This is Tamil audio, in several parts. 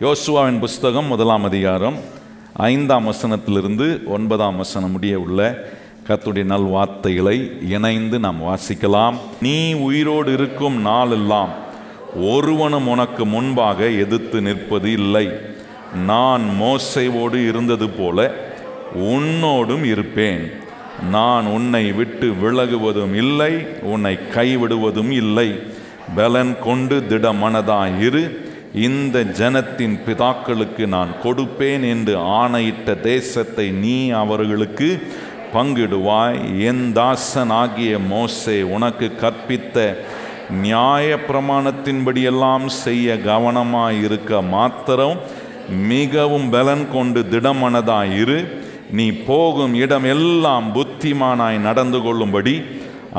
யோசுவாவின் புஸ்தகம் 1ஆம் அதிகாரம் 5ஆம் வசனத்திலிருந்து 9ஆம் வசனம் முடிய உள்ள கர்த்தருடைய நல்வார்த்தைகளை இணைந்து நாம் வாசிக்கலாம். நீ உயிரோடு இருக்கும் நாளெல்லாம் ஒருவனும் உனக்கு முன்பாக எதிர்த்து நிற்பது இல்லை. நான் மோசேயோடு இருந்தது போல உன்னோடும் இருப்பேன். நான் உன்னை விட்டு விலகுவதும் இல்லை, உன்னை கைவிடுவதும் இல்லை. பலன் கொண்டு திடமனதாயிரு. இந்த ஜனத்தின் பிதாக்களுக்கு நான் கொடுப்பேன் என்று ஆணையிட்ட தேசத்தை நீ அவர்களுக்கு பங்கிடுவாய். என் தாசன் ஆகிய மோசே உனக்கு கற்பித்த நியாய பிரமாணத்தின்படியெல்லாம் செய்ய கவனமாயிருக்க மாத்திரம் மிகவும் பலன் கொண்டு திடமனதாயிரு. நீ போகும் இடம் எல்லாம் புத்திமானாய் நடந்து கொள்ளும்படி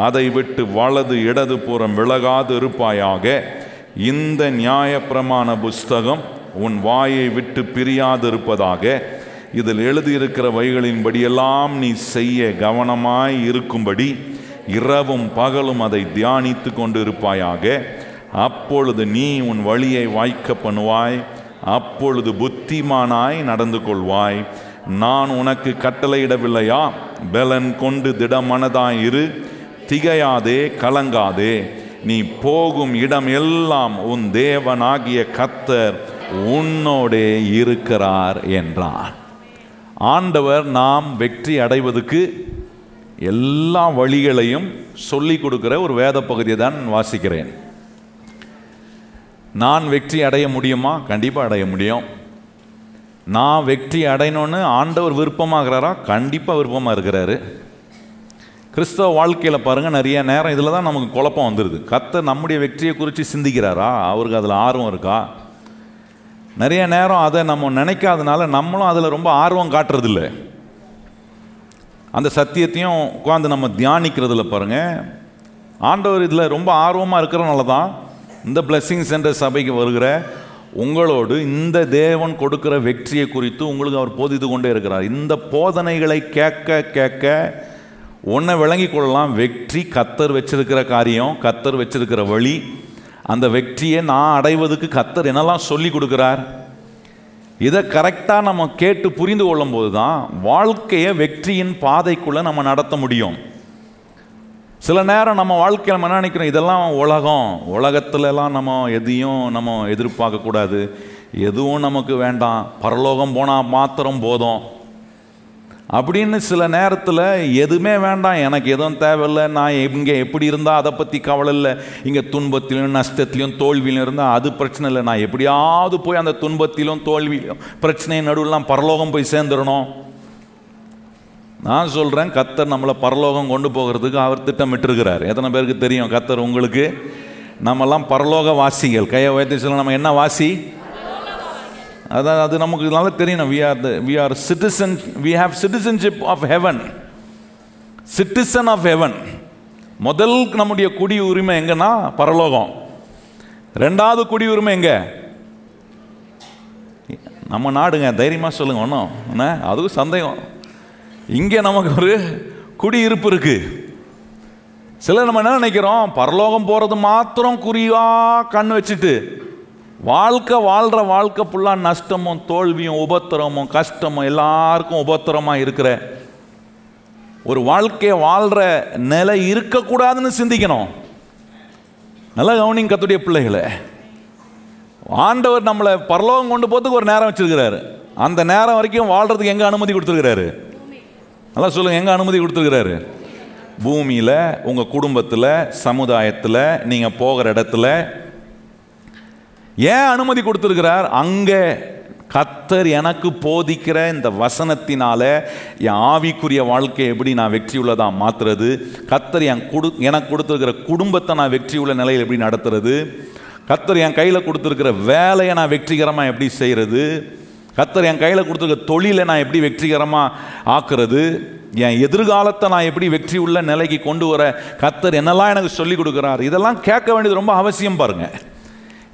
அதை விட்டு வலது இடது புறம் விலகாது இருப்பாயாக. இந்த நியாய பிரமாண புஸ்தகம் உன் வாயை விட்டு பிரியாதிருப்பதாக. இதில் எழுதியிருக்கிற வைகளின்படியெல்லாம் நீ செய்ய கவனமாய் இருக்கும்படி இரவும் பகலும் அதை தியானித்து கொண்டு இருப்பாயாக. அப்பொழுது நீ உன் வழியை வாய்க்க பண்ணுவாய், அப்பொழுது புத்திமானாய் நடந்து கொள்வாய். நான் உனக்கு கட்டளையிடவில்லையா? பலன் கொண்டு திடமனதாயிரு, திகையாதே, கலங்காதே. நீ போகும் இடம் எல்லாம் உன் தேவனாகிய கர்த்தர் உன்னோடே இருக்கிறார் என்றார். ஆண்டவர் நாம் வெற்றி அடைவதற்கு எல்லா வழிகளையும் சொல்லிக் கொடுக்கிற ஒரு வேத பகுதியை தான் வாசிக்கிறேன். நான் வெற்றி அடைய முடியுமா? கண்டிப்பாக அடைய முடியும். நான் வெற்றி அடையணும்னு ஆண்டவர் விருப்பமாகிறாரா? கண்டிப்பாக விருப்பமாக இருக்கிறாரு. கிறிஸ்தவ வாழ்க்கையில் பாருங்கள், நிறைய நேரம் இதில் தான் நமக்கு குழப்பம் வந்துடுது. கர்த்தர் நம்முடைய வெற்றியை குறித்து சிந்திக்கிறாரா? அவருக்கு அதில் ஆர்வம் இருக்கா? நிறைய நேரம் அதை நம்ம நினைக்காதனால நம்மளும் அதில் ரொம்ப ஆர்வம் காட்டுறதில்ல. அந்த சத்தியத்தையும் உட்காந்து நம்ம தியானிக்கிறதுல பாருங்கள், ஆண்டவர் இதில் ரொம்ப ஆர்வமாக இருக்கிறனால தான் இந்த பிளெஸ்ஸிங்ஸ் என்ற சபைக்கு வருகிற உங்களோடு இந்த தேவன் கொடுக்கிற வெற்றியை குறித்து உங்களுக்கு அவர் போதித்து கொண்டே இருக்கிறார். இந்த போதனைகளை கேட்க கேட்க ஒன்றை விளங்கி கொள்ளலாம். வெற்றி கர்த்தர் வச்சிருக்கிற காரியம், கர்த்தர் வச்சிருக்கிற வழி. அந்த வெற்றியை நான் அடைவதற்கு கர்த்தர் என்னெல்லாம் சொல்லி கொடுக்குறார், இதை கரெக்டாக நம்ம கேட்டு புரிந்து கொள்ளும் போது தான் வாழ்க்கையை வெற்றியின் பாதைக்குள்ளே நம்ம நடத்த முடியும். சில நேரம் நம்ம வாழ்க்கையில் நம்ம நினைக்கிறோம், இதெல்லாம் உலகத்துலலாம் நம்ம எதையும் நம்ம எதிர்பார்க்கக்கூடாது, எதுவும் நமக்கு வேண்டாம், பரலோகம் போனால் மாத்திரம் போதும் அப்படின்னு சில நேரத்தில் எதுவுமே வேண்டாம், எனக்கு எதுவும் தேவையில்லை, நான் இங்கே எப்படி இருந்தால் அதை பற்றி கவலை இல்லை, இங்கே துன்பத்திலும் நஷ்டத்திலையும் தோல்வியிலும் இருந்தால் அது பிரச்சனை இல்லை, நான் எப்படியாவது போய் அந்த துன்பத்திலும் தோல்வியிலும் பிரச்சனையின் நடுவில் பரலோகம் போய் சேர்ந்துடணும். நான் சொல்கிறேன், கர்த்தர் நம்மளை பரலோகம் கொண்டு போகிறதுக்கு அவர் திட்டமிட்டிருக்கிறார். எத்தனை பேருக்கு தெரியும் கர்த்தர் உங்களுக்கு? நம்மெல்லாம் பரலோக வாசிகள். கையை உயர்த்தி சொல்ல, நம்ம என்ன வாசி? அதான் அது நமக்கு நல்லா தெரியணும். we are citizens, we have citizenship of heaven, citizen of heaven. முதல் நம்முடைய குடி உரிமை எங்கன்னா பரலோகம். ரெண்டாவது குடி உரிமை எங்க? நம்ம நாடுங்க. தைரியமாக சொல்லுங்க, ஒன்றும் அதுவும் சந்தேகம். இங்கே நமக்கு ஒரு குடியிருப்பு இருக்கு. சிலர் நம்ம என்ன நினைக்கிறோம், பரலோகம் போகிறது மாத்திரம் குறியா கண் வச்சுட்டு வாழ்கிற வாழ்க்கை ஃபுல்லாக நஷ்டமும் தோல்வியும் உபத்திரமும் கஷ்டமும் எல்லாருக்கும் உபத்திரமாக இருக்கிற ஒரு வாழ்க்கையை வாழ்கிற நிலை இருக்கக்கூடாதுன்னு சிந்திக்கணும். நல்லா கவனிங்க கர்த்தருடைய பிள்ளைகளை. ஆண்டவர் நம்மளை பரலோகம் கொண்டு போகிறதுக்கு ஒரு நேரம் வச்சிருக்கிறாரு. அந்த நேரம் வரைக்கும் வாழ்கிறதுக்கு எங்கே அனுமதி கொடுத்துருக்கிறாரு? நல்லா சொல்லுங்கள், எங்கே அனுமதி கொடுத்துருக்கிறாரு? பூமியில், உங்கள் குடும்பத்தில், சமுதாயத்தில், நீங்கள் போகிற இடத்துல ஏன் அனுமதி கொடுத்துருக்கிறார்? அங்கே கர்த்தர் எனக்கு போதிக்கிற இந்த வசனத்தினால என் ஆவிக்குரிய வாழ்க்கையை எப்படி நான் வெற்றி உள்ளதாக மாற்றுறது, கர்த்தர் எனக்கு கொடுத்துருக்கிற குடும்பத்தை நான் வெற்றி உள்ள நிலையில் எப்படி நடத்துறது, கர்த்தர் என் கையில் கொடுத்துருக்கிற வேலையை நான் வெற்றிகரமாக எப்படி செய்கிறது, கர்த்தர் என் கையில் கொடுத்துருக்கிற தொழிலை நான் எப்படி வெற்றிகரமாக ஆக்குறது, என் எதிர்காலத்தை நான் எப்படி வெற்றி உள்ள நிலைக்கு கொண்டு வர கர்த்தர் என்னெல்லாம் எனக்கு சொல்லி கொடுக்குறார். இதெல்லாம் கேட்க வேண்டியது ரொம்ப அவசியம். பாருங்கள்,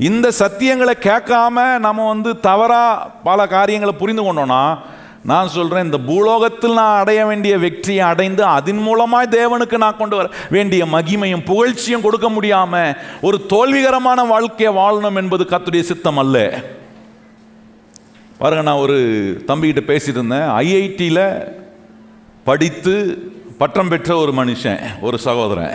இந்த சத்தியங்களை கேட்காம நம்ம தவறாக பல காரியங்களை புரிந்து கொண்டோன்னா, நான் சொல்கிறேன், இந்த பூலோகத்தில் நான் அடைய வேண்டிய வெற்றியை அடைந்து அதன் மூலமாக தேவனுக்கு நான் கொண்டு வர வேண்டிய மகிமையும் புகழ்ச்சியும் கொடுக்க முடியாமல் ஒரு தோல்விகரமான வாழ்க்கையை வாழணும் என்பது கர்த்தருடைய சித்தம் அல்ல. பாருங்க, நான் ஒரு தம்பிக்கிட்ட பேசிட்டு இருந்தேன். ஐஐடியில் படித்து பட்டம் பெற்ற ஒரு மனுஷன், ஒரு சகோதரன்.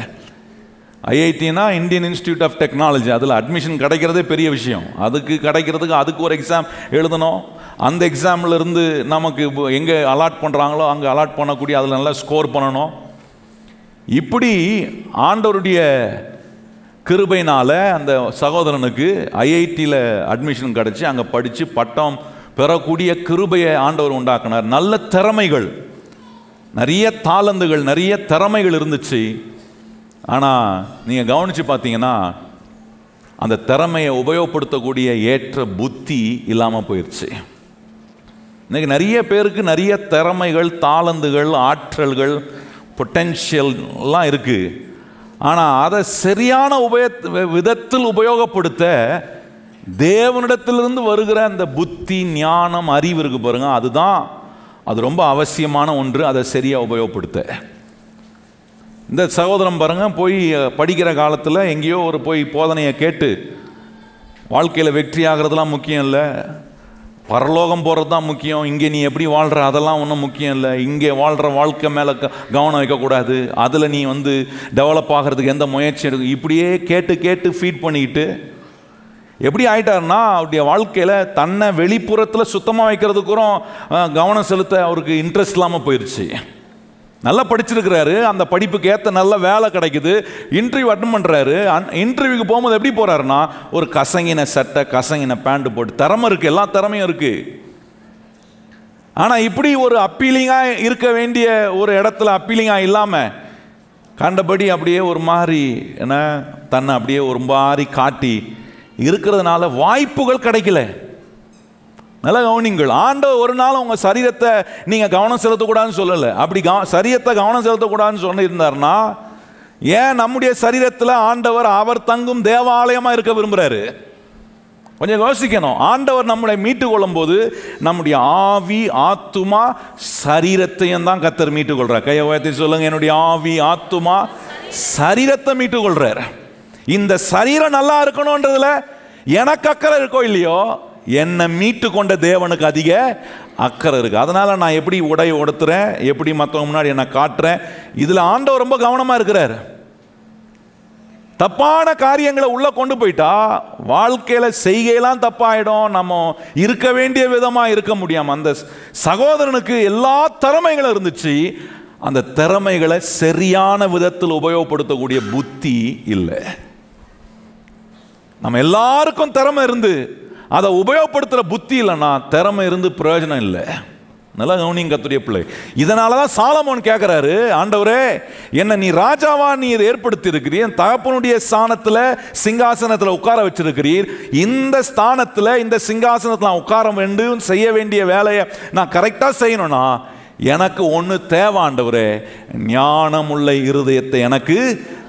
ஐஐடினா இந்தியன் இன்ஸ்டிடியூட் ஆஃப் டெக்னாலஜி. அதில் அட்மிஷன் கிடைக்கிறதே பெரிய விஷயம். அதுக்கு ஒரு எக்ஸாம் எழுதணும். அந்த எக்ஸாமில் இருந்து நமக்கு எங்கே அலாட் பண்ணுறாங்களோ அங்கே அலாட் பண்ணக்கூடிய அதில் நல்லா ஸ்கோர் பண்ணணும். இப்படி ஆண்டவருடைய கிருபையினால் அந்த சகோதரனுக்கு ஐஐடியில் அட்மிஷன் கிடச்சி அங்கே படித்து பட்டம் பெறக்கூடிய கிருபையை ஆண்டவர் உண்டாக்குனார். நல்ல திறமைகள், நிறைய தாளந்துகள், நிறைய திறமைகள் இருந்துச்சு. ஆனால் நீங்கள் கவனித்து பார்த்தீங்கன்னா அந்த திறமையை உபயோகப்படுத்தக்கூடிய ஏற்ற புத்தி இல்லாமல் போயிடுச்சு. இன்றைக்கி நிறைய பேருக்கு நிறைய திறமைகள், தாளந்துகள், ஆற்றல்கள், பொட்டென்ஷியல்லாம் இருக்குது. ஆனால் அதை சரியான விதத்தில் உபயோகப்படுத்த தேவனிடத்திலிருந்து வருகிற அந்த புத்தி, ஞானம், அறிவு இருக்கு பாருங்க, அது ரொம்ப அவசியமான ஒன்று. அதை சரியாக உபயோகப்படுத்த இந்த சகோதரன் பாருங்க, போய் படிக்கிற காலத்தில் எங்கேயோ போய் போதனையை கேட்டு வாழ்க்கையில் வெற்றி ஆகிறதுலாம் முக்கியம் இல்லை, பரலோகம் போகிறது தான் முக்கியம், இங்கே நீ எப்படி வாழ்கிற அதெல்லாம் ஒன்றும் முக்கியம் இல்லை, இங்கே வாழ்கிற வாழ்க்கை மேலே கவனம் வைக்கக்கூடாது, அதில் நீ டெவலப் ஆகிறதுக்கு எந்த முயற்சி எடுக்கும், இப்படியே கேட்டு ஃபீட் பண்ணிக்கிட்டு எப்படி ஆயிட்டாருன்னா அவருடைய வாழ்க்கையில் தன்னை வெளிப்புறத்தில் சுத்தமாக வைக்கிறதுக்கும் கவனம் செலுத்த அவருக்கு இன்ட்ரெஸ்ட் இல்லாமல் போயிடுச்சு. நல்லா படிச்சிருக்கிறாரு, அந்த படிப்புக்கு ஏற்ற நல்ல வேலை கிடைக்குது, இன்டர்வியூ அட்டன் பண்ணுறாரு. இன்டர்வியூக்கு போகும்போது எப்படி போகிறாருன்னா ஒரு கசங்கின சட்டை, கசங்கின பேண்ட் போட்டு, திறமை இருக்குது, எல்லா திறமையும் இருக்குது. ஆனால் இப்படி ஒரு அப்பீலிங்காக இருக்க வேண்டிய ஒரு இடத்துல அப்பீலிங்காக இல்லாமல் கண்டபடி அப்படியே ஒரு மாதிரி தன்னை அப்படியே ஒரு மாதிரி காட்டி இருக்கிறதுனால வாய்ப்புகள் கிடைக்கல. நல்ல கவனிங்கள், ஆண்டவர் ஒரு நாள் உங்கள் சரீரத்தை நீங்கள் கவனம் செலுத்தக்கூடாதுன்னு சொல்லலை. அப்படி சரீரத்தை கவனம் செலுத்தக்கூடாதுன்னு சொல்லியிருந்தாருன்னா ஏன் நம்முடைய சரீரத்தில் ஆண்டவர் அவர் தங்கும் தேவாலயமாக இருக்க விரும்புகிறாரு? கொஞ்சம் யோசிக்கணும். ஆண்டவர் நம்மளை மீட்டு கொள்ளும் போது நம்முடைய ஆவி, ஆத்துமா, சரீரத்தையும் தான் கர்த்தர் மீட்டு கொள்றார். கையை உயர்த்தி சொல்லுங்க, என்னுடைய ஆவி, ஆத்துமா, சரீரத்தை மீட்டு கொள்றார். இந்த சரீரம் நல்லா இருக்கணும்ன்றதுல எனக்கு அக்கறை இருக்கோ இல்லையோ, என்னை மீட்டு கொண்ட தேவனுக்கு அதிக அக்கறை இருக்கு. அதனால நான் எப்படி உடை உடுத்துறேன், எப்படி மற்றவங்க முன்னாடி என்ன காட்டுறேன், இதில் ஆண்டவர் ரொம்ப கவனமாக இருக்கிறார். தப்பான காரியங்களை உள்ள கொண்டு போயிட்டா வாழ்க்கையில் செய்கையெல்லாம் தப்பாயிடும், நம்ம இருக்க வேண்டிய விதமாக இருக்க முடியாமல். அந்த சகோதரனுக்கு எல்லா திறமைகளும் இருந்துச்சு, அந்த திறமைகளை சரியான விதத்தில் உபயோகப்படுத்தக்கூடிய புத்தி இல்லை. நம்ம எல்லாருக்கும் திறமை இருந்து அதை உபயோகப்படுத்துகிற புத்தி இல்லைன்னா திறமை இருந்து பிரயோஜனம் இல்லை. நல்லா கவனிங்க கர்த்தருடைய பிள்ளை. இதனால தான் சாலமோன் கேட்குறாரு, ஆண்டவரே என்னை நீ ராஜாவா நீர் ஏற்படுத்தி இருக்கிறீர், என் தகப்பனுடைய ஸ்தானத்தில் சிங்காசனத்தில் உட்கார வச்சிருக்கிறீர், இந்த ஸ்தானத்தில் இந்த சிங்காசனத்தில் நான் உட்கார வேண்டும், செய்ய வேண்டிய வேலையை நான் கரெக்டாக செய்யணும்னா எனக்கு ஒன்று தேவை ஆண்டவரே, ஞானமுள்ள இருதயத்தை எனக்கு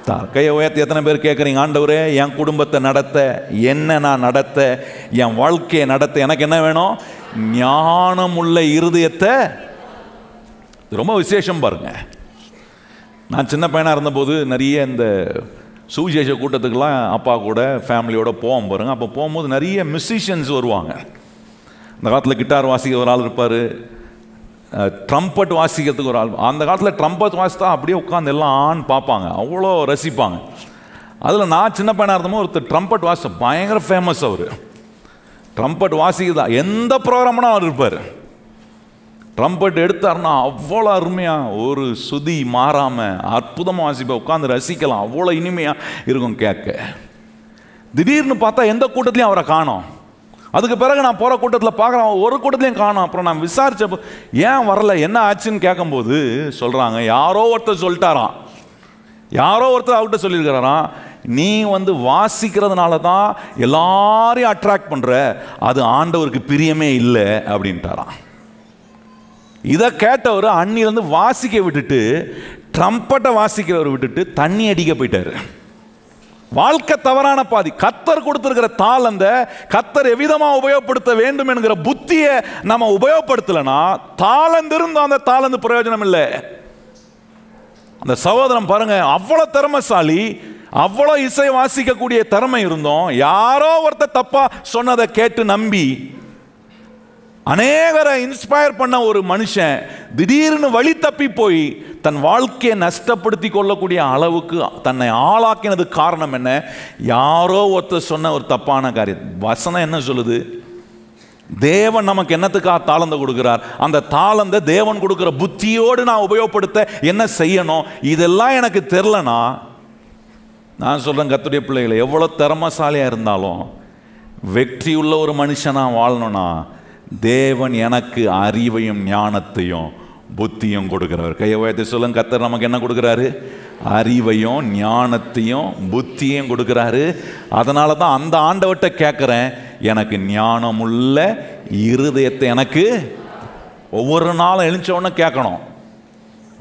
தார். கையை உயர்த்தி எத்தனை பேர் கேட்குறீங்க, ஆண்டவரே என் குடும்பத்தை நடத்த, என்ன நான் நடத்த, என் வாழ்க்கையை நடத்த எனக்கு என்ன வேணும்? ஞானமுள்ள இருதயத்தை. ரொம்ப விசேஷம் பாருங்க. நான் சின்ன பையனாக இருந்தபோது நிறைய இந்த சுவிசேஷ கூட்டத்துக்கெல்லாம் அப்பா கூட ஃபேமிலியோட போவோம் பாருங்க. அப்போ போகும்போது நிறைய மியூசிஷியன்ஸ் வருவாங்க. அந்த காலத்தில் கிட்டார் வாசிக்க ஒரு ஆள் இருப்பார், ட்ரம்பட் வாசிக்கிறதுக்கு ஒரு ஆள். அந்த காலத்தில் ட்ரம்பட் வாசித்தா அப்படியே உட்காந்து எல்லாம் ஆண் பார்ப்பாங்க, அவ்வளோ ரசிப்பாங்க. அதில் நான் சின்ன பையனாக இருந்தபோது ஒருத்தர் ட்ரம்பட் வாசி பயங்கர ஃபேமஸ். அவர் ட்ரம்பட் வாசிக்குதா எந்த ப்ரோக்ராம்னா அவர் இருப்பார். ட்ரம்பட் எடுத்தார்னா அவ்வளோ அருமையாக ஒரு சுதி மாறாமல் அற்புதமாக வாசிப்பேன், உட்காந்து ரசிக்கலாம், அவ்வளோ இனிமையாக இருக்கும் கேட்க. திடீர்னு பார்த்தா எந்த கூட்டத்துலையும் அவரை காணோம். அதுக்கு பிறகு நான் போகிற கூட்டத்தில் பார்க்குறேன், ஒரு கூட்டத்துலையும் காணோம். அப்புறம் நான் விசாரித்தப்போ ஏன் வரல, என்ன ஆச்சுன்னு கேட்கும்போது சொல்கிறாங்க, யாரோ ஒருத்தர் சொல்லிட்டாராம், யாரோ ஒருத்தர் அவர்கிட்ட சொல்லியிருக்கிறாராம், நீ வாசிக்கிறதுனால தான் எல்லாரையும் அட்ராக்ட் பண்ணுற, அது ஆண்டவருக்கு பிரியமே இல்லை அப்படின்ட்டாராம். இதை கேட்டவர் அன்னிலேருந்து வாசிக்க விட்டுட்டு, ட்ரம்பட்டை வாசிக்கிறவர் விட்டுட்டு தண்ணி அடிக்க போயிட்டார். வாழ்க்கை தவறான பாதி. கர்த்தர் கொடுத்திருக்கிற தாளந்த கர்த்தர் எவ்விதமாக உபயோகப்படுத்த வேண்டும் என்கிற புத்தியை நம்ம உபயோகப்படுத்தலைன்னா தாளந்து இருந்தும் அந்த தாளந்து பிரயோஜனம் இல்லை. அந்த சகோதரன் பாருங்க, அவ்வளோ திறமைசாலி, அவ்வளோ இசை வாசிக்கக்கூடிய திறமை இருந்தோம், யாரோ ஒருத்தர் தப்பா சொன்னதை கேட்டு நம்பி அநேகரை இன்ஸ்பயர் பண்ண ஒரு மனுஷன் திடீர்னு வழி தப்பி போய் தன் வாழ்க்கையை நஷ்டப்படுத்தி கொள்ளக்கூடிய அளவுக்கு தன்னை ஆளாக்கினது காரணம் என்ன? யாரோ ஒருத்தர் சொன்ன ஒரு தப்பான காரியம். வசனம் என்ன சொல்லுது? தேவன் நமக்கு என்னத்துக்காக தாளந்தை கொடுக்கிறார்? அந்த தாளந்தை தேவன் கொடுக்கிற புத்தியோடு நான் உபயோகப்படுத்த என்ன செய்யணும்? இதெல்லாம் எனக்கு தெரிலனா, நான் சொல்றேன், கர்த்தருடைய பிள்ளைகளை, எவ்வளோ திறமசாலியாக இருந்தாலும் வெற்றி உள்ள ஒரு மனுஷனாக வாழணும்னா தேவன் எனக்கு அறிவையும் ஞானத்தையும் புத்தியும் கொடுக்கிறவர். கையை உயர்த்தி சொல்லுங்க, கர்த்தர் நமக்கு என்ன கொடுக்குறாரு? அறிவையும் ஞானத்தையும் புத்தியும் கொடுக்குறாரு. அதனால தான் அந்த ஆண்டவர்கிட்ட கேட்குறேன், எனக்கு ஞானமுள்ள இருதயத்தை எனக்கு ஒவ்வொரு நாளும் எழுந்தோடனே கேட்கணும்.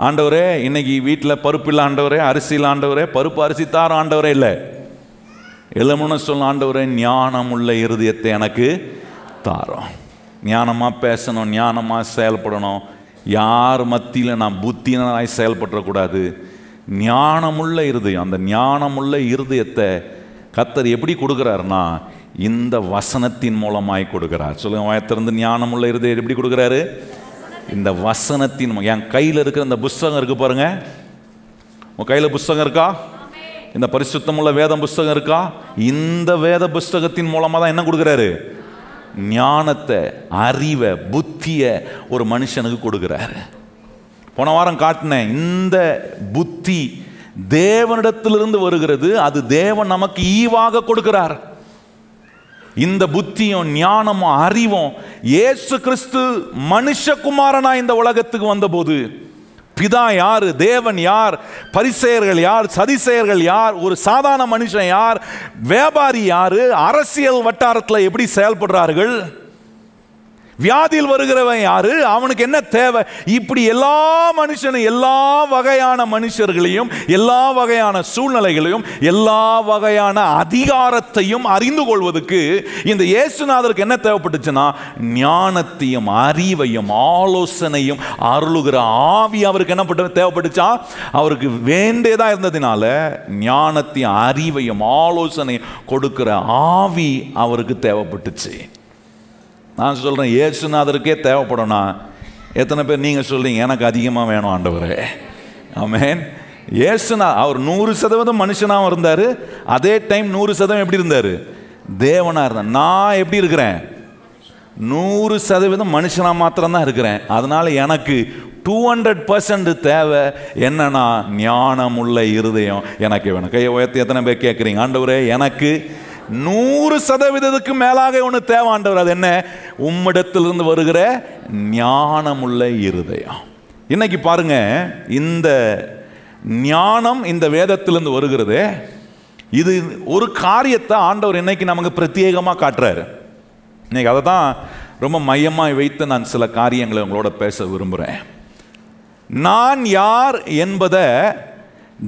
ஆண்டவரே, இன்னைக்கு வீட்டில் பருப்பு இல்லை ஆண்டவரே, அரிசி இல்லை ஆண்டவரே, பருப்பு அரிசி தார ஆண்டவரே இல்லை, எழுமுன்னு சொல்ல ஆண்டவரே, ஞானமுள்ள இருதயத்தை எனக்கு தாரோம். ஞானமாக பேசணும், ஞானமாக செயல்படணும். யார் மத்தியில் நான் புத்தினாய் செயல்படக்கூடாது. ஞானமுள்ள இருதயம், அந்த ஞானமுள்ள இருதயத்தை கர்த்தர் எப்படி கொடுக்குறாருன்னா இந்த வசனத்தின் மூலமாய் கொடுக்குறார். சொல்லுங்க, வாயத்திலிருந்து ஞானமுள்ள இருதயம் எப்படி கொடுக்குறாரு? இந்த வசனத்தின். என் கையில் இருக்கிற இந்த புஸ்தகம் இருக்கு பாருங்க, உன் கையில் புஸ்தகம் இருக்கா? இந்த பரிசுத்தமுள்ள வேதம் புஸ்தகம் இருக்கா? இந்த வேத புஸ்தகத்தின் மூலமாக தான் என்ன கொடுக்குறாரு? ஞானத்தை, அறிவை, புத்தியை ஒரு மனுஷனுக்கு கொடுக்குறாரு. போன வாரம் காட்டினேன், இந்த புத்தி தேவனிடத்திலிருந்து வருகிறது. அது தேவன் நமக்கு ஈவாக கொடுக்கிறார். இந்த புத்தியும் ஞானமும் அறிவும் இயேசு கிறிஸ்து மனுஷகுமாரனா இந்த உலகத்துக்கு வந்தபோது பிதா யாரு, தேவன் யார், பரிசேயர்கள் யார், சதிசேயர்கள் யார், ஒரு சாதாரண மனுஷன் யார், வியாபாரி யாரு, அரசியல் வட்டாரத்தில் எப்படி செயல்படுறார்கள், வியாதியில் வருகிறவன் யாரு, அவனுக்கு என்ன தேவை, இப்படி எல்லா மனுஷனும், எல்லா வகையான மனுஷர்களையும், எல்லா வகையான சூழ்நிலைகளையும், எல்லா வகையான அதிகாரத்தையும் அறிந்து கொள்வதற்கு இந்த இயேசுநாதருக்கு என்ன தேவைப்பட்டுச்சுன்னா ஞானத்தையும் அறிவையும் ஆலோசனையும் அருளுகிற ஆவி அவருக்கு என்ன தேவைப்பட்டுச்சா? அவருக்கு வேண்டியதா இருந்ததினால ஞானத்தையும் அறிவையும் ஆலோசனையும் கொடுக்கிற ஆவி அவருக்கு தேவைப்பட்டுச்சு. நான் சொல்கிறேன், இயேசுநாதருக்கே தேவைப்படணும்னா எத்தனை பேர் நீங்கள் சொல்றீங்க எனக்கு அதிகமாக வேணும் ஆண்டவரே? ஆமென். இயேசுனா அவர் 100% மனுஷனாகவும் இருந்தார், அதே டைம் 100% எப்படி இருந்தார்? தேவனாக இருந்தார். நான் எப்படி இருக்கிறேன்? 100% மனுஷனாக மாத்திரம்தான் இருக்கிறேன். அதனால் எனக்கு 200% தேவை என்னன்னா ஞானமுள்ள இருதயம் எனக்கு வேணும். கையை உயர்த்தி எத்தனை பேர் கேட்குறீங்க, ஆண்டவரே எனக்கு 100% மேலாக ஒன்று தேவை ஆண்டவர். அது என்ன? உம்மிடத்திலிருந்து வருகிற ஞானமுள்ள இருதயம். இன்னைக்கு பாருங்க, இந்த ஞானம் இந்த வேதத்திலிருந்து வருகிறது. இது ஒரு காரியத்தை ஆண்டவர் இன்னைக்கு நமக்கு பிரத்யேகமாக காட்டுறாரு. இன்னைக்கு அதை தான் ரொம்ப மையமாக வைத்து நான் சில காரியங்களை உங்களோட பேச விரும்புகிறேன். நான் யார் என்பதை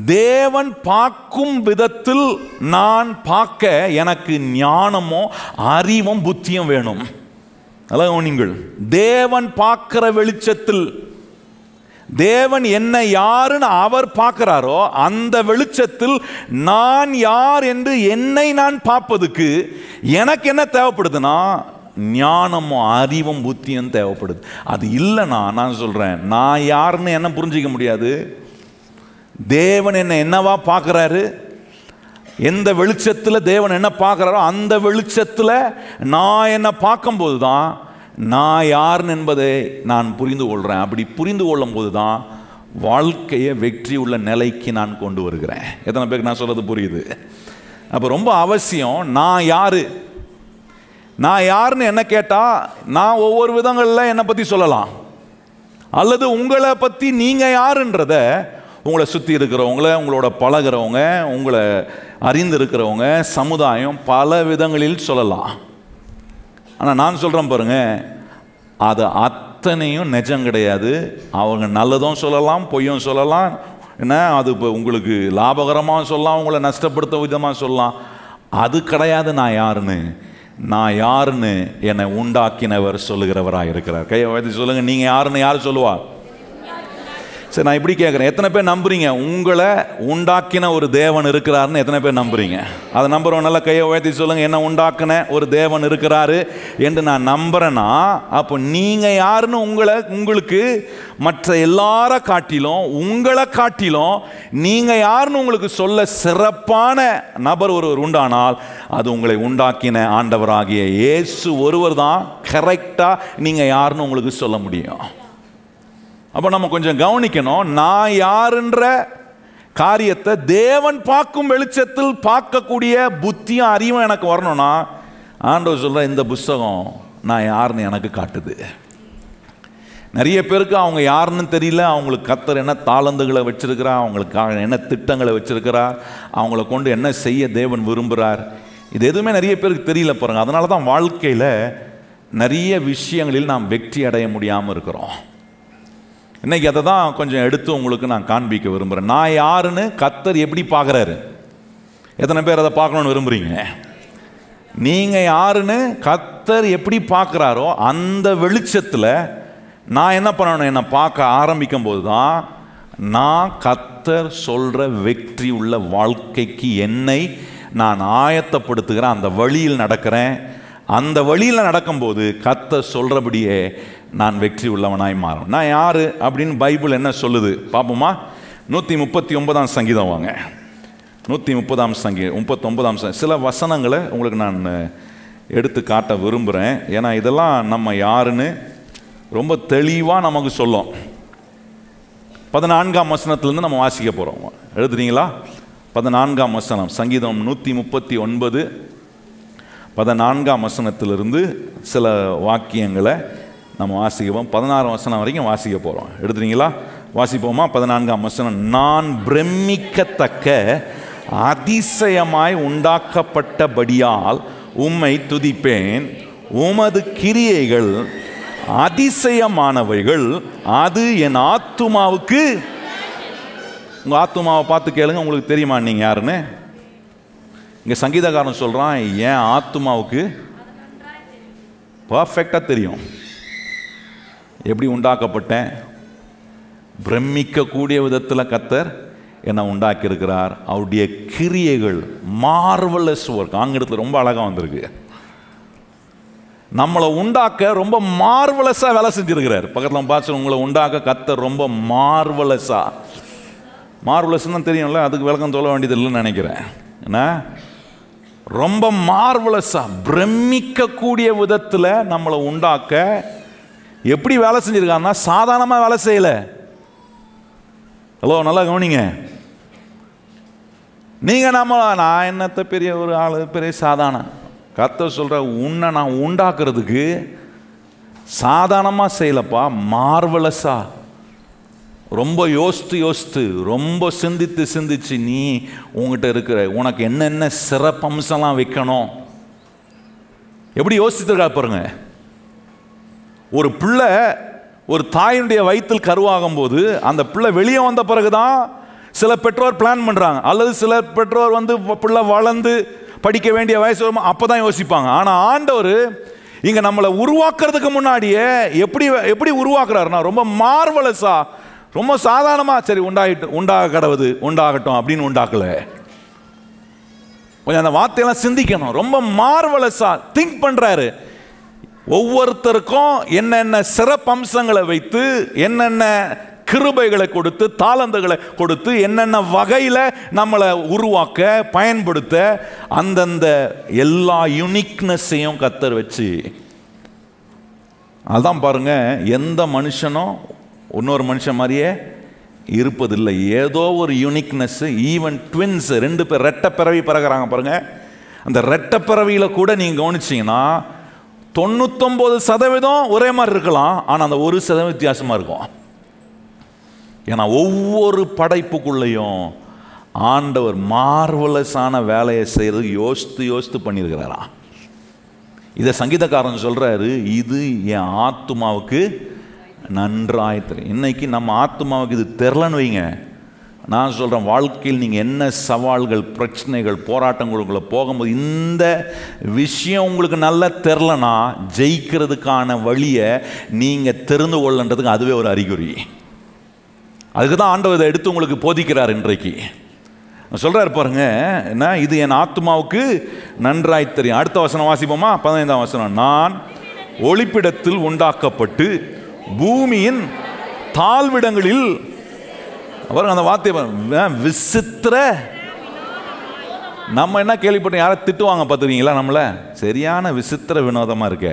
தேவன் பார்க்கும் விதத்தில் நான் பார்க்க எனக்கு ஞானமும் அறிவும் புத்தியும் வேணும். அதான் நீங்கள் தேவன் பார்க்கிற வெளிச்சத்தில், தேவன் என்ன யாருன்னு அவர் பார்க்கிறாரோ அந்த வெளிச்சத்தில் நான் யார் என்று என்னை நான் பார்ப்பதுக்கு எனக்கு என்ன தேவைப்படுதுன்னா ஞானமும் அறிவும் புத்தியும் தேவைப்படுது. அது இல்லைன்னா நான் சொல்றேன், நான் யாருன்னு என்ன புரிஞ்சிக்க முடியாது. தேவன் என்னவா பார்க்குறாரு, எந்த வெளிச்சத்தில் தேவன் என்ன பார்க்குறாரோ அந்த வெளிச்சத்தில் நான் என்ன பார்க்கும்போது தான் நான் யாருன்னு என்பதை நான் புரிந்து கொள்கிறேன். அப்படி புரிந்து கொள்ளும் போது தான் வாழ்க்கையை வெற்றி உள்ள நிலைக்கு நான் கொண்டு வருகிறேன். எத்தனை பேருக்கு நான் சொல்கிறது புரியுது? அப்போ ரொம்ப அவசியம், நான் யார், நான் யாருன்னு என்ன கேட்டால் நான் ஒவ்வொரு விதங்களில் என்னை பற்றி சொல்லலாம், அல்லது உங்களை பற்றி நீங்கள் யாருன்றத உங்களை சுற்றி இருக்கிறவங்கள, உங்களோட பழகிறவங்க, உங்களை அறிந்திருக்கிறவங்க, சமுதாயம் பல விதங்களில் சொல்லலாம். ஆனால் நான் சொல்கிறேன் பாருங்க, அது அத்தனையும் நிஜம் கிடையாது. அவங்க நல்லதும் சொல்லலாம், பொய்யும் சொல்லலாம். என்ன அது இப்போ உங்களுக்கு லாபகரமாக சொல்லலாம், உங்களை நஷ்டப்படுத்த விதமாக சொல்லலாம். அது கிடையாது நான் யாருன்னு. நான் யாருன்னு என்னை உண்டாக்கினவர் சொல்லுகிறவராக இருக்கிறார். கையை வைத்து சொல்லுங்க, நீங்கள் யாருன்னு யார் சொல்லுவா? சரி, நான் இப்படி கேட்குறேன், எத்தனை பேர் நம்புறீங்க உங்களை உண்டாக்கின ஒரு தேவன் இருக்கிறாருன்னு? எத்தனை பேர் நம்புறீங்க? அதை நம்புறவங்க நல்லா கையை உயர்த்தி சொல்லுங்க, என்ன உண்டாக்கின ஒரு தேவன் இருக்கிறாரு என்று நான் நம்புறேன்னா, அப்போ நீங்க யாருன்னு உங்களுக்கு மற்ற எல்லார காட்டிலும், உங்களை காட்டிலும் நீங்க யாருன்னு உங்களுக்கு சொல்ல சிறப்பான நபர் ஒருவர் உண்டானால் அது உங்களை உண்டாக்கின ஆண்டவராகிய இயேசு ஒருவர் தான் கரெக்டா நீங்க யாருன்னு உங்களுக்கு சொல்ல முடியும். அப்போ நம்ம கொஞ்சம் கவனிக்கணும். நான் யாருன்ற காரியத்தை தேவன் பார்க்கும் வெளிச்சத்தில் பார்க்கக்கூடிய புத்தியும் அறிவும் எனக்கு வரணும்னா, ஆண்டவர் சொல்ற இந்த புஸ்தகம் நான் யாருன்னு எனக்கு காட்டுது. நிறைய பேருக்கு அவங்க யாருன்னு தெரியல. அவங்களுக்கு கர்த்தர் என்ன தாளந்துகளை வச்சிருக்கிறா, அவங்களுக்கு என்ன திட்டங்களை வச்சிருக்கிறா, அவங்கள கொண்டு என்ன செய்ய தேவன் விரும்புகிறார், இது எதுவுமே நிறைய பேருக்கு தெரியல பாருங்க. அதனால தான் வாழ்க்கையில் நிறைய விஷயங்களில் நாம் வெற்றி அடைய முடியாமல் இருக்கிறோம். இன்னைக்கு அதை தான் கொஞ்சம் எடுத்து உங்களுக்கு நான் காண்பிக்க விரும்புகிறேன். நான் யாருன்னு கர்த்தர் எப்படி பார்க்குறாரு? எத்தனை பேர் அதை பார்க்கணுன்னு விரும்புகிறீங்க? நீங்கள் யாருன்னு கர்த்தர் எப்படி பார்க்குறாரோ அந்த வெளிச்சத்தில் நான் என்ன பண்ணணும்? என்னை பார்க்க ஆரம்பிக்கும் போது தான் நான் கர்த்தர் சொல்கிற வெற்றி உள்ள வாழ்க்கைக்கு என்னை நான் ஆயத்தப்படுத்துகிறேன். அந்த வழியில் நடக்கிறேன். அந்த வழியில் நடக்கும்போது கர்த்தர் சொல்கிறபடியே நான் வெற்றி உள்ளவனாய் மாறும். நான் யார் அப்படின்னு பைபிள் என்ன சொல்லுது பார்ப்போமா? 139ஆம் சங்கீதம் வாங்க. 130ஆம் சங்கீதம் 39ஆம் சங்கீதம். சில வசனங்களை உங்களுக்கு நான் எடுத்து காட்ட விரும்புகிறேன். ஏன்னா இதெல்லாம் நம்ம யாருன்னு ரொம்ப தெளிவாக நமக்கு சொல்லும். 14ஆம் வசனத்திலேருந்து நம்ம வாசிக்க போகிறோம். எழுதுறீங்களா? 14ஆம் வசனம், சங்கீதம் 139 14ஆம் வசனத்திலிருந்து சில வாக்கியங்களை நம்ம வாசிப்போம். 16ஆம் வசனம் வரைக்கும் வாசிக்க போகிறோம். எடுத்துறீங்களா? வாசிப்போமா? 14ஆம் வசனம். நான் பிரமிக்கத்தக்க அதிசயமாய் உண்டாக்கப்பட்டபடியால் உம்மை துதிப்பேன். உமது கிரியைகள் அதிசயமானவைகள், அது என் ஆத்துமாவுக்கு. உங்கள் ஆத்துமாவை பார்த்து கேளுங்க, உங்களுக்கு தெரியுமா நீங்கள் யாருன்னு? இங்கே சங்கீதக்காரன் சொல்கிறான், என் ஆத்துமாவுக்கு பர்ஃபெக்டாக தெரியும் எப்படி உண்டாக்கப்பட்டேன். பிரமிக்கக்கூடிய விதத்தில் கர்த்தர் என்னை உண்டாக்கியிருக்கிறார். அவருடைய கிரியைகள் மார்வலஸ் ஒர்க். ஆங்கிலத்தில் ரொம்ப அழகாக வந்திருக்கு. நம்மளை உண்டாக்க ரொம்ப மார்வலஸாக வேலை செஞ்சுருக்கிறார். பக்கத்தில் பார்த்து உங்களை உண்டாக்க கர்த்தர் ரொம்ப மார்வலஸாக. மார்வலஸ்ன்னு தெரியும்ல, அதுக்கு விளக்கம் சொல்ல வேண்டியது இல்லைன்னு நினைக்கிறேன். ஏன்னா ரொம்ப மார்வலஸாக பிரமிக்கக்கூடிய விதத்தில் நம்மளை உண்டாக்க எப்படி வேலை செஞ்சுருக்காங்கன்னா, சாதாரணமாக வேலை செய்யலை. ஹலோ, நல்லா கவனிங்க. நீங்கள் நான் என்னத்த பெரிய ஒரு ஆள், பெரிய சாதாரண. கர்த்தர் சொல்கிற உன்னை நான் உண்டாக்குறதுக்கு சாதாரணமாக செய்யலப்பா, மார்வலஸாக, ரொம்ப யோசித்து ரொம்ப சிந்திச்சு நீ உங்ககிட்ட இருக்கிற உனக்கு என்னென்ன சிறப்பம்சம்லாம் வைக்கணும் எப்படி யோசித்துருக்கா பாருங்க. ஒரு பிள்ளை ஒரு தாயினுடைய வயிற்றில் கருவாகும் போது அந்த பிள்ளை வெளியே வந்த பிறகுதான் சில பெற்றோர் பிளான் பண்ணுறாங்க, அல்லது சில பெற்றோர் பிள்ளை வளர்ந்து படிக்க வேண்டிய வயசு வரும் அப்போதான் யோசிப்பாங்க. ஆனால் ஆண்டவர் இங்கே நம்மளை உருவாக்குறதுக்கு முன்னாடியே எப்படி உருவாக்குறாருன்னா, ரொம்ப மார்வலஸா, ரொம்ப சாதாரணமாக சரி உண்டாகட்டும் அப்படின்னு உண்டாக்கல. கொஞ்சம் அந்த வார்த்தையெல்லாம் சிந்திக்கணும். ரொம்ப மார்வலஸா திங்க் பண்றாரு. ஒவ்வொருத்தருக்கும் என்னென்ன சிறப்பம்சங்களை வைத்து, என்னென்ன கிருபைகளை கொடுத்து, தாளந்துகளை கொடுத்து, என்னென்ன வகையில் நம்மளை உருவாக்க பயன்படுத்த, அந்தந்த எல்லா யுனிக்னஸையும் கர்த்தர் வச்சு. அதான் பாருங்க, எந்த மனுஷனும் இன்னொரு மனுஷன் மாதிரியே இருப்பதில்லை. ஏதோ ஒரு யூனிக்னஸ். ஈவன் ட்வின்ஸ், 2 பேர் ரெட்டை பிறவி பிறகுறாங்க பாருங்க. அந்த ரெட்டை பிறவியில் கூட நீங்கள் கவனிச்சிங்கன்னா 99% ஒரே மாதிரி இருக்கலாம், ஆனால் அந்த 1% வித்தியாசமாக இருக்கும். ஏன்னா ஒவ்வொரு படைப்புக்குள்ளேயும் ஆண்டவர் மார்வலஸான வேலையை செய்கிறது யோசித்து பண்ணியிருக்கிறாரா. இதை சங்கீதக்காரன் சொல்கிறாரு, இது என் ஆத்துமாவுக்கு நன்றாய் தெரியும். இன்னைக்கு நம்ம ஆத்துமாவுக்கு இது தெரிலன்னு வைங்க, நான் சொல்கிறேன், வாழ்க்கையில் நீங்கள் என்ன சவால்கள், பிரச்சனைகள், போராட்டங்களுக்குள்ள போகும்போது இந்த விஷயம் உங்களுக்கு நல்லா தெரிலனா ஜெயிக்கிறதுக்கான வழியை நீங்கள் தெரிந்து கொள்ளன்றதுக்கு அதுவே ஒரு அறிகுறி. அதுக்கு தான் ஆண்டவர் இதை எடுத்து உங்களுக்கு போதிக்கிறார் இன்றைக்கு. சொல்றாரு பாருங்க, என்ன இது என் ஆத்மாவுக்கு நன்றாய் தெரியும். அடுத்த வசனம் வாசிப்போமா? 15ஆம் வசனம். நான் ஒளிப்பிடத்தில் உண்டாக்கப்பட்டு பூமியின் தாழ்விடங்களில், பாருங்க அந்த வார்த்தை, விசித்திர. நம்ம என்ன கேள்விப்பட்டோம், யாரை திட்டுவாங்க பார்த்துருக்கீங்களா? நம்மள சரியான விசித்திர வினோதமா இருக்க.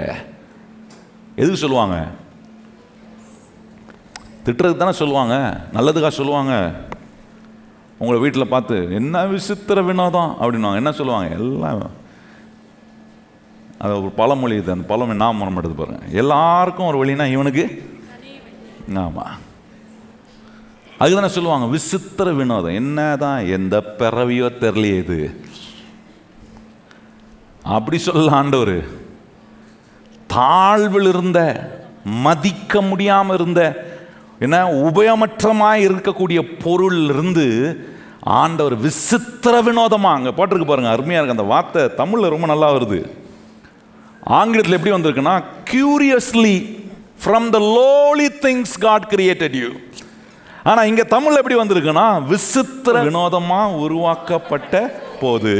எதுக்கு சொல்லுவாங்க? திட்டுறதுக்கு தானே சொல்லுவாங்க, நல்லதுக்காக சொல்லுவாங்க. உங்களை வீட்டில் பார்த்து என்ன விசித்திர வினோதம் அப்படின்வாங்க. என்ன சொல்லுவாங்க? எல்லாம் அது ஒரு பழமொழி. இது அந்த பழமொழி நான் மனம் எடுத்து பாருங்க. எல்லாருக்கும் ஒரு வழினா இவனுக்கு, ஆமாம், அதுக்கு தானே சொல்லுவாங்க விசித்திர வினோதம். என்னதான் எந்த பிறவியோ தெரியலையே இது, அப்படி சொல்ல ஆண்டவர். தாழ்வில் இருந்த, மதிக்க முடியாமல் இருந்த, என்ன உபயமற்றமாய் இருக்கக்கூடிய பொருள் இருந்து ஆண்டவர் விசித்திர வினோதமா அங்க போட்டிருக்கு பாருங்க. அருமையா இருக்கு அந்த வார்த்தை. தமிழ்ல ரொம்ப நல்லா வருது. ஆங்கிலத்தில் எப்படி வந்திருக்குன்னா, curiously from the lowly things God created you. ஆனா இங்க தமிழ்ல எப்படி வந்திருக்குன்னா, விசித்திர வினோதமா உருவாக்கப்பட்ட போது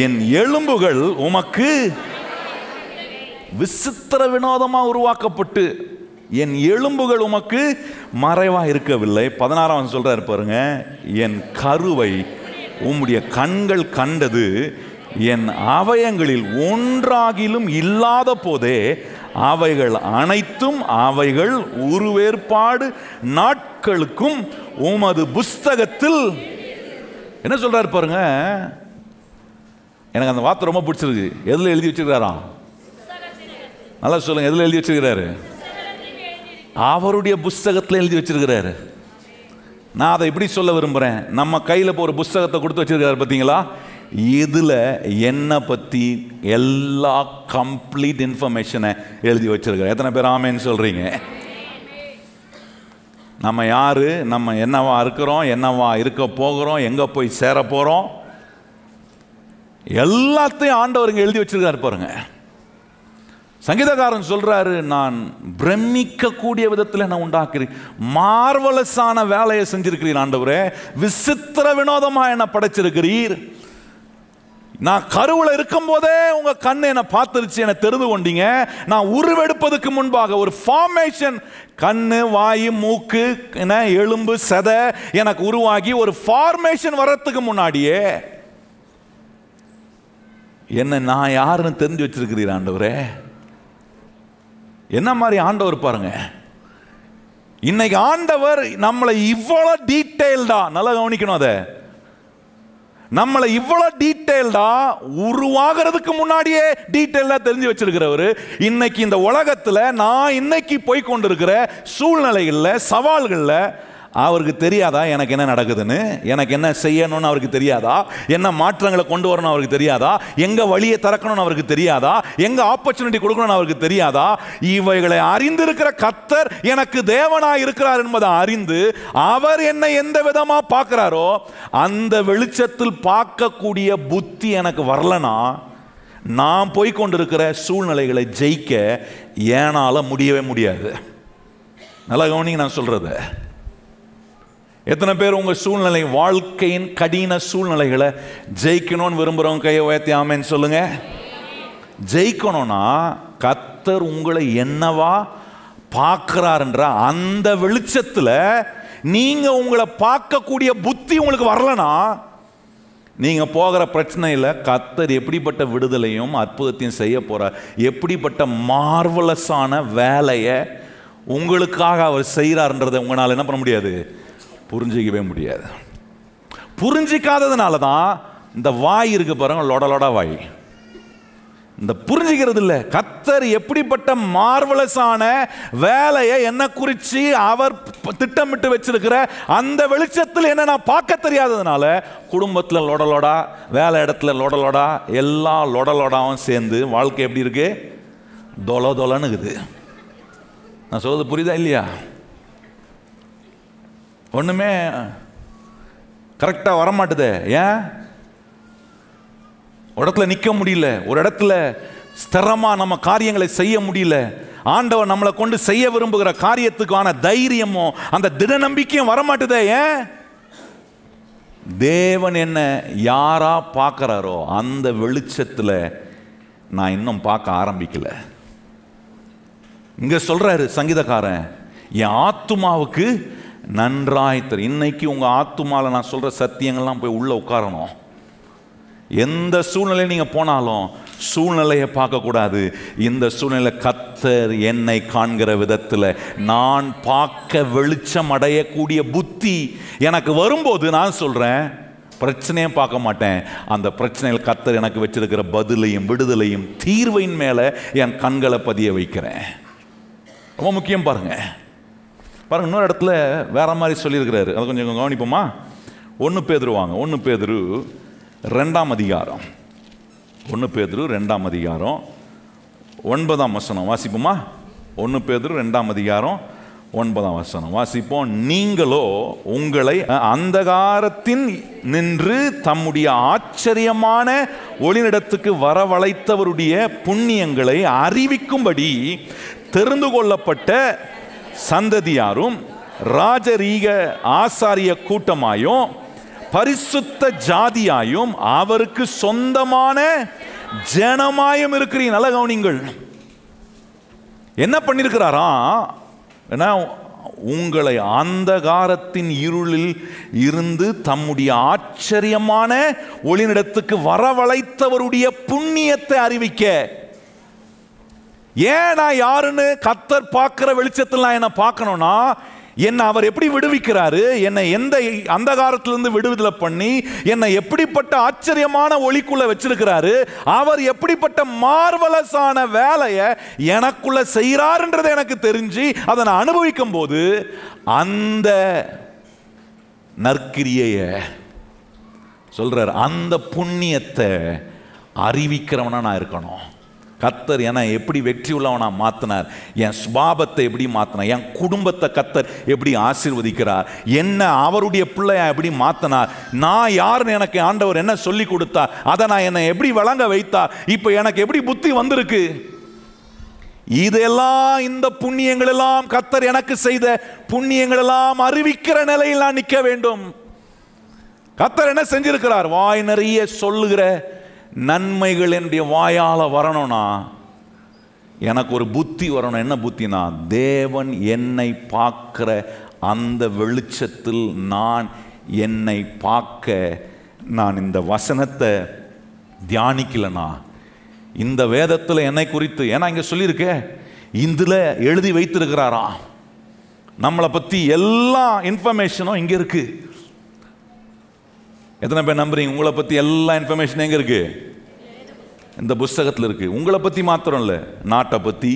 என் எலும்புகள் உமக்கு, விசித்திர வினோதமா உருவாக்கப்பட்டு என் எலும்புகள் உமக்கு மறைவா இருக்கவில்லை. 16ஆம் சொல்றாரு பாருங்க, என் கருவை உம்முடைய கண்கள் கண்டது, என் அவயங்களில் ஒன்றாகிலும் இல்லாத போதே அவைகள் அனைத்தும் அவைகள் உருவேற்பாடு நாட்களுக்கும் உமது புஸ்தகத்தில். என்ன சொல்றாரு பாருங்க, எனக்கு அந்த வார்த்தை ரொம்ப பிடிச்சிருக்கு. எதுல எழுதி வச்சிருக்காராம்? நல்லா சொல்லுங்க, எதுல எழுதி வச்சிருக்கிறாரு? அவருடைய புஸ்தகத்தில் எழுதி வச்சிருக்கிறாரு. நான் அதை எப்படி சொல்ல விரும்புகிறேன், நம்ம கையில் இப்போ ஒரு புஸ்தகத்தை கொடுத்து வச்சிருக்கிறாரு பார்த்தீங்களா? இதில் என்னை பற்றி எல்லா கம்ப்ளீட் இன்ஃபர்மேஷனை எழுதி வச்சிருக்கிறார். எத்தனை பேர் ஆமேன்னு சொல்கிறீங்க? நம்ம யார், நம்ம என்னவா இருக்கிறோம், என்னவா இருக்க போகிறோம், எங்கே போய் சேர போகிறோம், எல்லாத்தையும் ஆண்டவர் எழுதி வச்சிருக்காரு பாருங்க. சங்கீதக்காரன் சொல்றாரு, நான் பிரமிக்க கூடிய விதத்தில் என்ன உண்டாக்குறீர், மார்வலஸான வேலையை செஞ்சிருக்கிறீர் ஆண்டவரே, விசித்திர வினோதமா என்ன படைச்சிருக்கிறீர். நான் கருவுல இருக்கும் போதே உங்க கண்ணு என்ன பார்த்துருச்சு, என்ன தெரிந்து கொண்டீங்க. நான் உருவெடுப்பதற்கு முன்பாக ஒரு ஃபார்மேஷன், கண்ணு, வாயு, மூக்கு, என்ன எலும்பு, சதை எனக்கு உருவாகி ஒரு ஃபார்மேஷன் வர்றதுக்கு முன்னாடியே என்ன நான் யாருன்னு தெரிஞ்சு வச்சிருக்கிறீர் ஆண்டவரே. என்ன மாதிரி ஆண்டவர் பாருங்க. இன்னைக்கு ஆண்டவர் நம்மளை இவ்வளவு டீட்டெயில்டா, நல்லா கவனிக்கணும், அதை நம்மளை இவ்வளவு டீட்டெயில்டா உருவாகிறதுக்கு முன்னாடியே டீட்டெயிலா தெரிஞ்சு வச்சிருக்கிறவர். இன்னைக்கு இந்த உலகத்துல நான் இன்னைக்கு போய் கொண்டிருக்கிற சூழ்நிலைகள்ல, சவால்கள்ல அவருக்கு தெரியாதா எனக்கு என்ன நடக்குதுன்னு, எனக்கு என்ன செய்யணும்னு அவருக்கு தெரியாதா, என்ன மாற்றங்களை கொண்டு வரணும் அவருக்கு தெரியாதா, எங்க வழியை திறக்கணும்னு அவருக்கு தெரியாதா, எங்க ஆப்பர்ச்சுனிட்டி கொடுக்கணும்னு அவருக்கு தெரியாதா. இவைகளை அறிந்திருக்கிற கர்த்தர் எனக்கு தேவனாய் இருக்கிறார் என்பதை அறிந்து அவர் என்னை எந்த விதமா பார்க்கிறாரோ அந்த வெளிச்சத்தில் பார்க்கக்கூடிய புத்தி எனக்கு வரலனா நான் போய் கொண்டிருக்கிற சூழ்நிலைகளை ஜெயிக்க ஏனால முடியவே முடியாது. நல்லா கவனிங்க நான் சொல்றது. எத்தனை பேர் உங்க சூழ்நிலை, வாழ்க்கையின் கடின சூழ்நிலைகளை ஜெயிக்கணும்னு விரும்புறவங்க கையை உயர்த்தி ஆமென் சொல்லுங்க. ஜெயிக்கணும்னா கர்த்தர் உங்களை என்னவா பார்க்கிறார்ன்ற அந்த வெளிச்சத்துல நீங்க உங்களை பார்க்கக்கூடிய புத்தி உங்களுக்கு வரலனா நீங்க போகிற பிரச்சனையில் கர்த்தர் எப்படிப்பட்ட விடுதலையும் அற்புதத்தையும் செய்ய போறார், எப்படிப்பட்ட மார்வலஸான வேலையை உங்களுக்காக அவர் செய்கிறார்ன்றதை உங்களால் என்ன பண்ண முடியாது, புரிஞ்சிக்கவே முடியாது. புரிஞ்சிக்காததுனால தான் இந்த வாய் இருக்கு பாருங்க, லொடலொடா வாய். இந்த புரிஞ்சிக்கிறது இல்லை. கர்த்தர் எப்படிப்பட்ட மார்வலஸான வேலையை என்ன குறித்து அவர் திட்டமிட்டு வச்சிருக்கிற அந்த வெளிச்சத்தில் என்ன நான் பார்க்க தெரியாததுனால குடும்பத்தில் லொடலொடா, வேலை இடத்துல லொடலொடா, எல்லா லொடலொடாவும் சேர்ந்து வாழ்க்கை எப்படி இருக்கு, தொல தொலன்னு இருக்குது. நான் சொல்றது புரியுதா இல்லையா? ஒண்ணுமே கரெக்டா வரமாட்டுதே. ஏன்? ஒரு இடத்துல நிற்க முடியல, ஒரு இடத்துல ஸ்திரமா நம்ம காரியங்களை செய்ய முடியல. ஆண்டவர் நம்மளை கொண்டு செய்ய விரும்புகிற காரியத்துக்கான தைரியமும் அந்த திட நம்பிக்கையும் வரமாட்டுதே. ஏன்? தேவன் என்ன யாரா பார்க்கிறாரோ அந்த வெளிச்சத்தில் நான் இன்னும் பார்க்க ஆரம்பிக்கல. இங்க சொல்றாரு சங்கீதக்காரன், என் ஆத்துமாவுக்கு நன்றாய் தெரியும். இன்னைக்கு உங்க ஆத்துமால நான் சொல்ற சத்தியங்கள்லாம் போய் உள்ள உட்காரணும். எந்த சூழ்நிலையில் நீங்க போனாலும் சூழ்நிலையை பார்க்கக்கூடாது. இந்த சூழ்நிலை கர்த்தர் என்னை காண்கிற விதத்தில் நான் பார்க்க வெளிச்சம் அடையக்கூடிய புத்தி எனக்கு வரும்போது நான் சொல்றேன், பிரச்சனையும் பார்க்க மாட்டேன். அந்த பிரச்சனையில் கர்த்தர் எனக்கு வச்சிருக்கிற பதிலையும் விடுதலையும் தீர்வின் மேல என் கண்களை பதிய வைக்கிறேன். ரொம்ப முக்கியம். பாருங்க இன்னொரு இடத்துல வேற மாதிரி சொல்லியிருக்கிறாரு. அதை கொஞ்சம் கவனிப்போமா? 1 பேதுரு வாங்க. 1 பேதுரு 2ஆம் அதிகாரம். 1 பேதுரு 2ஆம் அதிகாரம் 9ஆம் வசனம் வாசிப்போமா? 1 பேதுரு 2ஆம் அதிகாரம் 9ஆம் வசனம் வாசிப்போம். நீங்களோ உங்களை அந்தகாரத்தின் நின்று தம்முடைய ஆச்சரியமான ஒளியிடத்துக்கு வரவழைத்தவருடைய புண்ணியங்களை அறிவிக்கும்படி தெரிந்து கொள்ளப்பட்ட சந்ததியாரும் ராஜரீக ஆசாரிய கூட்டமாயும் பரிசுத்த ஜாதியாயும் அவருக்கு சொந்தமான ஜனமாயும் இருக்கிறீங்க. நல்ல கவனிங்கள். என்ன பண்ணிருக்கிறாரா? உங்களை அந்தகாரத்தின் இருளில் இருந்து தம்முடைய ஆச்சரியமான ஒளியிடத்துக்கு வரவழைத்தவருடைய புண்ணியத்தை அறிவிக்க. ஏன் நான் யாருன்னு கர்த்தர் பார்க்கிற வெளிச்சத்தில் நான் என்ன பார்க்கணும்னா, என்னை அவர் எப்படி விடுவிக்கிறாரு, என்னை எந்த அந்தகாரத்திலிருந்து விடுதலை பண்ணி என்னை எப்படிப்பட்ட ஆச்சரியமான ஒளிக்குள்ள வச்சிருக்கிறாரு, அவர் எப்படிப்பட்ட மார்வலஸான வேலையை எனக்குள்ள செய்கிறாருன்றதை எனக்கு தெரிஞ்சு அதை நான் அனுபவிக்கும் போது அந்த நற்கிரியைய சொல்றார், அந்த புண்ணியத்தை அறிவிக்கிறவனா நான் இருக்கணும். கர்த்தர் என்னை எப்படி வெற்றி உள்ளவனா மாத்தினார், என் சுபாவத்தை எப்படி மாத்தினார், என் குடும்பத்தை கர்த்தர் எப்படி ஆசீர்வதிக்கிறார், என்ன அவருடைய பிள்ளையா எப்படி மாத்தினார், நான் யாருன்னு எனக்கு ஆண்டவர் என்ன சொல்லி கொடுத்தார், அதை நான் என்னை எப்படி வழங்க வைத்தார், இப்போ எனக்கு எப்படி புத்தி வந்திருக்கு, இதெல்லாம் இந்த புண்ணியங்கள் எல்லாம் கர்த்தர் எனக்கு செய்த புண்ணியங்கள் எல்லாம் அறிவிக்கிற நிலையில் நான் நிற்க வேண்டும். கர்த்தர் என்ன செஞ்சிருக்கிறார்? வாய் நிறைய சொல்லுகிற நன்மைகள் என்னுடைய வாயால வரணும்னா எனக்கு ஒரு புத்தி வரணும். என்ன புத்தினா, தேவன் என்னை பார்க்கிற அந்த வெளிச்சத்தில் நான் என்னை பார்க்க நான் இந்த வசனத்தை தியானிக்கலனா, இந்த வேதத்தில் என்னை குறித்து, ஏன்னா இங்க சொல்லியிருக்க, இதுல எழுதி வைத்திருக்கிறாரா நம்மளை பத்தி எல்லா இன்ஃபர்மேஷனும் இங்க இருக்கு. எத்தனை பேர் நம்புறீங்க? உங்களை பத்தி எல்லா இன்ஃபர்மேஷன் எங்க இருக்கு? இந்த புஸ்தகத்தில் இருக்கு. உங்களை பத்தி மாத்திரம் இல்லை, நாட்டை பத்தி,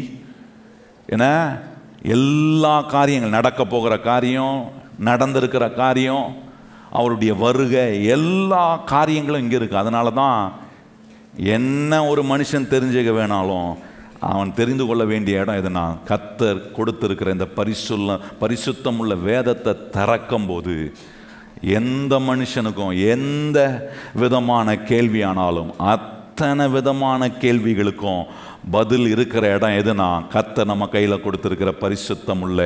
ஏன்னா எல்லா காரியங்கள், நடக்க போகிற காரியம், நடந்திருக்கிற காரியம், அவருடைய வருகை, எல்லா காரியங்களும் இங்கே இருக்கு. அதனால தான் என்ன ஒரு மனுஷன் தெரிஞ்சுக்க வேணாலும் அவன் தெரிந்து கொள்ள வேண்டிய இடம் எதுனா, கர்த்தர் கொடுத்திருக்கிற இந்த பரிசுத்தம் உள்ள வேதத்தை திறக்கும் போது எந்த மனுஷனுக்கும் எந்த விதமான கேள்வியானாலும் அத்தனை விதமான கேள்விகளுக்கும் பதில் இருக்கிற இடம் எதுனா, கர்த்தர் நம்ம கையில் கொடுத்திருக்கிற பரிசுத்தம் உள்ள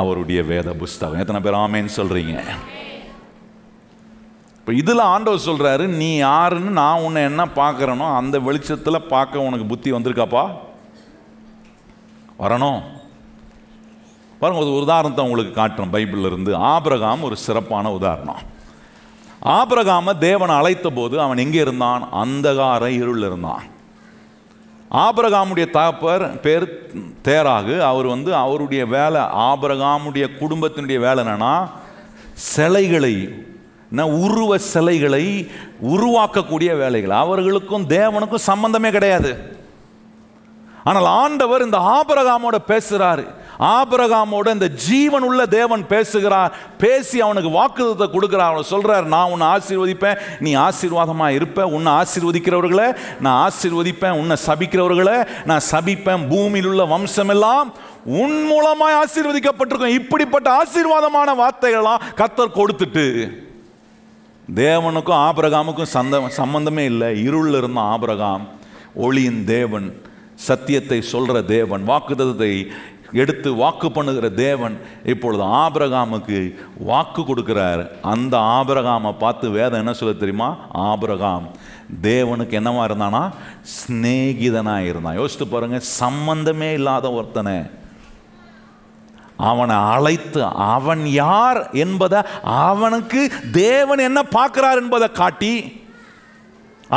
அவருடைய வேத புஸ்தகம். எத்தனை பேர் ஆமேன்னு சொல்றீங்க? இப்போ இதில் ஆண்டவர் சொல்றாரு, நீ யாருன்னு நான் உன்னை என்ன பார்க்குறேனோ அந்த வெளிச்சத்தில் பார்க்க உனக்கு புத்தி வந்திருக்காப்பா? வரணும். பாருங்க, ஒரு உதாரணத்தை உங்களுக்கு காட்டுறோம் பைபிள்ல இருந்து. ஆபிரகாம் ஒரு சிறப்பான உதாரணம். ஆபிரகாமை தேவன் அழைத்த போது அவன் எங்கே இருந்தான்? அந்தகார இருள் இருந்தான். ஆபிரகாமுடைய தகப்பர் பேர் தேராகு. அவர் அவருடைய வேலை, ஆபிரகாமுடைய குடும்பத்தினுடைய வேலை என்னன்னா, சிலைகளை, உருவ சிலைகளை உருவாக்கக்கூடிய வேலைகள். அவர்களுக்கும் தேவனுக்கும் சம்பந்தமே கிடையாது. ஆனால் ஆண்டவர் இந்த ஆபிரகாமோட பேசுறாரு. ஆபிரகாமோட இந்த ஜீவன் உள்ள தேவன் பேசுகிறார். பேசி அவனுக்கு வாக்குத்தத்தை கொடுக்கிறார். அவன் சொல்றார், நான் உன்னை ஆசீர்வதிப்பேன், நீ ஆசீர்வாதமா இருப்ப, உன்னை ஆசீர்வதிக்கிறவர்களை நான் ஆசீர்வதிப்பேன், உன்னை சபிக்கிறவர்களை நான் சபிப்பேன், பூமியில் உள்ள வம்சம் எல்லாம் உன் மூலமாய் ஆசீர்வதிக்கப்பட்டிருக்கும். இப்படிப்பட்ட ஆசீர்வாதமான வார்த்தைகள்லாம் கர்த்தர் கொடுத்துட்டு, தேவனுக்கும் ஆபிரகாமுக்கும் சம்பந்தமே இல்லை. இருள் இருந்த ஆபிரகாம் ஒளியின் தேவன் சத்தியத்தை சொல்கிற தேவன், வாக்குத்தத்தத்தை எடுத்து வாக்கு பண்ணுகிற தேவன் இப்பொழுது ஆபிரகாமுக்கு வாக்கு கொடுக்கிறார். அந்த ஆபிரகாமை பார்த்து வேதம் என்ன சொல்ல தெரியுமா? ஆபிரகாம் தேவனுக்கு என்னவா இருந்தானா? சிநேகிதனாக இருந்தான். யோசித்து பாருங்க, சம்பந்தமே இல்லாத ஒருத்தனை அவனை அழைத்து அவன் யார் என்பதை, அவனுக்கு தேவன் என்ன பார்க்கிறார் என்பதை காட்டி,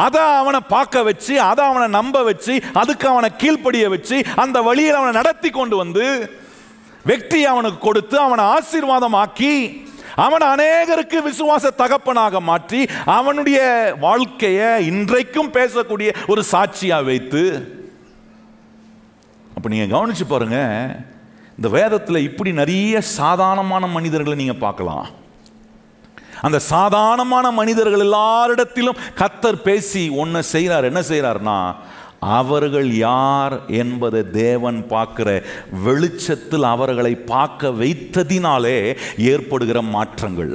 அதை அவனை பார்க்க வச்சு, அதை அவனை நம்ப வச்சு, அதுக்கு அவனை கீழ்ப்படிய வச்சு, அந்த வழியில் அவனை நடத்தி கொண்டு வந்து வெற்றி அவனுக்கு கொடுத்து அவனை ஆசீர்வாதமாக்கி அவன் அநேகருக்கு விசுவாச தகப்பனாக மாற்றி அவனுடைய வாழ்க்கையை இன்றைக்கும் பேசக்கூடிய ஒரு சாட்சியா வைத்து. அப்ப நீங்க கவனிச்சு பாருங்க, இந்த வேதத்தில் இப்படி நிறைய சாதாரணமான மனிதர்களை நீங்க பார்க்கலாம். அந்த சாதாரணமான மனிதர்கள் எல்லாரிடத்திலும் கர்த்தர் பேசி ஒன்றை செய்கிறார். என்ன செய்கிறார்னா, அவர்கள் யார் என்பதை தேவன் பார்க்கிற வெளிச்சத்தில் அவர்களை பார்க்க வைத்ததினாலே ஏற்படுகிற மாற்றங்கள்.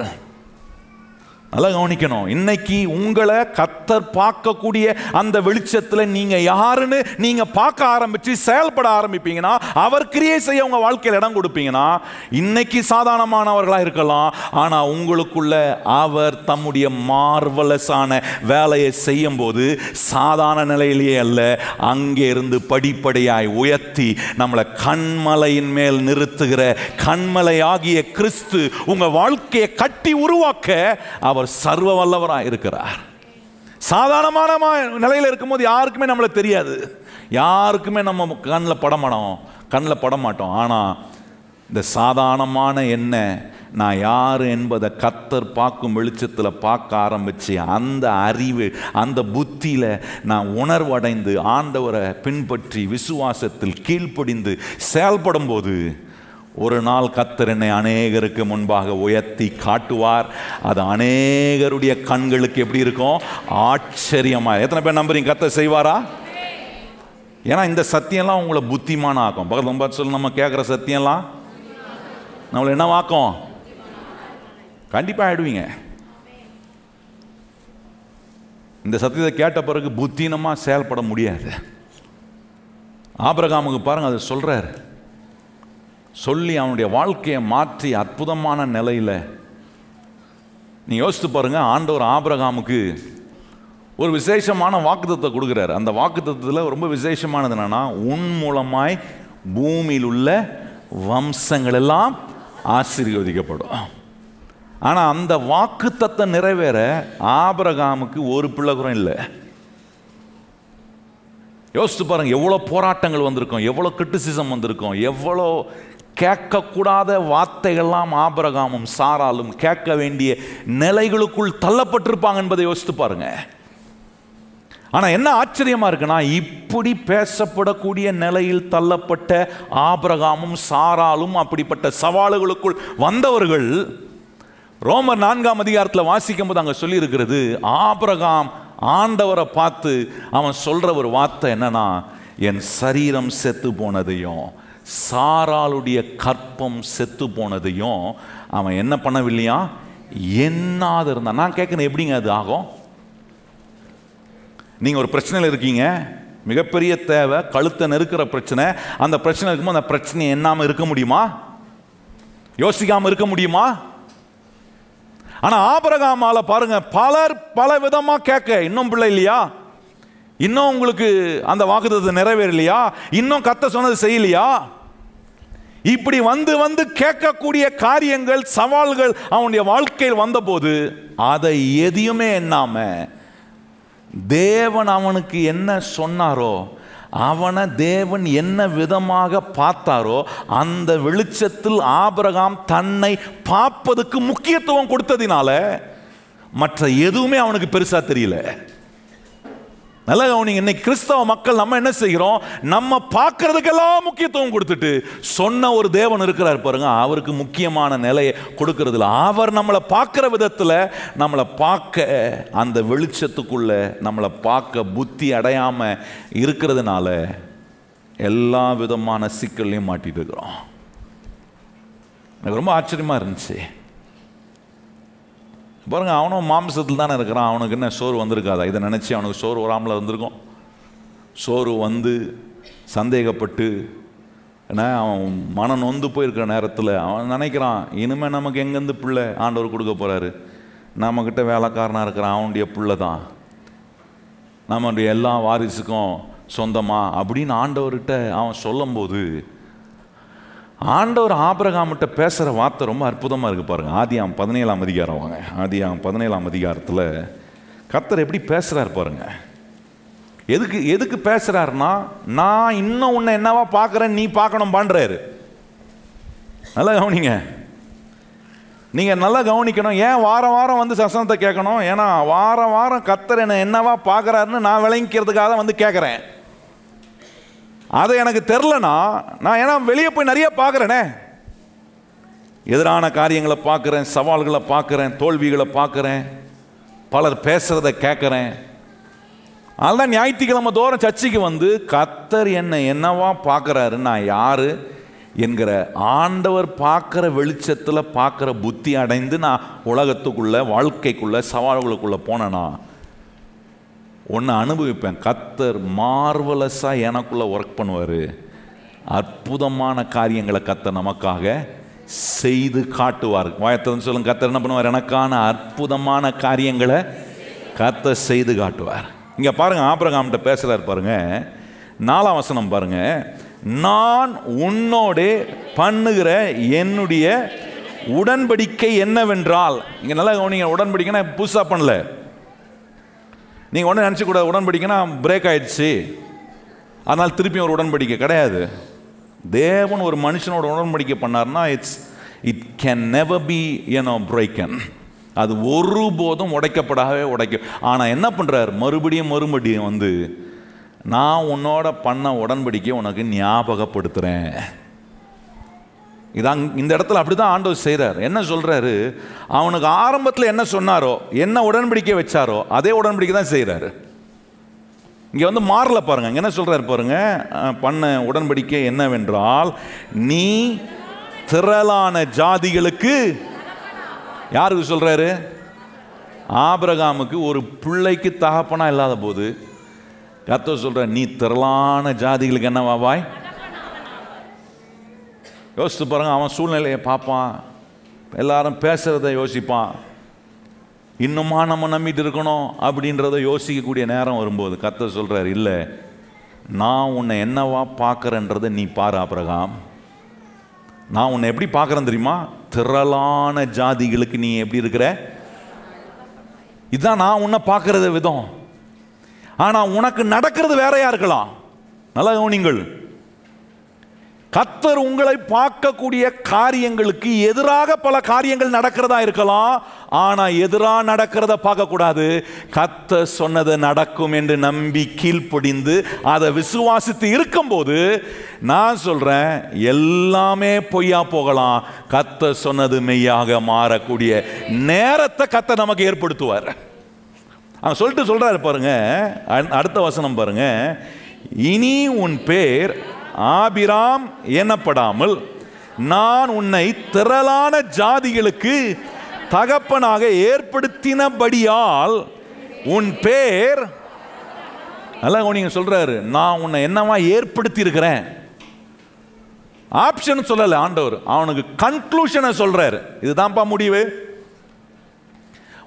நல்லா கவனிக்கணும். இன்னைக்கு உங்களை கர்த்தர் பார்க்கக்கூடிய அந்த வெளிச்சத்தில் நீங்க யாருன்னு நீங்க பார்க்க ஆரம்பிச்சு செயல்பட ஆரம்பிப்பீங்கன்னா, அவர் கிரியை செய்ய உங்க வாழ்க்கையில் இடம் கொடுப்பீங்கன்னா, இன்னைக்கு சாதாரணமானவர்களா இருக்கலாம், ஆனா உங்களுக்குள்ள அவர் தம்முடைய மார்வலஸான வேலையை செய்யும் போது சாதாரண நிலையிலேயே அல்ல, அங்கே இருந்து படிப்படியாய் உயர்த்தி நம்மளை கண்மலையின் மேல் நிறுத்துகிற கண்மலை ஆகிய கிறிஸ்து உங்க வாழ்க்கையை கட்டி உருவாக்க அவர் சர்வ வல்லவராக இருக்கிறார். சாதாரணமான நிலையில் இருக்கும்போது யாருக்குமே நம்மளை தெரியாது, யாருக்குமே நம்ம கண்ணில் பட மாட்டோம். ஆனால் இந்த சாதாரணமான என்ன நான் யார் என்பதை கர்த்தர் பார்க்கும் வெளிச்சத்தில் பார்க்க ஆரம்பித்து, அந்த அறிவு அந்த புத்தியில் நான் உணர்வடைந்து ஆண்டவரை பின்பற்றி விசுவாசத்தில் கீழ்ப்படிந்து செயல்படும் போது ஒரு நாள் கர்த்தர் என்னை அநேகருக்கு முன்பாக உயர்த்தி காட்டுவார். அது அநேகருடைய கண்களுக்கு எப்படி இருக்கும்? ஆச்சரியமா. எத்தனை பேர் நம்புறீங்க கர்த்தர் செய்வாரா? ஏன்னா இந்த சத்தியம்லாம் உங்களை புத்திமான ஆக்கும். பக்கத்தில் பார்த்து சொல்லு, நம்ம கேட்குற சத்தியம்லாம் நம்மளை என்ன ஆக்கும்? கண்டிப்பாக ஆயிடுவீங்க. இந்த சத்தியத்தை கேட்ட பிறகு புத்தீனமாக செயல்பட முடியாது. ஆபிரகாமுக்கு பாருங்க, அதை சொல்றாரு. சொல்லி அவனுடைய வாழ்க்கையை மாற்றி அற்புதமான நிலையில் நீ யோசித்து பாருங்க. ஆண்டவர் ஆபிரகாமுக்கு ஒரு விசேஷமான வாக்குத்தத்தத்தை கொடுக்குறாரு. அந்த வாக்குத்தத்தத்தில் ரொம்ப விசேஷமானது என்னன்னா, உன் மூலமாய் பூமியில் உள்ள வம்சங்கள் எல்லாம் ஆசீர்வதிக்கப்படும். ஆனால் அந்த வாக்குத்தத்தம் நிறைவேற ஆபிரகாமுக்கு ஒரு பிள்ளை கூட இல்லை. யோசித்து பாருங்க, எவ்வளோ போராட்டங்கள் வந்திருக்கும், எவ்வளோ கிரிட்டிசிசம் வந்திருக்கும், எவ்வளோ கேட்கக்கூடாத வார்த்தைகள்லாம் ஆபிரகாமும் சாராலும் கேட்க வேண்டிய நிலைகளுக்குள் தள்ளப்பட்டிருப்பாங்க என்பதை யோசித்து பாருங்க. ஆனால் என்ன ஆச்சரியமா இருக்குன்னா, இப்படி பேசப்படக்கூடிய நிலையில் தள்ளப்பட்ட ஆபிரகாமும் சாராலும் அப்படிப்பட்ட சவால்களுக்குள் வந்தவர்கள். ரோமர் 4ஆம் அதிகாரத்தில் வாசிக்கும் போது அங்கே சொல்லி இருக்கிறது, ஆபிரகாம் ஆண்டவரை பார்த்து அவன் சொல்ற ஒரு வார்த்தை என்னன்னா, என் சரீரம் செத்து போனதையும் சாராளுடைய கற்பம் செத்து போனதையும் அவன் என்ன பண்ணவில்லையா? என்னாது இருந்தான். நான் கேட்கணும், எப்படிங்க அது ஆகும்? நீங்கள் ஒரு பிரச்சனையில் இருக்கீங்க, மிகப்பெரிய தேவை, கழுத்தை நெருக்கிற பிரச்சனை. அந்த பிரச்சனை இருக்கும்போது அந்த பிரச்சனையை எண்ணாமல் இருக்க முடியுமா? யோசிக்காமல் இருக்க முடியுமா? ஆனால் ஆபிரகாமால பாருங்க, பலர் பல விதமாக கேட்க, இன்னும் பிள்ளை இல்லையா, இன்னும் உங்களுக்கு அந்த வாக்குத்தத்தம் நிறைவேறலையா, இன்னும் கர்த்தர் சொன்னது செய்யலையா, இப்படி வந்து வந்து கேட்கக்கூடிய காரியங்கள் சவால்கள் அவனுடைய வாழ்க்கையில் வந்தபோது அதை எதையுமே எண்ணாம தேவன் அவனுக்கு என்ன சொன்னாரோ, அவனை தேவன் என்ன விதமாக பார்த்தாரோ அந்த வெளிச்சத்தில் ஆபிரகாம் தன்னை பார்ப்பதுக்கு முக்கியத்துவம் கொடுத்ததினால மற்ற எதுவுமே அவனுக்கு பெருசா தெரியல. நல்லா கவனிங்க, இன்னைக்கு கிறிஸ்தவ மக்கள் நம்ம என்ன செய்கிறோம்? நம்ம பார்க்கறதுக்கெல்லாம் முக்கியத்துவம் கொடுத்துட்டு சொன்ன ஒரு தேவன் இருக்கிறார் பாருங்க, அவருக்கு முக்கியமான நிலையை கொடுக்கறதில்ல. அவர் நம்மளை பார்க்குற விதத்தில் நம்மளை பார்க்க, அந்த வெளிச்சத்துக்குள்ள நம்மளை பார்க்க புத்தி அடையாம இருக்கிறதுனால எல்லா விதமான சிக்கல்லையும் மாட்டிட்டு இருக்கிறோம். எனக்கு ரொம்ப ஆச்சரியமா இருந்துச்சு பாருங்க. அவனும் மாம்சத்தில் தானே இருக்கிறான், அவனுக்கு என்ன சோறு வந்திருக்காதா? இதை நினச்சி அவனுக்கு சோறு வராமல் வந்திருக்கும். சோறு வந்து சந்தேகப்பட்டு, ஏன்னா அவன் மனம் நொந்து போயிருக்கிற நேரத்தில் அவன் நினைக்கிறான், இனிமேல் நமக்கு எங்கேருந்து பிள்ளை ஆண்டவர் கொடுக்க போகிறாரு, நம்மக்கிட்ட வேலைக்காரனாக இருக்கிறான் அவனுடைய பிள்ளை தான், நம்மளுடைய எல்லா வாரிசுக்கும் சொந்தமா அப்படின்னு ஆண்டவர்கிட்ட அவன் சொல்லும்போது, ஆண்டவர் ஆபிரகாம்கிட்ட பேசுகிற வார்த்தை ரொம்ப அற்புதமாக இருக்குது பாருங்கள். ஆதியாம் 17ஆம் அதிகாரம் வாங்க. ஆதியாம் 17ஆம் அதிகாரத்தில் கர்த்தர் எப்படி பேசுகிறார் பாருங்க. எதுக்கு பேசுகிறாருன்னா, நான் இன்னும் உன்னை என்னவா பார்க்குறேன், நீ பார்க்கணும் பண்ணுறாரு. நல்லா கவனிங்க, நீங்கள் நல்லா கவனிக்கணும். ஏன் வாரம் வாரம் வந்து சசனத்தை கேட்கணும்? ஏன்னா வாரம் வாரம் கர்த்தர் என்னை என்னவா பார்க்குறாருன்னு நான் விளங்கிக்கிறதுக்காக வந்து கேட்குறேன். அது எனக்கு தெரிலனா நான் ஏன்னா வெளியே போய் நிறைய பார்க்குறேனே, எதிரான காரியங்களை பார்க்குறேன், சவால்களை பார்க்குறேன், தோல்விகளை பார்க்குறேன், பலர் பேசுகிறத கேட்குறேன். அதெல்லாம் ஞாயிற்றுக்கிழமை தோறும் சர்ச்சைக்கு வந்து கர்த்தர் என்னை என்னவா பார்க்குறாரு, நான் யார் என்கிற ஆண்டவர் பார்க்குற வெளிச்சத்தில் பார்க்குற புத்தி அடைந்து நான் உலகத்துக்குள்ளே வாழ்க்கைக்குள்ளே சவால்களுக்குள்ளே போனேன்னா ஒன்று அனுபவிப்பேன். கர்த்தர் மார்வலஸாக எனக்குள்ளே ஒர்க் பண்ணுவார். அற்புதமான காரியங்களை கர்த்தர் நமக்காக செய்து காட்டுவார். வாயத்தன்னு சொல்லுங்க, கர்த்தர் என்ன பண்ணுவார்? எனக்கான அற்புதமான காரியங்களை கர்த்தர் செய்து காட்டுவார். இங்கே பாருங்கள், ஆபிரகாம்கிட்ட பேசுகிறார் பாருங்க. 4ஆம் வசனம் பாருங்க. நான் உன்னோடே பண்ணுகிற என்னுடைய உடன்படிக்கை என்னவென்றால், இங்கே நல்லா கவனிங்க, உடன்படிக்கைன்னா புதுசாக பண்ணல. நீங்கள் ஒன்று நினச்சிக்கூடாது உடன்படிக்கைன்னா பிரேக் ஆயிடுச்சு அதனால் திருப்பி ஒரு உடன்படிக்கை கிடையாது. தேவன் ஒரு மனுஷனோட உடன்படிக்கை பண்ணார்னா it can never be broken. அது ஒருபோதும் உடைக்கப்படாவே ஆனால் என்ன பண்ணுறார், மறுபடியும் வந்து நான் உன்னோட பண்ண உடன்படிக்கை உனக்கு ஞாபகப்படுத்துகிறேன். இதான் இந்த இடத்துல அப்படி தான் ஆண்டவர் செய்கிறார். என்ன சொல்கிறாரு, அவனுக்கு ஆரம்பத்தில் என்ன சொன்னாரோ, என்ன உடன்படிக்கை வச்சாரோ அதே உடன்படிக்கை தான் செய்கிறாரு. இங்கே வந்து மாறல பாருங்க. இங்கே என்ன சொல்கிறாரு பாருங்க, பண்ண உடன்படிக்கை என்னவென்றால், நீ திரளான ஜாதிகளுக்கு, யாருக்கு சொல்கிறாரு? ஆபிரகாமுக்கு. ஒரு பிள்ளைக்கு தகப்பனா இல்லாத போது கர்த்தர் சொல்கிறார், நீ திரளான ஜாதிகளுக்கு என்னவாவாய். யோசித்து பாருங்க, அவன் சூழ்நிலையை பார்ப்பான், எல்லாரும் பேசுகிறத யோசிப்பான், இன்னுமா நம்ம நம்பிட்டு இருக்கணும் அப்படின்றத யோசிக்கக்கூடிய நேரம் வரும்போது கர்த்தர் சொல்கிறார், இல்லை நான் உன்னை என்னவா பார்க்குறேன்றதை நீ பாரு ஆபிரகாம். நான் உன்னை எப்படி பார்க்குறேன் தெரியுமா? திரளான ஜாதிகளுக்கு நீ எப்படி இருக்கிற, இதுதான் நான் உன்னை பார்க்குறது விதம். ஆனால் உனக்கு நடக்கிறது வேறையா இருக்கலாம். நல்லா கவனிங்கள், கர்த்தர் உங்களை பார்க்கக்கூடிய காரியங்களுக்கு எதிராக பல காரியங்கள் நடக்கிறதா இருக்கலாம். ஆனால் எதிராக நடக்கிறத பார்க்கக்கூடாது. கர்த்தர் சொன்னது நடக்கும் என்று நம்பி கீழ்ப்படிந்து அதை விசுவாசித்து இருக்கும்போது நான் சொல்றேன், எல்லாமே பொய்யா போகலாம், கர்த்தர் சொன்னது மெய்யாக மாறக்கூடிய நேரத்தை கர்த்தர் நமக்கு ஏற்படுத்துவார். அவன் சொல்லிட்டு சொல்றாரு பாருங்க, அடுத்த வசனம் பாருங்க. இனி உன் பேர் ஆபிராம் எனப்படாமல் நான் உன்னை திரளான ஜாதிகளுக்கு தகப்பனாக ஏற்படுத்தினபடியால் உன் பேர், நல்லா நீங்க சொல்றாரு, நான் உன்னை என்னவா ஏற்படுத்தி இருக்கிறேன். ஆப்ஷன் சொல்லல ஆண்டவர், அவனுக்கு கன்க்ளூஷனை சொல்றாரு. இதுதான்ப்பா முடிவு.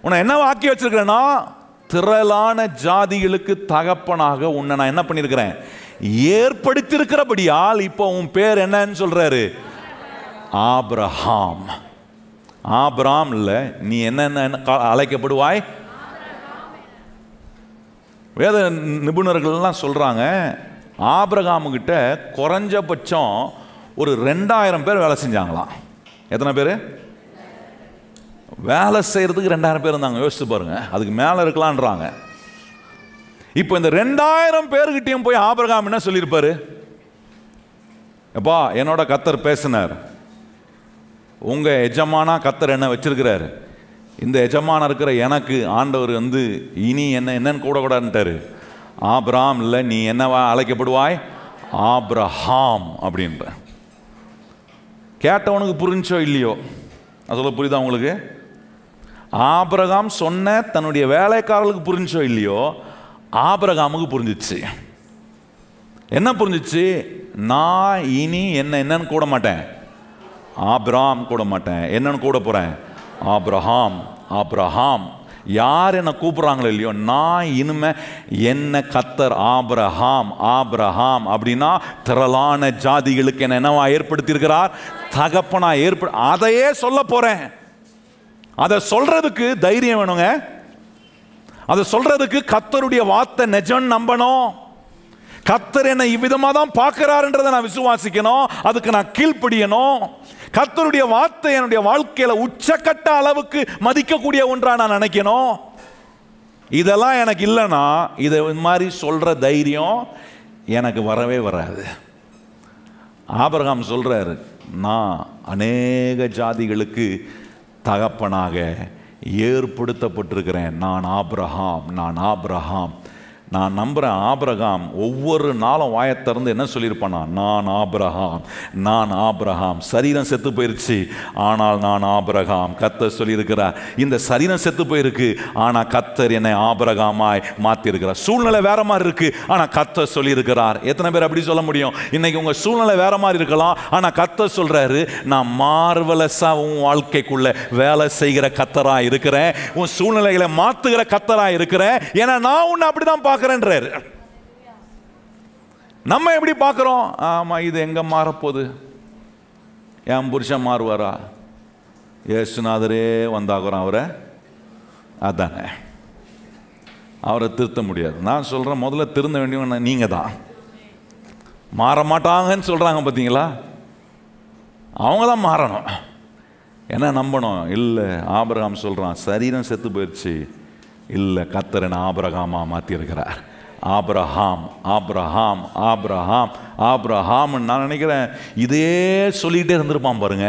உன்னை என்னவா ஆக்கி வச்சிருக்கிறேன்னா, திரளான ஜாதிகளுக்கு தகப்பனாக உன்னை நான் என்ன பண்ணியிருக்கிறேன், ஏற்படுத்தியிருக்கிறபடியால் இப்போ உன் பேர் என்னன்னு சொல்றாரு, ஆபிரகாம். ஆபிரகாம் இல்ல, நீ என்ன அழைக்கப்படுவாய். வேத நிபுணர்கள்லாம் சொல்றாங்க, ஆபிரகாமுகிட்ட குறைஞ்சபட்சம் ஒரு 2000 பேர் வேலை செஞ்சாங்களாம். எத்தனை பேர் வேலை செய்யறதுக்கு? 2000 பேர் இருந்தாங்க. யோசிச்சு பாருங்க, அதுக்கு மேல இருக்கலான்றாங்க. இப்போ இந்த 2000 பேர்கிட்டையும் போய் ஆபிரகாம் என்ன சொல்லியிருப்பாரு, எப்பா என்னோட கர்த்தர் பேசினார், உங்க எஜமானா கர்த்தர் என்ன வச்சிருக்கிறாரு, இந்த எஜமான இருக்கிற எனக்கு ஆண்டவர் வந்து இனி என்னன்னு கூடாதுன்ட்டாரு. ஆபிரகாம் இல்லை, நீ என்னவா அழைக்கப்படுவாய், ஆபிரகாம் அப்படின்ற. கேட்டவனுக்கு புரிஞ்சோ இல்லையோ, அது சொல்ல புரியுதா உங்களுக்கு? ஆபிரகாம் சொன்ன தன்னுடைய வேலைக்காரர்களுக்கு புரிஞ்சோ இல்லையோ, ஆபிரகாமுக்கு புரிஞ்சிச்சு. என்ன புரிஞ்சிச்சு? நான் இனி என்னன்னு கூட மாட்டேன், ஆபிரகாம் கூட மாட்டேன். என்னன்னு கூட போறேன்? ஆபிரகாம். ஆபிரகாம். யார் என்ன கூப்பிடுறாங்களோ இல்லையோ, நான் இனிமே என்ன கர்த்தர் ஆபிரகாம். ஆபிரகாம் அப்படின்னா திரளான ஜாதிகளுக்கு என்னவா ஏற்படுத்தியிருக்கிறார்? தகப்பனா அதையே சொல்ல போறேன். அதை சொல்றதுக்கு தைரியம் வேணுங்க. அதை சொல்றதுக்கு கர்த்தருடைய வார்த்தை நிஜம் நம்பணும். கர்த்தர் என்ன இவ்விதமா தான் பார்க்கிறாருன்றதை நான் விசுவாசிக்கணும். அதுக்கு நான் கீழ்ப்படியணும். கர்த்தருடைய வார்த்தை என்னுடைய வாழ்க்கையில உச்சக்கட்ட அளவுக்கு மதிக்கக்கூடிய ஒன்றா நான் நினைக்கணும். இதெல்லாம் எனக்கு இல்லைன்னா இதை மாதிரி சொல்ற தைரியம் எனக்கு வரவே வராது. ஆபிரகாம் சொல்றாரு, நான் அநேக ஜாதிகளுக்கு தகப்பனாக ஏற்படுத்தப்பட்டிருக்கிறேன். நான் ஆபிரகாம், நான் ஆபிரகாம். நான் நம்புகிறேன் ஆபிரகாம் ஒவ்வொரு நாளும் வாயத்திறந்து என்ன சொல்லியிருப்பானா? நான் ஆபிரகாம், நான் ஆபிரகாம். சரீரம் செத்து போயிருச்சு, ஆனால் நான் ஆபிரகாம். கர்த்தர் சொல்லியிருக்கிறார், இந்த சரீரம் செத்து போயிருக்கு, ஆனால் கர்த்தர் என்னை ஆபிரகாமாய் மாற்றிருக்கிறார். சூழ்நிலை வேற மாதிரி இருக்கு, ஆனால் கர்த்தர் சொல்லியிருக்கிறார். எத்தனை பேர் அப்படி சொல்ல முடியும்? இன்னைக்கு உங்கள் சூழ்நிலை வேற மாதிரி இருக்கலாம், ஆனால் கர்த்தர் சொல்றாரு, நான் மார்வலஸாக உன் வாழ்க்கைக்குள்ள வேலை செய்கிற கர்த்தராக இருக்கிறேன், உன் சூழ்நிலைகளை மாற்றுகிற கர்த்தராக இருக்கிறேன். ஏன்னா நான் உன்னை அப்படிதான் பார்க்கிறேன். நம்ம எப்படி பார்க்கிறோம்? ஆமா, இது எங்க மாறப்போகுது? என் புருஷன் மாறுவாரா? இயேசுநாதரே வந்தாகிறோம் அவரை, அதானே, அவரை திருத்த முடியாது. நான் சொல்றேன், முதல்ல திருந்த வேண்டியவங்க நீங்க தான். மாற மாட்டாங்கன்னு சொல்றாங்க பார்த்தீங்களா? அவங்க தான் மாறணும். என்ன நம்பணும்? இல்லை, ஆபிரகாம் சொல்றான், சரீரம் செத்து போயிடுச்சு, இல்லை, கர்த்தர் என்ன ஆபிரகாமா மாற்றியிருக்கிறார். Abraham, Abraham, Abraham, Abraham. நான் நினைக்கிறேன் இதே சொல்லிகிட்டே இருந்திருப்பான் பாருங்க.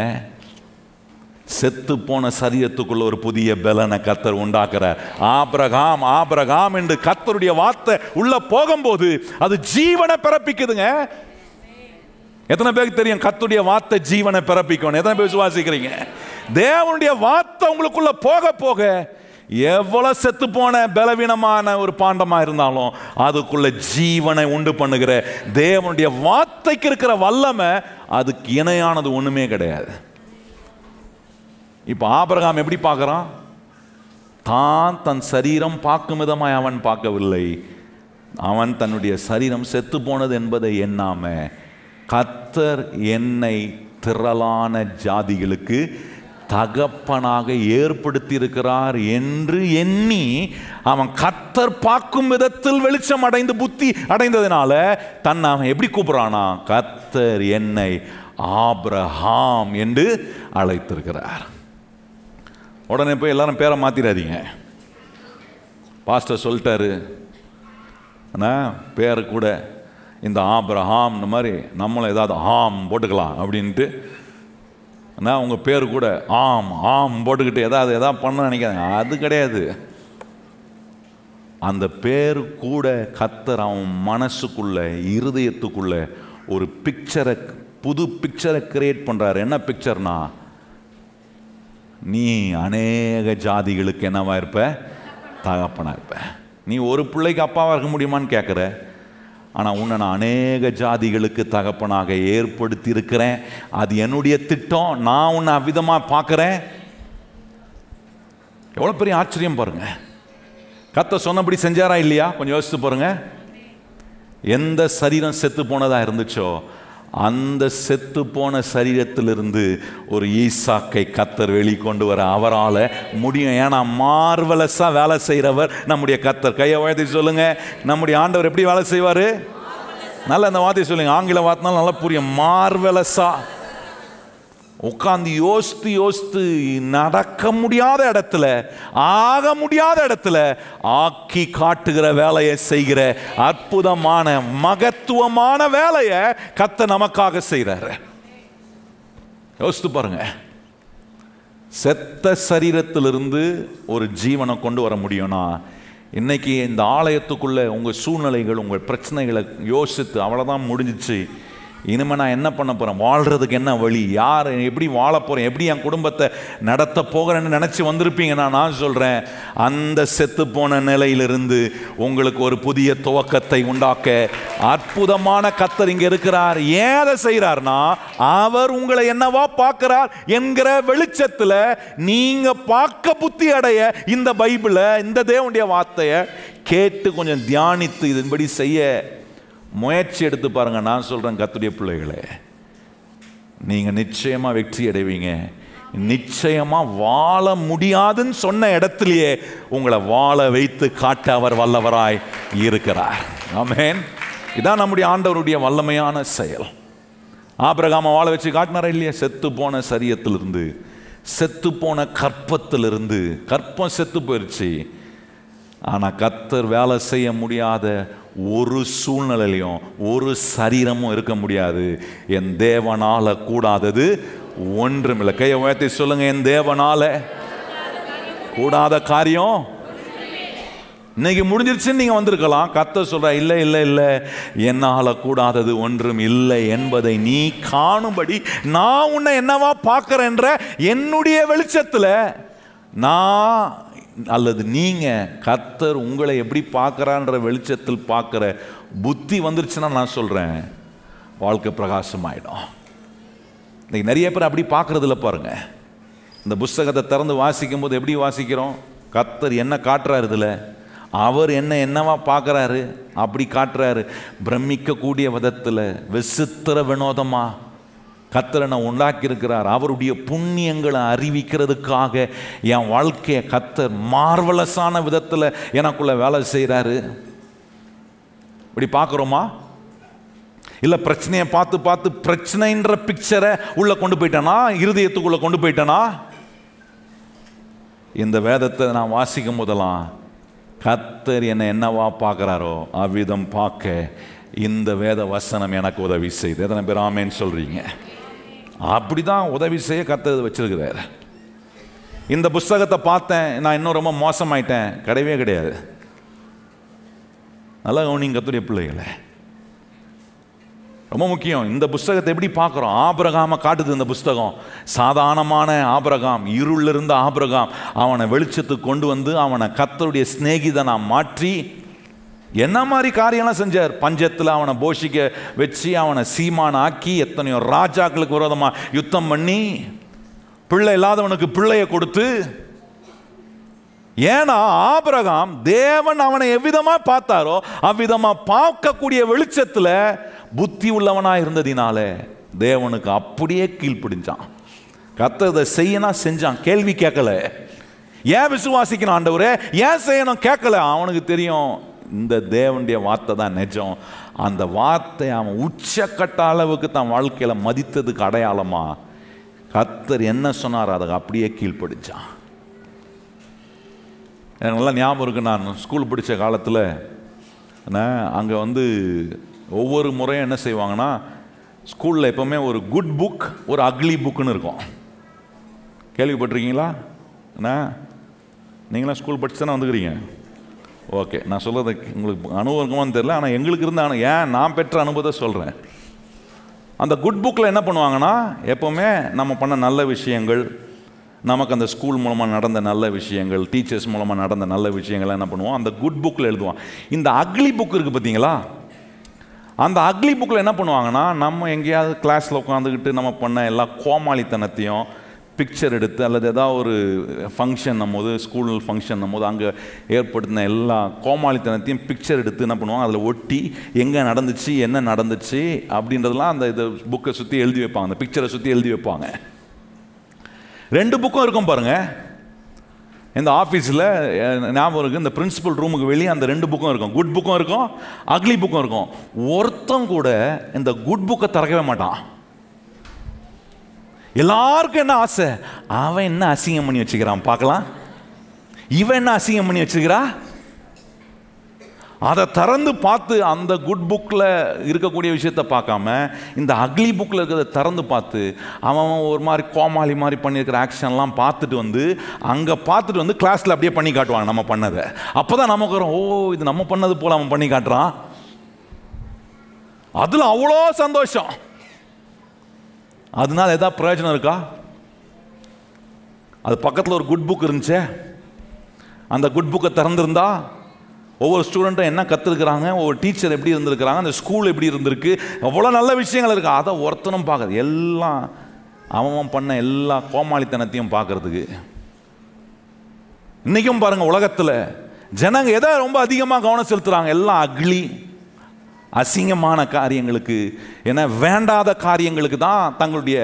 செத்து போன சரீரத்துக்குள்ள ஒரு புதிய பலனை கர்த்தர் உண்டாக்குறார். ஆபிரகாம், ஆபிரகாம் என்று கர்த்தருடைய வார்த்தை உள்ள போகும்போது அது ஜீவனை பிறப்பிக்குதுங்க. எத்தனை பேருக்கு தெரியும் கர்த்தருடைய வார்த்தை ஜீவனை பிறப்பிக்கும்? எத்தனை பேர் விசுவாசிக்கிறீங்க? தேவனுடைய வார்த்தை உங்களுக்குள்ள போக போக எவ்வளவு செத்து போன பலவீனமான ஒரு பாண்டமா இருந்தாலும் அதுக்குள்ள ஜீவனை உண்டு பண்ணுகிற தேவனுடைய வார்த்தைக்கு இருக்கிற வல்லமை அதுக்கு இணையானது ஒண்ணுமே கிடையாது. இப்ப ஆபிரகாம் எப்படி பார்க்கறான்? தான் தன் சரீரம் பார்க்கும் விதமாய் அவன் பார்க்கவில்லை. அவன் தன்னுடைய சரீரம் செத்து போனது என்பதை எண்ணாம, கர்த்தர் என்னை திரளான ஜாதிகளுக்கு தகப்பனாக ஏற்படுத்தி இருக்கிறார் என்று எண்ணி அவன் கர்த்தர் பார்க்கும் விதத்தில் வெளிச்சம் அடைந்து புத்தி அடைந்ததுனால தன்னை அவன் எப்படி கூப்பிடுறானா? கர்த்தர் என்னை ஆபிரகாம் என்று அழைத்திருக்கிறார். உடனே போய் எல்லாரும் பேரை மாத்திராதீங்க. பாஸ்டர் சொல்லிட்டாரு, பேரு கூட இந்த ஆபிரகாம் இந்த மாதிரி நம்மளும் ஏதாவது ஆம் போட்டுக்கலாம் அப்படின்ட்டு உங்கள் பேர் கூட ஆம் ஆம் போட்டுக்கிட்டு எதாவது பண்ண நினைக்காதீங்க. அது கிடையாது. அந்த பேர் கூட கர்த்தர் அவன் மனசுக்குள்ள இருதயத்துக்குள்ள ஒரு பிக்சரை, புது பிக்சரை கிரியேட் பண்ணுறாரு. என்ன பிக்சர்னா, நீ அநேக ஜாதிகளுக்கு என்னவா இருப்ப? தகப்பனா இருப்ப. நீ ஒரு பிள்ளைக்கு அப்பாவாக இருக்க முடியுமான்னு கேட்குற. ஆனால் உன்னை நான் அநேக ஜாதிகளுக்கு தகப்பனாக ஏற்படுத்தி இருக்கிறேன். அது என்னுடைய திட்டம். நான் உன்னை அவ்விதமாக பார்க்குறேன். எவ்வளோ பெரிய ஆச்சரியம் பாருங்க. கர்த்தர் சொன்னபடி செஞ்சாரா இல்லையா? கொஞ்சம் யோசித்து பாருங்க. எந்த சரீரம் செத்து போனதாக இருந்துச்சோ அந்த செத்து போன சரீரத்திலிருந்து ஒரு ஈசாக்கை கர்த்தர் வெளிக்கொண்டு வர அவரால் முடியும். ஏன்னா மார்வலஸாக வேலை செய்கிறவர் நம்முடைய கர்த்தர். கையை உயர்த்தி சொல்லுங்க, நம்முடைய ஆண்டவர் எப்படி வேலை செய்வார்? நல்ல அந்த வார்த்தையை சொல்லுங்க. ஆங்கில வார்த்தைனால நல்லா புரியும். மார்வலஸா உட்காந்து யோசித்து நடக்க முடியாத இடத்துல, ஆக முடியாத இடத்துல ஆக்கி காட்டுகிற வேலையை செய்கிற அற்புதமான மகத்துவமான வேலையை கர்த்தர் நமக்காக செய்கிறாரு. யோசித்து பாருங்க. செத்த சரீரத்திலிருந்து ஒரு ஜீவனை கொண்டு வர முடியும்னா, இன்னைக்கு இந்த ஆலயத்துக்குள்ள உங்கள் சூழ்நிலைகள், உங்கள் பிரச்சனைகளை யோசித்து அவ்வளோதான் முடிஞ்சிச்சு, இனிமேல் நான் என்ன பண்ண போகிறேன், வாழ்கிறதுக்கு என்ன வழி, யார் எப்படி வாழ போகிறேன், எப்படி என் குடும்பத்தை நடத்த போகிறேன்னு நினச்சி வந்திருப்பீங்கன்னா நான் சொல்கிறேன், அந்த செத்து போன நிலையிலிருந்து உங்களுக்கு ஒரு புதிய துவக்கத்தை உண்டாக்க அற்புதமான கர்த்தர் இங்கே இருக்கிறார். ஏன் அதை செய்கிறார்னா, அவர் உங்களை என்னவா பார்க்கிறார் என்கிற வெளிச்சத்தில் நீங்கள் பார்க்க புத்தி அடைய இந்த பைபிளை, இந்த தேவனுடைய வார்த்தையை கேட்டு கொஞ்சம் தியானித்து இதன்படி செய்ய முயற்சி எடுத்து பாருங்க. நான் சொல்றேன் கர்த்தருடைய பிள்ளைகளே, நீங்க நிச்சயமா வெற்றி அடைவீங்க. நிச்சயமா வாழ முடியாதுன்னு சொன்ன இடத்திலேயே உங்களை வாழ வைத்து காட்ட அவர் வல்லவராய் இருக்கிறார். ஆமென். இதான் நம்முடைய ஆண்டவருடைய வல்லமையான செயல். ஆபிரகாமை வாழ வச்சு காட்டினாரா இல்லையா? செத்து போன சரீரத்திலிருந்து, செத்து போன கற்பத்திலிருந்து, கற்பம் செத்து போயிடுச்சு. ஆனால் கர்த்தர் வேலை செய்ய முடியாத ஒரு சூழ்நிலையிலையும் ஒரு சரீரமும் இருக்க முடியாது. என் தேவனால கூடாதது ஒன்றுமில்லை. கையை உயர்த்தி சொல்லுங்க, என் தேவனால கூடாத காரியம். இன்னைக்கு முடிஞ்சிருச்சுன்னு நீங்க வந்திருக்கலாம். கர்த்தர் சொல்ற, இல்லை இல்லை இல்லை, என்னால கூடாதது ஒன்றும் இல்லை என்பதை நீ காணும்படி நான் உன்னை என்னவா பார்க்கிறேன்ற என்னுடைய வெளிச்சத்துல நான் அல்லது நீங்க கர்த்தர் உங்களை எப்படி பார்க்கறான்ற வெளிச்சத்தில் பார்க்கிற புத்தி வந்துருச்சுன்னா நான் சொல்றேன், வாழ்க்கை பிரகாசமாயிடும். இன்னைக்கு நிறைய பேர் அப்படி பார்க்கறதில்ல பாருங்க. இந்த புஸ்தகத்தை திறந்து வாசிக்கும் போது எப்படி வாசிக்கிறோம்? கர்த்தர் என்ன காட்டுறாரு, இதுல அவர் என்னவா பார்க்கறாரு அப்படி காட்டுறாரு. பிரமிக்கக்கூடிய விதத்தில் விசித்திர வினோதமா கர்த்தர் என்னை உண்டாக்கி இருக்கிறார். அவருடைய புண்ணியங்களை அறிவிக்கிறதுக்காக என் வாழ்க்கையை கர்த்தர் மார்வலஸான விதத்தில் எனக்குள்ள வேலை செய்கிறாரு. இப்படி பார்க்குறோமா? இல்லை பிரச்சனையை பார்த்து பார்த்து பிரச்சனைன்ற பிக்சரை உள்ள கொண்டு போயிட்டேனா, இருதயத்துக்குள்ள கொண்டு போயிட்டேனா? இந்த வேதத்தை நான் வாசிக்கும் போதெல்லாம் கர்த்தர் என்னை என்னவா பார்க்குறாரோ அவ்விதம் பார்க்க இந்த வேத வசனம் எனக்கு உதவி செய்து. எத்தனை பேர் ஆமேன்னு சொல்றீங்க? அப்படிதான் உதவி செய்ய கர்த்தர் வச்சிருக்கிறார். இந்த புஸ்தகத்தை பார்த்தேன், நான் இன்னும் ரொம்ப மோசமாயிட்டேன், கிடையவே கிடையாது. நல்லா கவனிங்க கர்த்தருடைய பிள்ளைகளை, ரொம்ப முக்கியம். இந்த புஸ்தகத்தை எப்படி பார்க்குறோம்? ஆபிரகாமை காட்டுது இந்த புஸ்தகம். சாதாரணமான ஆபிரகாம், இருளில் இருந்த ஆபிரகாம், அவனை வெளிச்சத்துக்கு கொண்டு வந்து அவனை கர்த்தருடைய சிநேகிதனா மாற்றி என்ன மாதிரி காரியம்லாம் செஞ்சார். பஞ்சத்தில் அவனை போஷிக்க வச்சு அவனை சீமான் ஆக்கி, எத்தனையோ ராஜாக்களுக்கு விரோதமாக யுத்தம் பண்ணி, பிள்ளை இல்லாதவனுக்கு பிள்ளையை கொடுத்து. ஏன்னா ஆபிரகாம் தேவன் அவனை எவ்விதமா பார்த்தாரோ அவ்விதமா பார்க்கக்கூடிய வெளிச்சத்தில் புத்தி உள்ளவனா இருந்ததினால தேவனுக்கு அப்படியே கீழ்ப்பிடிஞ்சான். கர்த்தர் இதை செய்யணும் செஞ்சான், கேள்வி கேட்கல. ஏன் விசுவாசிக்கணும் ஆண்டவரே, ஏன் செய்யணும் கேட்கல. அவனுக்கு தெரியும் இந்த தேவனுடைய வார்த்தை தான் நிஜம். அந்த வார்த்தை அவன் உச்சக்கட்ட அளவுக்கு தான் வாழ்க்கையில் மதித்ததுக்கு அடையாளமா கர்த்தர் என்ன சொன்னார் அதை அப்படியே கீழ்ப்படிச்சான். எனக்கு நல்லா ஞாபகம் இருக்கு, நான் ஸ்கூல் படித்த காலத்தில் அங்கே வந்து ஒவ்வொரு முறையும் என்ன செய்வாங்கன்னா, ஸ்கூலில் எப்போவுமே ஒரு குட் புக் ஒரு அக்லி புக்குன்னு இருக்கும். கேள்விப்பட்டிருக்கீங்களா? நீங்களாம் ஸ்கூல் படிச்சு தானே வந்துக்கிறீங்க. ஓகே, நான் சொல்கிறது உங்களுக்கு அனுபவம் இருக்குமான்னு தெரியல, ஆனால் எங்களுக்கு இருந்த ஏன் நான் பெற்ற அனுபவத்தை சொல்கிறேன். அந்த குட் புக்கில் என்ன பண்ணுவாங்கன்னா, எப்போவுமே நம்ம பண்ண நல்ல விஷயங்கள், நமக்கு அந்த ஸ்கூல் மூலமாக நடந்த நல்ல விஷயங்கள், டீச்சர்ஸ் மூலமாக நடந்த நல்ல விஷயங்கள் என்ன பண்ணுவோம், அந்த குட் புக்கில் எழுதுவோம். இந்த அக்லி புக் இருக்குது பார்த்தீங்களா, அந்த அக்லி புக்கில் என்ன பண்ணுவாங்கன்னா, நம்ம எங்கேயாவது கிளாஸில் உட்காந்துக்கிட்டு நம்ம பண்ண எல்லா கோமாளித்தனத்தையும் பிக்சர் எடுத்து, அல்லது ஏதாவது ஒரு ஃபங்க்ஷன் போது, ஸ்கூல் ஃபங்க்ஷன் போது அங்கே ஏற்படுத்தின எல்லா கோமாளித்தனத்தையும் பிக்சர் எடுத்து என்ன பண்ணுவாங்க, அதில் ஒட்டி எங்கே நடந்துச்சு என்ன நடந்துச்சு அப்படின்றதெல்லாம் அந்த இதை புக்கை சுற்றி எழுதி வைப்பாங்க, அந்த பிக்சரை சுற்றி எழுதி வைப்பாங்க. 2 புக்கும் இருக்கும் பாருங்க. இந்த ஆஃபீஸில் ஞாபகம் இருக்குது, இந்த பிரின்சிபல் ரூமுக்கு வெளியே அந்த 2 புக்கும் இருக்கும். குட் புக்கும் இருக்கும், அக்லி புக்கும் இருக்கும். ஒருத்தன் கூட இந்த குட் புக்கை திறக்கவே மாட்டான். எல்லாருக்கும் என்ன ஆசை, அவன் என்ன அசிங்கம் பண்ணி வச்சுக்கிறான் பார்க்கலாம், இவன் என்ன அசிங்கம் பண்ணி வச்சுக்கிறா, அதை திறந்து பார்த்து அந்த குட் புக்கில் இருக்கக்கூடிய விஷயத்தை பார்க்காம இந்த அக்லி புக்கில் இருக்கிறத திறந்து பார்த்து அவன் ஒரு மாதிரி கோமாளி மாதிரி பண்ணியிருக்கிற ஆக்ஷன்லாம் பார்த்துட்டு வந்து அங்கே பார்த்துட்டு வந்து கிளாஸில் அப்படியே பண்ணி காட்டுவாங்க நம்ம பண்ணதை. அப்போ தான் நமக்கு வரும், ஓ இது நம்ம பண்ணது போல் அவன் பண்ணி காட்டுறான். அதில் அவ்வளோ சந்தோஷம். அதனால ஏதாவது பிரயோஜனம் இருக்கா? அது பக்கத்தில் ஒரு குட் புக் இருந்துச்சே, அந்த குட் புக்கை திறந்திருந்தா ஒவ்வொரு ஸ்டூடெண்ட்டும் என்ன கற்றுருக்குறாங்க, ஒவ்வொரு டீச்சர் எப்படி இருந்திருக்கிறாங்க, அந்த ஸ்கூல் எப்படி இருந்திருக்கு, அவ்வளோ நல்ல விஷயங்கள் இருக்குது. அதை ஒருத்தனும் பார்க்குறது, எல்லாம் அவன் பண்ண எல்லா கோமாளித்தனத்தையும் பார்க்கறதுக்கு. இன்றைக்கும் பாருங்கள், உலகத்தில் ஜனங்க எதை ரொம்ப அதிகமாக கவனம் செலுத்துகிறாங்க? எல்லாம் அக்லி, அசிங்கமான காரியங்களுக்கு, ஏன்னா வேண்டாத காரியங்களுக்கு தான் தங்களுடைய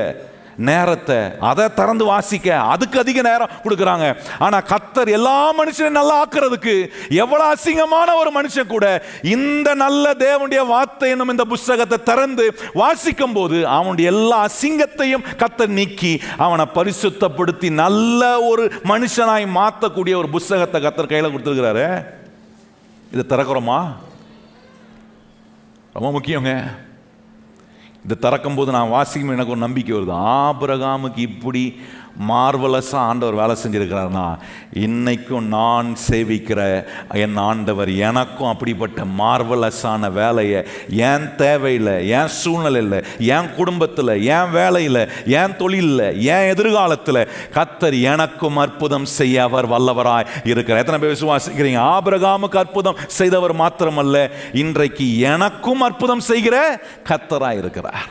நேரத்தை அதை திறந்து வாசிக்க அதுக்கு அதிக நேரம் கொடுக்குறாங்க. ஆனால் கர்த்தர் எல்லா மனுஷனையும் நல்லா ஆக்குறதுக்கு எவ்வளோ அசிங்கமான ஒரு மனுஷன் கூட இந்த நல்ல தேவனுடைய வார்த்தை என்னும் இந்த புஸ்தகத்தை திறந்து வாசிக்கும் போது அவனுடைய எல்லா அசிங்கத்தையும் கர்த்தர் நீக்கி அவனை பரிசுத்தப்படுத்தி நல்ல ஒரு மனுஷனாய் மாற்றக்கூடிய ஒரு புஸ்தகத்தை கர்த்தர் கையில் கொடுத்துருக்கிறாரு. இதை திறக்கிறோமா? ரொம்ப முக்கியங்க. இதை திறக்கும் போது நான் வாசிக்கும் எனக்கு ஒரு நம்பிக்கை வருது. ஆபிரகாமுக்கு இப்படி மார்வலஸாக ஆண்டவர் வேலை செஞ்சிருக்கிறார்னா, இன்னைக்கும் நான் சேவிக்கிற என் ஆண்டவர் எனக்கும் அப்படிப்பட்ட மார்வலஸான வேலையை என் தேவையில், என் சூழ்நிலையில், என் குடும்பத்தில், என் வேலையில், என் தொழிலில், என் எதிர்காலத்தில் கர்த்தர் எனக்கும் அற்புதம் செய்ய அவர் வல்லவராய் இருக்கிறார். எத்தனை பேர் விசுவாசிக்கிறீங்க? ஆபிரகாமுக்கு அற்புதம் செய்தவர் மாத்திரமல்ல, இன்றைக்கு எனக்கும் அற்புதம் செய்கிற கர்த்தராய் இருக்கிறார்.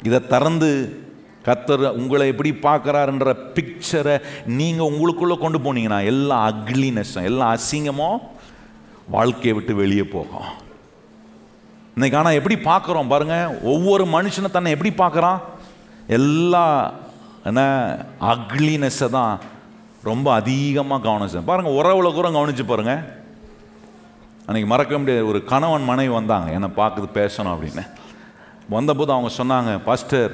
இதை திறந்து கர்த்தர் உங்களை எப்படி பார்க்குறாருன்ற பிக்சரை நீங்கள் உங்களுக்குள்ளே கொண்டு போனீங்கன்னா எல்லா அக்லினஸும், எல்லா அசிங்கமும் வாழ்க்கையை விட்டு வெளியே போகும். இன்னைக்கு ஆனால் எப்படி பார்க்குறோம் பாருங்கள், ஒவ்வொரு மனுஷனை தன்னை எப்படி பார்க்குறான்? எல்லா என்ன அக்லினஸை தான் ரொம்ப அதிகமாக கவனிச்சேன். பாருங்கள், உறவுல கூட கவனித்து பாருங்கள். அன்றைக்கி மறக்க முடியாது, ஒரு கணவன் மனைவி வந்தாங்க என்னை பார்க்குறது பேசணும் அப்படின்னு. வந்தபோது அவங்க சொன்னாங்க, பாஸ்டர்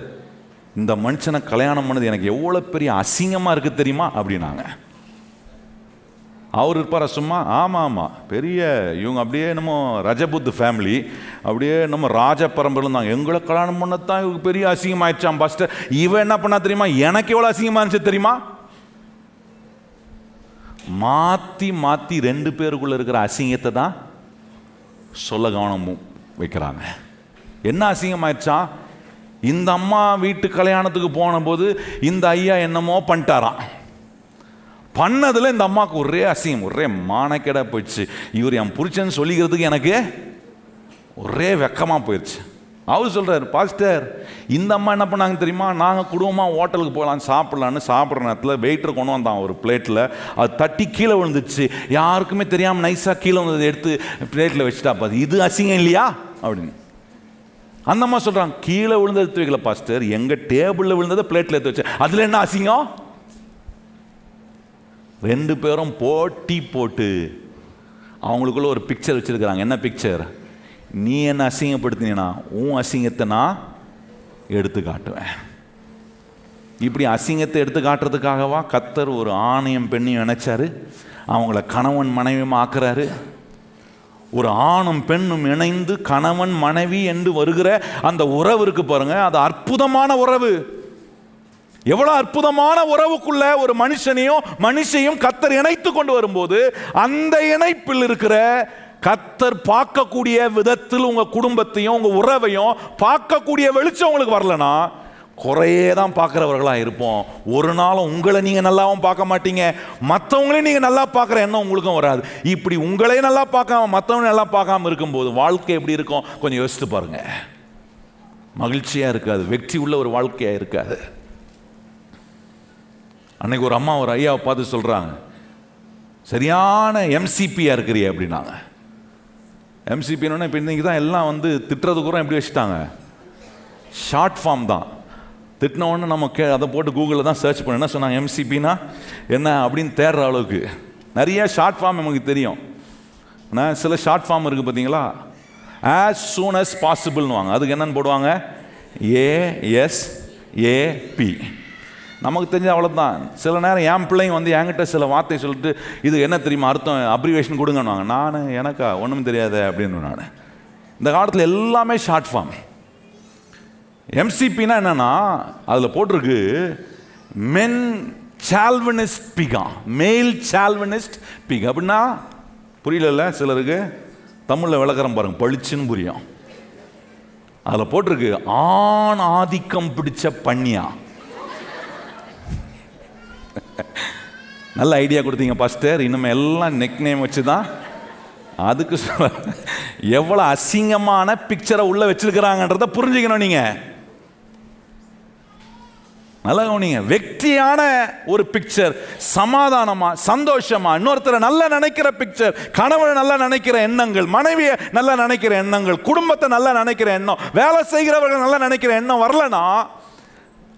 இந்த மனுஷனை கல்யாணம் பண்ணது எனக்கு எவ்வளோ பெரிய அசிங்கமாக இருக்குது தெரியுமா அப்படின்னாங்க. அவர் இருப்பார் சும்மா, ஆமாம் ஆமாம் பெரிய இவங்க அப்படியே நம்ம ரஜபுத் ஃபேமிலி, அப்படியே நம்ம ராஜ பரம்பரை இருந்தாங்க, எங்களை கல்யாணம் பண்ணத்தான் இவங்க பெரிய அசிங்கமாயிடுச்சான் பாஸ்டர். இவன் என்ன பண்ணா தெரியுமா, எனக்கு எவ்வளோ அசிங்கமாக இருந்துச்சு தெரியுமா? மாற்றி மாற்றி ரெண்டு பேருக்குள்ளே இருக்கிற அசிங்கத்தை தான் சொல்ல கவனமும் வைக்கிறாங்க. என்ன அசிங்கமாயிடுச்சா? இந்த அம்மா வீட்டு கல்யாணத்துக்கு போன போது இந்த ஐயா என்னமோ பண்ணிட்டாராம். பண்ணதில் இந்த அம்மாவுக்கு ஒரே அசிங்கம், ஒரே மானக்கேடா போயிடுச்சு. இவர் என் புருஷன் சொல்லிக்கிறதுக்கு எனக்கு ஒரே வெக்கமாக போயிடுச்சு. அவர் சொல்கிறார், பாஸ்டர் இந்த அம்மா என்ன பண்ணாங்க தெரியுமா, நாங்கள் குடும்பமாக ஹோட்டலுக்கு போகலான்னு சாப்பிட்லான்னு சாப்பிட்ற நேரத்தில் வெயிட்டர் கொண்டு வந்தான் ஒரு பிளேட்டில், அது தட்டி கீழே விழுந்துச்சு, யாருக்குமே தெரியாமல் நைஸாக கீழே வந்ததை எடுத்து பிளேட்டில் வச்சுட்டா, பாது இது அசிங்கம் இல்லையா அப்படின்னு. அந்த அம்மா சொல்கிறாங்க, கீழே விழுந்தது எடுத்து வைக்கல பாஸ்டர், எங்கள் டேபிளில் விழுந்ததை பிளேட்டில் எடுத்து வச்சு, அதில் என்ன அசிங்கம்? ரெண்டு பேரும் போட்டி போட்டு அவங்களுக்குள்ள ஒரு பிக்சர் வச்சுருக்கிறாங்க. என்ன பிக்சர்? நீ என்ன அசிங்கப்படுத்தினா உன் அசிங்கத்தை நான் எடுத்து காட்டுவேன். இப்படி அசிங்கத்தை எடுத்து காட்டுறதுக்காகவா கர்த்தர் ஒரு ஆணையும் பெண்ணையும் நினைச்சாரு, அவங்கள கணவன் மனைவியும் ஆக்குறாரு. ஒரு ஆணும் பெண்ணும் இணைந்து கணவன் மனைவி என்று வருகிற அந்த உறவு இருக்கு பாருங்க, அது அற்புதமான உறவு. எவ்வளவு அற்புதமான உறவுக்குள்ள ஒரு மனுஷனையும் கர்த்தர் இணைத்து கொண்டு வரும்போது அந்த இணைப்பில் இருக்கிற கர்த்தர் பார்க்கக்கூடிய விதத்தில் உங்க குடும்பத்தையும் உங்க உறவையும் பார்க்கக்கூடிய வெளிச்சம் உங்களுக்கு வரலனா குறையே தான் பார்க்குறவர்களாக இருப்போம். ஒரு நாளும் உங்களை நீங்கள் நல்லாவும் பார்க்க மாட்டீங்க, மற்றவங்களையும் நீங்கள் நல்லா பார்க்குற எண்ணம் உங்களுக்கும் வராது. இப்படி உங்களையும் நல்லா பார்க்காம மற்றவங்களையும் நல்லா பார்க்காம இருக்கும்போது வாழ்க்கை எப்படி இருக்கும் கொஞ்சம் யோசித்து பாருங்க. மகிழ்ச்சியாக இருக்காது, வெற்றி உள்ள ஒரு வாழ்க்கையாக இருக்காது. அன்னைக்கு ஒரு அம்மா ஒரு ஐயாவை பார்த்து சொல்கிறாங்க, சரியான எம்சிபியாக இருக்கிறிய அப்படின்னாங்க. எம்சிபின்னு இப்போ இன்றைக்கி தான் எல்லாம் வந்து திட்டுறது கூட எப்படி வச்சுட்டாங்க, ஷார்ட் ஃபார்ம் தான். திட்டினோன்னு நம்ம அதை போட்டு கூகுளில் தான் சர்ச் பண்ண என்ன சொன்னாங்க, எம்சிபின்னா என்ன அப்படின்னு தேடுற அளவுக்கு நிறைய ஷார்ட் ஃபார்ம் நமக்கு தெரியும். ஆனால் சில ஷார்ட் ஃபார்ம் இருக்குது பார்த்தீங்களா, as soon as possibleவாங்க, அதுக்கு என்னென்னு போடுவாங்க ASAP. நமக்கு தெரிஞ்ச அவ்வளோதான். சில நேரம் என் பிள்ளைங்க வந்து என்கிட்ட சில வார்த்தை சொல்லிட்டு இது என்ன தெரியுமா அர்த்தம், அப்ரிவேஷன் கொடுங்கன்னுவாங்க. நான் எனக்கா ஒன்றும் தெரியாது அப்படின்னு. நான் இந்த காலத்தில் எல்லாமே ஷார்ட் ஃபார்ம். எம்சிபின்னா என்னன்னா அதில் போட்டிருக்கு மென் சால்வனிஸ்ட் பிகா, மேல் சால்வனிஸ்ட் பிகா. அப்படின்னா புரியல சிலருக்கு, தமிழில் விளக்கறம் பாருங்க, பளிச்சுன்னு புரியும். அதில் போட்டிருக்கு ஆண் ஆதிக்கம் பிடிச்ச பன்னியா. நல்ல ஐடியா கொடுத்தீங்க பாஸ்டர். இன்னும் எல்லாம் நெக் நேம் வச்சு தான். அதுக்கு எவ்வளோ அசிங்கமான பிக்சரை உள்ள வச்சிருக்கிறாங்கன்றத புரிஞ்சுக்கணும். நீங்க நல்லா கவனிங்க. வெற்றியான ஒரு பிக்சர், சமாதானமா சந்தோஷமா இன்னொருத்தரை நல்லா நினைக்கிற பிக்சர், கணவனை நல்லா நினைக்கிற எண்ணங்கள், மனைவியை நல்லா நினைக்கிற எண்ணங்கள், குடும்பத்தை நல்லா நினைக்கிற எண்ணம், வேலை செய்கிறவர்கள் நல்லா நினைக்கிற எண்ணம் வரலனா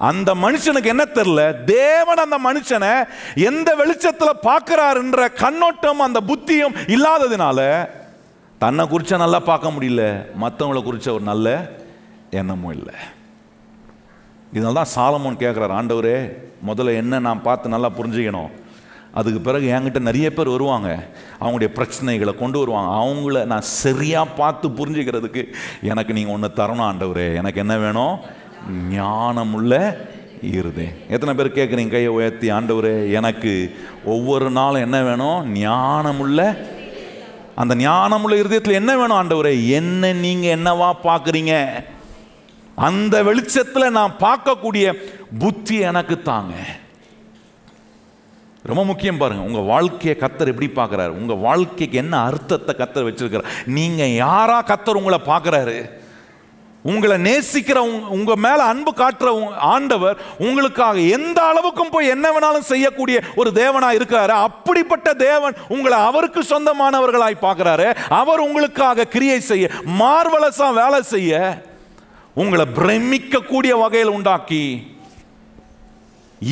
அந்த மனுஷனுக்கு என்ன தெரியல, தேவன் அந்த மனுஷனை எந்த வெளிச்சத்தில் பார்க்கிறாருன்ற கண்ணோட்டம் அந்த புத்தியும் இல்லாததுனால தன்னை குறிச்ச நல்லா பார்க்க முடியல, மற்றவங்களை குறிச்ச ஒரு நல்ல எண்ணமும் இல்லை. இதனால தான் சாலமோன் கேட்குறாரு, ஆண்டவரே முதல்ல என்ன நான் பார்த்து நல்லா புரிஞ்சுக்கணும், அதுக்கு பிறகு என்கிட்ட நிறைய பேர் வருவாங்க, அவங்களுடைய பிரச்சனைகளை கொண்டு வருவாங்க, அவங்கள நான் சரியாக பார்த்து புரிஞ்சுக்கிறதுக்கு எனக்கு நீங்கள் ஒன்று தரணும் ஆண்டவரே. எனக்கு என்ன வேணும்? ஞானமுள்ள இருதயம். எத்தனை பேர் கேட்குறீங்க கையை உயர்த்தி, ஆண்டவரே எனக்கு ஒவ்வொரு நாளும் என்ன வேணும்? ஞானமுள்ள. அந்த ஞானமுள்ள இருதயத்தில் என்ன வேணும் ஆண்டவரே? என்ன நீங்கள் என்னவா பார்க்குறீங்க, அந்த வெளிச்சத்தில் நான் பார்க்கக்கூடிய புத்தி எனக்கு தாங்க. ரொம்ப முக்கியம் பாருங்க, உங்க வாழ்க்கையை கர்த்தர் எப்படி பார்க்கிறாரு, உங்க வாழ்க்கைக்கு என்ன அர்த்தத்தை கர்த்தர் வச்சிருக்கிறார், நீங்க யாரா கர்த்தர் உங்களை பார்க்கிறாரு, உங்களை நேசிக்கிற உங்க மேல அன்பு காட்டுற ஆண்டவர் உங்களுக்காக எந்த அளவுக்கும் போய் என்ன வேணாலும் செய்யக்கூடிய ஒரு தேவனா இருக்கிறாரு. அப்படிப்பட்ட தேவன் உங்களை அவருக்கு சொந்தமானவர்களாய் பார்க்கிறாரு. அவர் உங்களுக்காக கிரியை செய்ய, மார்வலஸா வேலை செய்ய, உங்களை பிரமிக்கக்கூடிய வகையில் உண்டாக்கி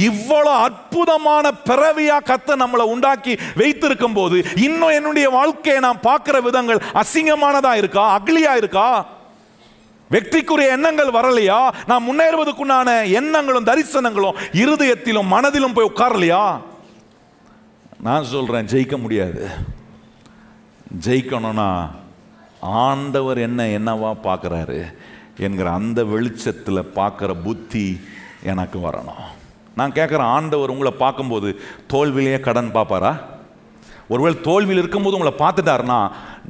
இவ்வளவு அற்புதமான பிறவியா கர்த்தர் நம்மளை உண்டாக்கி வைத்திருக்கும் போது இன்னும் என்னுடைய வாழ்க்கையை நான் பார்க்கிற விதங்கள் அசிங்கமானதா இருக்கா, அக்லியா இருக்கா, வெற்றிக்குரிய எண்ணங்கள் வரலையா, நான் முன்னேறுவதற்குண்டான எண்ணங்களும் தரிசனங்களும் இருதயத்திலும் மனதிலும் போய் உட்காரலையா? நான் சொல்றேன், ஜெயிக்க முடியாது. ஜெயிக்கணும்னா ஆண்டவர் என்னவா பார்க்கிறாரு என்கிற அந்த வெளிச்சத்தில் பார்க்குற புத்தி எனக்கு வரணும். நான் கேட்குறேன், ஆண்டவர் உங்களை பார்க்கும்போது தோல்வியிலேயே கடன் பார்ப்பாரா? ஒருவேளை தோல்வியில் இருக்கும்போது உங்களை பார்த்துட்டாருன்னா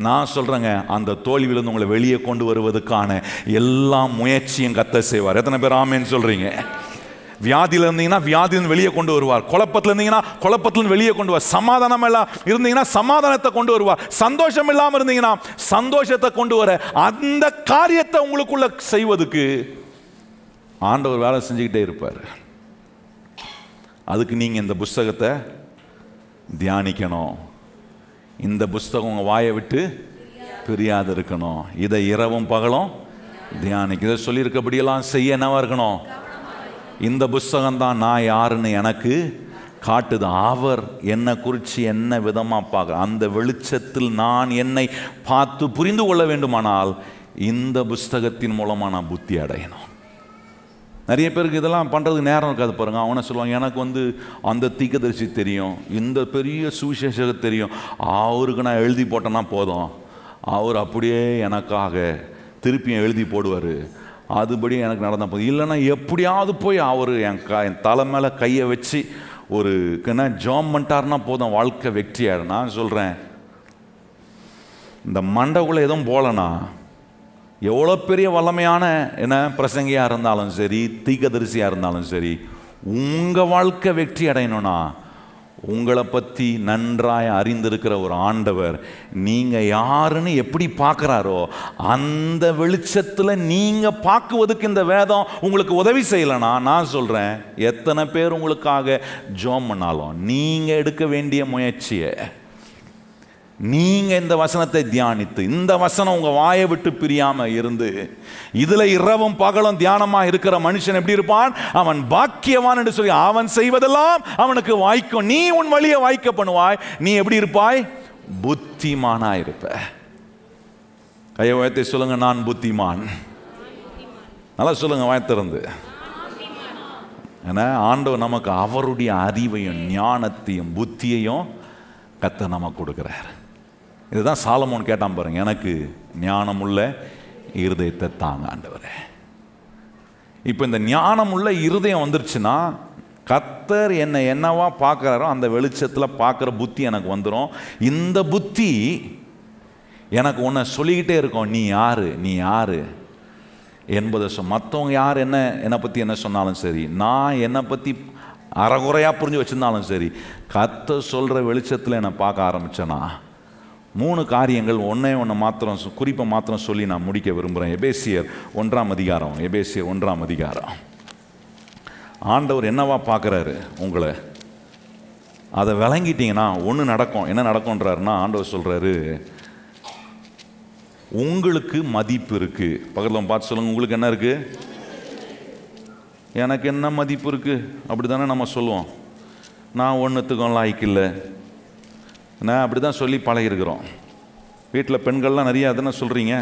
நான் சொல்கிறேங்க, அந்த தோல்வியிலிருந்து உங்களை வெளியே கொண்டு வருவதற்கான எல்லா முயற்சியும் கர்த்தர் செய்வார். எத்தனை பேர் ஆமேன்னு சொல்கிறீங்க? வியாதியில் இருந்தீங்கன்னா வியாதியிலிருந்து வெளியே கொண்டு வருவார், குழப்பத்தில் இருந்தீங்கன்னா குழப்பத்திலிருந்து வெளியே கொண்டு வருவார், சமாதானம் எல்லாம் இருந்தீங்கன்னா சமாதானத்தை கொண்டு வருவார், சந்தோஷம் இல்லாமல் இருந்தீங்கன்னா சந்தோஷத்தை கொண்டு வர அந்த காரியத்தை உங்களுக்குள்ள செய்வதற்கு ஆண்டவர் வேலை செஞ்சுக்கிட்டே இருப்பார். அதுக்கு நீங்கள் இந்த புஸ்தகத்தை தியானிக்கணும். இந்த புஸ்தகம் உங்கள் வாயை விட்டு பிரியாது இருக்கணும். இதை இரவும் பகலும் தியானிக்க, இதை சொல்லியிருக்கபடியெல்லாம் செய்ய என்னவா இருக்கணும்? இந்த புஸ்தகம் தான் நான் யாருன்னு எனக்கு காட்டுது. அவர் என்னை குறித்து என்ன விதமாக பார்க்குற அந்த வெளிச்சத்தில் நான் என்னை பார்த்து புரிந்து கொள்ள வேண்டுமானால் இந்த புஸ்தகத்தின் மூலமாக நான் புத்தி அடையணும். நிறைய பேருக்கு இதெல்லாம் பண்ணுறதுக்கு நேரம் இருக்காது பாருங்கள். அவனை சொல்லுவாங்க, எனக்கு அந்த தீர்க்கதரிசி தெரியும், இந்த பெரிய சுவிசேஷகர் தெரியும், அவருக்கு நான் எழுதி போட்டேன்னா போதும், அவர் அப்படியே எனக்காக திருப்பியும் எழுதி போடுவார், அதுபடி எனக்கு நடந்த போதும். இல்லைன்னா எப்படியாவது போய் அவர் என் தலை மேலே கையை வச்சு ஒரு ஜாம் பண்ணிட்டாருன்னா போதும், வாழ்க்கை வெற்றியாயிடும். நான் சொல்கிறேன், இந்த மண்டைக்குள்ளே எதுவும் போகலன்னா எவ்வளோ பெரிய வல்லமையான பிரசங்கியாக இருந்தாலும் சரி, தீர்க்கதரிசியாக இருந்தாலும் சரி, உங்கள் வாழ்க்கை வெற்றி அடையணும்னா உங்களை பற்றி நன்றாய் அறிந்திருக்கிற ஒரு ஆண்டவர் நீங்கள் யாருன்னு எப்படி பார்க்குறாரோ அந்த வெளிச்சத்தில் நீங்கள் பார்க்குவதுக்கு இந்த வேதம் உங்களுக்கு உதவி செய்யலைன்னா நான் சொல்கிறேன், எத்தனை பேர் உங்களுக்காக ஜெபம் பண்ணாலும் நீங்கள் எடுக்க வேண்டிய முயற்சியை, நீங்கள் இந்த வசனத்தை தியானித்து, இந்த வசனம் உங்கள் வாயை விட்டு பிரியாமல் இருந்து இதில் இரவும் பகலும் தியானமாக இருக்கிற மனுஷன் எப்படி இருப்பான்? அவன் பாக்கியவான் என்று சொல்லி அவன் செய்வதெல்லாம் அவனுக்கு வாய்க்கும். நீ உன் வழியை வாய்க்க பண்ணுவாய். நீ எப்படி இருப்பாய்? புத்திமானா இருப்ப. கையை உயர்த்தி சொல்லுங்க, நான் புத்திமான். நல்லா சொல்லுங்க வாய்த்திறந்து. ஏன்னா ஆண்டவர் நமக்கு அவருடைய அறிவையும் ஞானத்தையும் புத்தியையும் கர்த்தர் நமக்கு கொடுக்கிறார். இதுதான் சாலமோன் கேட்டான் பாருங்க, எனக்கு ஞானமுள்ள இருதயத்தை தாங்க ஆண்டவரே. இப்போ இந்த ஞானமுள்ள இருதயம் வந்துருச்சுன்னா கர்த்தர் என்னவா பார்க்குறாரோ அந்த வெளிச்சத்தில் பார்க்குற புத்தி எனக்கு வந்துடும். இந்த புத்தி எனக்கு ஒன்று சொல்லிக்கிட்டே இருக்கும், நீ யாரு, நீ யாரு, என்பதை மற்றவங்க யார் என்னை பற்றி என்ன சொன்னாலும் சரி, நான் என்னை பற்றி அறகுறையாக புரிஞ்சு வச்சுருந்தாலும் சரி, கர்த்தர் சொல்கிற வெளிச்சத்தில் என்னை பார்க்க ஆரம்பித்தேன்னா 3 காரியங்கள் ஒன்று மாத்திரம் குறிப்பை மாத்திரம் சொல்லி நான் முடிக்க விரும்புகிறேன். எபேசியர் 1ஆம் அதிகாரம். எபேசியர் 1ஆம் அதிகாரம். ஆண்டவர் என்னவா பார்க்குறாரு உங்களை, அதை விளங்கிட்டீங்கன்னா ஒன்று நடக்கும். என்ன நடக்கும்ன்றாருன்னா, ஆண்டவர் சொல்கிறாரு, உங்களுக்கு மதிப்பு இருக்குது. பக்கத்தில் பார்த்து சொல்லுங்கள், உங்களுக்கு என்ன இருக்குது? எனக்கு என்ன மதிப்பு இருக்குது? அப்படி தானே நம்ம சொல்லுவோம். நான் ஒன்றுத்துக்கும் லாய்க்கில்லை, நான் அப்படி தான் சொல்லி பழகிருக்கிறோம். வீட்டில் பெண்கள்லாம் நிறையா தானே சொல்கிறீங்க,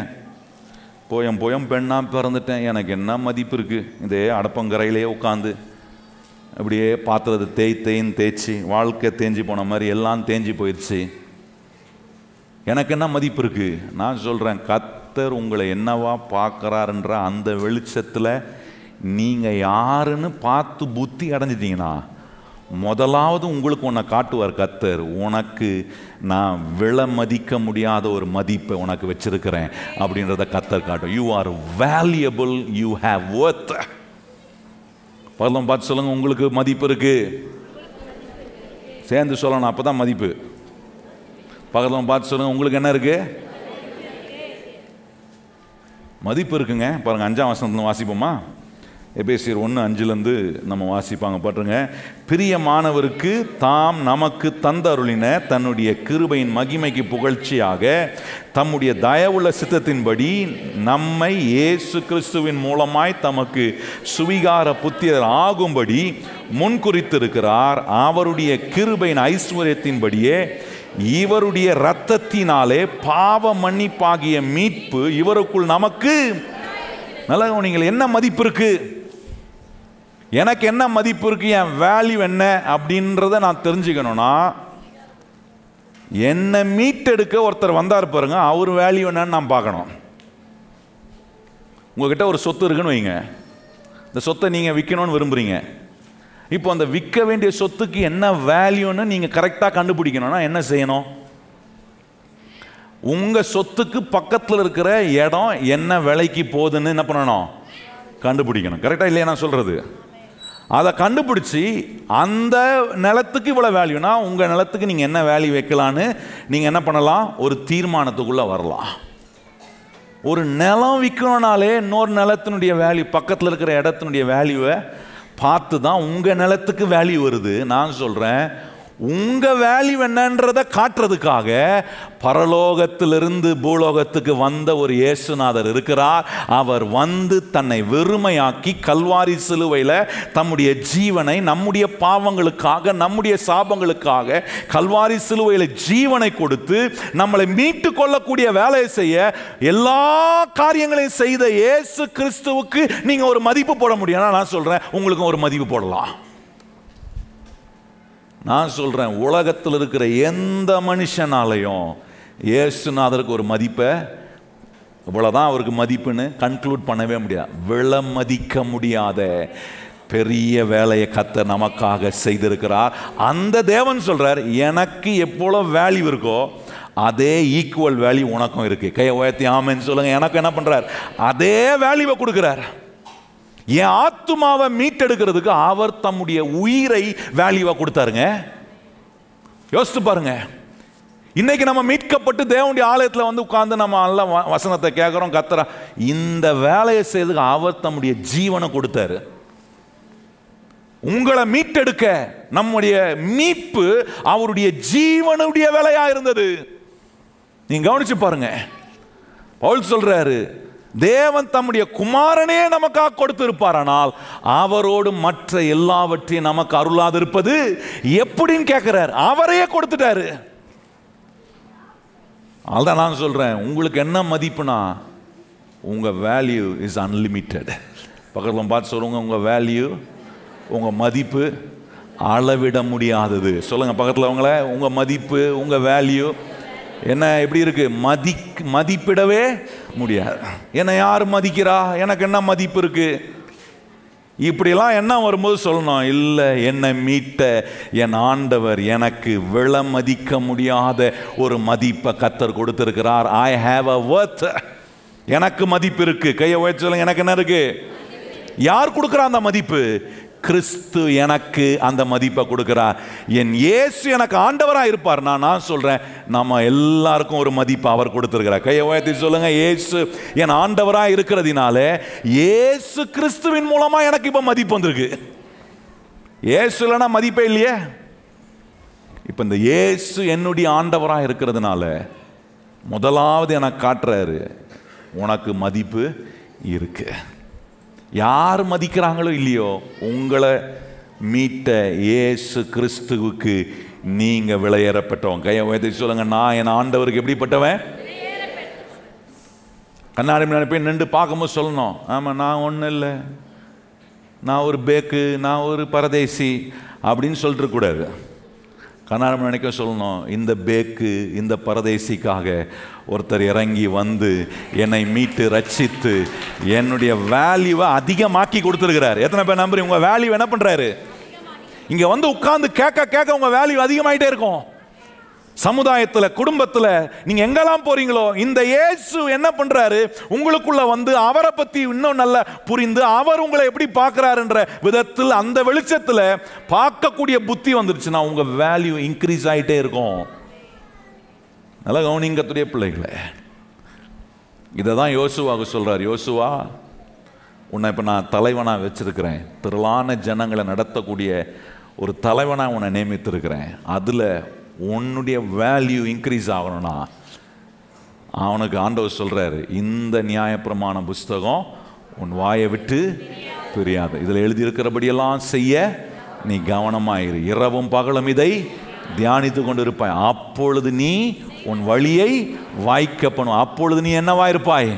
போயம் பெண்ணாக பிறந்துட்டேன், எனக்கு என்ன மதிப்பு இருக்குது? இதே அடப்பங்கரையிலே உட்காந்து அப்படியே பாத்திரத்தை தேய்ச்சி வாழ்க்கை தேஞ்சி போன மாதிரி எல்லாம் தேஞ்சி போயிடுச்சு, எனக்கு என்ன மதிப்பு இருக்குது? நான் சொல்கிறேன், கர்த்தர் உங்களை என்னவா பார்க்குறாருன்ற அந்த வெளிச்சத்தில் நீங்கள் யாருன்னு பார்த்து புத்தி அடைஞ்சிட்டிங்கன்னா முதலாவது உங்களுக்கு ஒன்றை காட்டுவார் கர்த்தர். உனக்கு நான் விலை மதிக்க முடியாத ஒரு மதிப்பை உனக்கு வச்சிருக்கிறேன் அப்படின்றத கர்த்தர் காட்டும். You are valuable, you have Worth. பரலோகம் பார்த்து சொல்லுங்கள், உங்களுக்கு மதிப்பு இருக்குது. சேர்ந்து சொல்லணும், அப்போ தான் மதிப்பு. பக்கத்தில் பார்த்து சொல்லுங்கள், உங்களுக்கு என்ன இருக்குது? மதிப்பு இருக்குங்க. பாருங்கள், 5ஆம் வசனத்தில் வாசிப்போமா? எபேசியர் 1:5 நம்ம வாசிப்பாங்க. பாருங்க, பிரியமானவருக்கு தாம் நமக்கு தந்தருளின தன்னுடைய கிருபையின் மகிமைக்கு புகழ்ச்சியாக தம்முடைய தயவுள்ள சித்தத்தின்படி நம்மை இயேசு கிறிஸ்துவின் மூலமாய் தமக்கு சுவிகார புத்திரர் ஆகும்படி முன்குறித்திருக்கிறார். அவருடைய கிருபையின் ஐஸ்வர்யத்தின்படியே இவருடைய இரத்தத்தினாலே பாவ மன்னிப்பாகிய மீட்பு இவருக்குள் நமக்கு. நல்ல, நீங்கள் என்ன மதிப்பு இருக்கு? எனக்கு என்ன மதிப்பு இருக்கு, என் வேல்யூ என்ன அப்படின்றத நான் தெரிஞ்சுக்கணும்னா, என்னை மீட்டெடுக்க ஒருத்தர் வந்தார் பாருங்க, அவர் வேல்யூ என்னன்னு நான் பார்க்கணும். உங்ககிட்ட ஒரு சொத்து இருக்குன்னு வைங்க, இந்த சொத்தை நீங்கள் விற்கணும்னு விரும்புகிறீங்க. இப்போ அந்த விற்க வேண்டிய சொத்துக்கு என்ன வேல்யூன்னு நீங்கள் கரெக்டாக கண்டுபிடிக்கணும்னா என்ன செய்யணும்? உங்கள் சொத்துக்கு பக்கத்தில் இருக்கிற இடம் என்ன விலைக்கு போகுதுன்னு என்ன பண்ணணும்? கண்டுபிடிக்கணும். கரெக்டாக இல்லையா நான் சொல்கிறது? அதை கண்டுபிடிச்சி அந்த நிலத்துக்கு இவ்வளோ வேல்யூனா உங்கள் நிலத்துக்கு நீங்கள் என்ன வேல்யூ வைக்கலான்னு நீங்கள் என்ன பண்ணலாம்? ஒரு தீர்மானத்துக்குள்ளே வரலாம். ஒரு நிலம் விற்கணும்னாலே இன்னொரு நிலத்தினுடைய வேல்யூ, பக்கத்தில் இருக்கிற இடத்தினுடைய வேல்யூவை பார்த்து தான் உங்கள் நிலத்துக்கு வேல்யூ வருது. நான் சொல்கிறேன், உங்கள் வேல்யூ என்னன்றதை காட்டுறதுக்காக பரலோகத்திலிருந்து பூலோகத்துக்கு வந்த ஒரு இயேசுநாதர் இருக்கிறார். அவர் வந்து தன்னை வெறுமையாக்கி கல்வாரி சிலுவையில் தம்முடைய ஜீவனை நம்முடைய பாவங்களுக்காக, நம்முடைய சாபங்களுக்காக கல்வாரி சிலுவையில் ஜீவனை கொடுத்து நம்மளை மீட்டு கொள்ளக்கூடிய வேலையை செய்ய எல்லா காரியங்களையும் செய்த இயேசு கிறிஸ்துவுக்கு நீங்கள் ஒரு மதிப்பு போட முடியும். நான் சொல்கிறேன், உங்களுக்கு ஒரு மதிப்பு போடலாம். நான் சொல்கிறேன், உலகத்தில் இருக்கிற எந்த மனுஷனாலையும் இயேசுநாதருக்கு ஒரு மதிப்பை, இவ்வளோதான் அவருக்கு மதிப்புன்னு கன்க்ளூட் பண்ணவே முடியாது. விலை மதிக்க முடியாத பெரிய வேலையை கர்த்தர் நமக்காக செய்திருக்கிறார். அந்த தேவன் சொல்கிறார், எனக்கு எப்போல வேல்யூ இருக்கோ அதே ஈக்குவல் வேல்யூ உனக்கும் இருக்குது. கையை உயர்த்தி ஆமென்னு சொல்லுங்கள். எனக்கு என்ன பண்ணுறார்? அதே வேல்யூவை கொடுக்குறார். என் ஆத்துமாவை மீட்டெடுக்கிறதுக்கு அவர் தம்முடைய உயிரை வேல்யூவா கொடுத்தாருங்க. யோசித்து பாருங்க. இன்னைக்கு நம்ம மீட்கப்பட்டு தேவனுடைய ஆலயத்தில் வந்து உட்கார்ந்து நம்ம நல்ல வசனத்தை கேட்குறோம், கர்த்தரா இந்த வேலையை செய்ததுக்கு அவர் தம்முடைய ஜீவனை கொடுத்தாரு. உங்களை மீட்டெடுக்க நம்முடைய மீட்பு அவருடைய ஜீவனுடைய வேலையா இருந்தது. நீங்க கவனிச்சு பாருங்க. பவுல் சொல்றாரு, தேவன் தம்முடைய குமாரனே நமக்காக கொடுத்திருப்பாரானால் அவரோடு மற்ற எல்லாவற்றையும் நமக்கு அருளாது இருப்பது எப்படின்னு கேட்கிறார். அவரையே கொடுத்துட்டாரு. அதுதான் நான் சொல்றேன், உங்களுக்கு என்ன மதிப்புனா உங்க வேல்யூ இஸ் அன்லிமிட்டெட். பக்கத்தில் பார்த்து சொல்லுங்க, உங்க வேல்யூ, உங்க மதிப்பு அளவிட முடியாதது. சொல்லுங்க பக்கத்தில் அவங்கள, உங்க மதிப்பு, உங்க வேல்யூ என்ன எப்படி இருக்கு? மதிப்பிடவே முடியாது. என்னை யார் மதிக்கிறா? எனக்கு என்ன மதிப்பு இருக்கு? இப்படிலாம் என்ன வரும்போது சொல்லணும், இல்லை, என்னை மீட்ட என் ஆண்டவர் எனக்கு விலை மதிக்க முடியாத ஒரு மதிப்பை கர்த்தர் கொடுத்திருக்கிறார். I have a Worth. எனக்கு மதிப்பு இருக்கு. கையை உயர்த்தி சொல்லுங்க, எனக்கு என்ன இருக்கு? யார் கொடுக்குறா அந்த மதிப்பு? கிறிஸ்து எனக்கு அந்த மதிப்பை கொடுக்கிறார். என் இயேசு எனக்கு ஆண்டவராக இருப்பார். நான் சொல்றேன், நம்ம எல்லாருக்கும் ஒரு மதிப்பு அவர் கொடுத்திருக்கிறார். கையை உயர்த்தி சொல்லுங்க, இயேசு என் ஆண்டவராக இருக்கிறதுனால இயேசு கிறிஸ்துவின் மூலமா எனக்கு இப்ப மதிப்பு வந்திருக்கு. இயேசு இல்லைன்னா மதிப்பே இல்லையே. இப்ப இந்த இயேசு என்னுடைய ஆண்டவராக இருக்கிறதுனால முதலாவது எனக்கு காட்டுறாரு, உனக்கு மதிப்பு இருக்கு. யார் மதிக்கிறாங்களோ இல்லையோ, உங்களை மீட்ட இயேசு கிறிஸ்துவுக்கு நீங்க விலையேறப்பட்டவன். கையை உயர்த்தி சொல்லுங்க, நான் என் ஆண்டவருக்கு எப்படிப்பட்டவன்? கண்ணாடி முன்னாடி போய் நின்று பார்க்கும்போது சொல்லணும், ஆமா நான் ஒன்றும் இல்லை, நான் ஒரு பேக்கு, நான் ஒரு பரதேசி அப்படின்னு சொல்லிட்டு கூடாது. கண்ணாடி நினைக்க சொல்லணும், இந்த பேக்கு இந்த பரதேசிக்காக ஒருத்தர் இறங்கி வந்து என்னை மீட்டு ரட்சித்து என்னுடைய வேல்யூவை அதிகமாக்கி கொடுத்துருக்கிறார். எத்தனை பேர் நம்புறீங்க? உங்க வேல்யூ என்ன பண்றாரு? இங்க வந்து உட்கார்ந்து கேட்க கேட்க உங்க வேல்யூ அதிகமாயிட்டே இருக்கும். சமுதாயத்தில், குடும்பத்தில், நீங்க எங்கெல்லாம் போறீங்களோ இந்த இயேசு என்ன பண்றாரு? உங்களுக்குள்ள வந்து அவரை பத்தி இன்னும் நல்லா புரிந்து அவர் உங்களை எப்படி பார்க்கிறாருன்ற விதத்தில் அந்த வெளிச்சத்தில் பார்க்கக்கூடிய புத்தி வந்துருச்சுன்னா உங்க வேல்யூ இன்க்ரீஸ் ஆகிட்டே இருக்கும். நல்லா கவனிங்க கர்த்தருடைய பிள்ளைகளே. இதை தான் யோசுவாவுக்கு சொல்றார், யோசுவா உன்னை இப்போ நான் தலைவனாக வச்சிருக்கிறேன், திரளான ஜனங்களை நடத்தக்கூடிய ஒரு தலைவனாக உன்னை நியமித்திருக்கிறேன். அதில் உன்னுடைய வேல்யூ இன்க்ரீஸ் ஆகணும்னா அவனுக்கு ஆண்டவர் சொல்றாரு, இந்த நியாயப்பிரமாண புஸ்தகம் உன் வாயை விட்டு பிரியாது, இதில் எழுதியிருக்கிறபடியெல்லாம் செய்ய நீ கவனமாயிரு, இரவும் பகலும் இதை தியானித்து கொண்டு இருப்பாய், அப்பொழுது நீ உன் வழியை வாய்க்க பண்ணும். அப்பொழுது நீ என்னவா இருப்பாய்?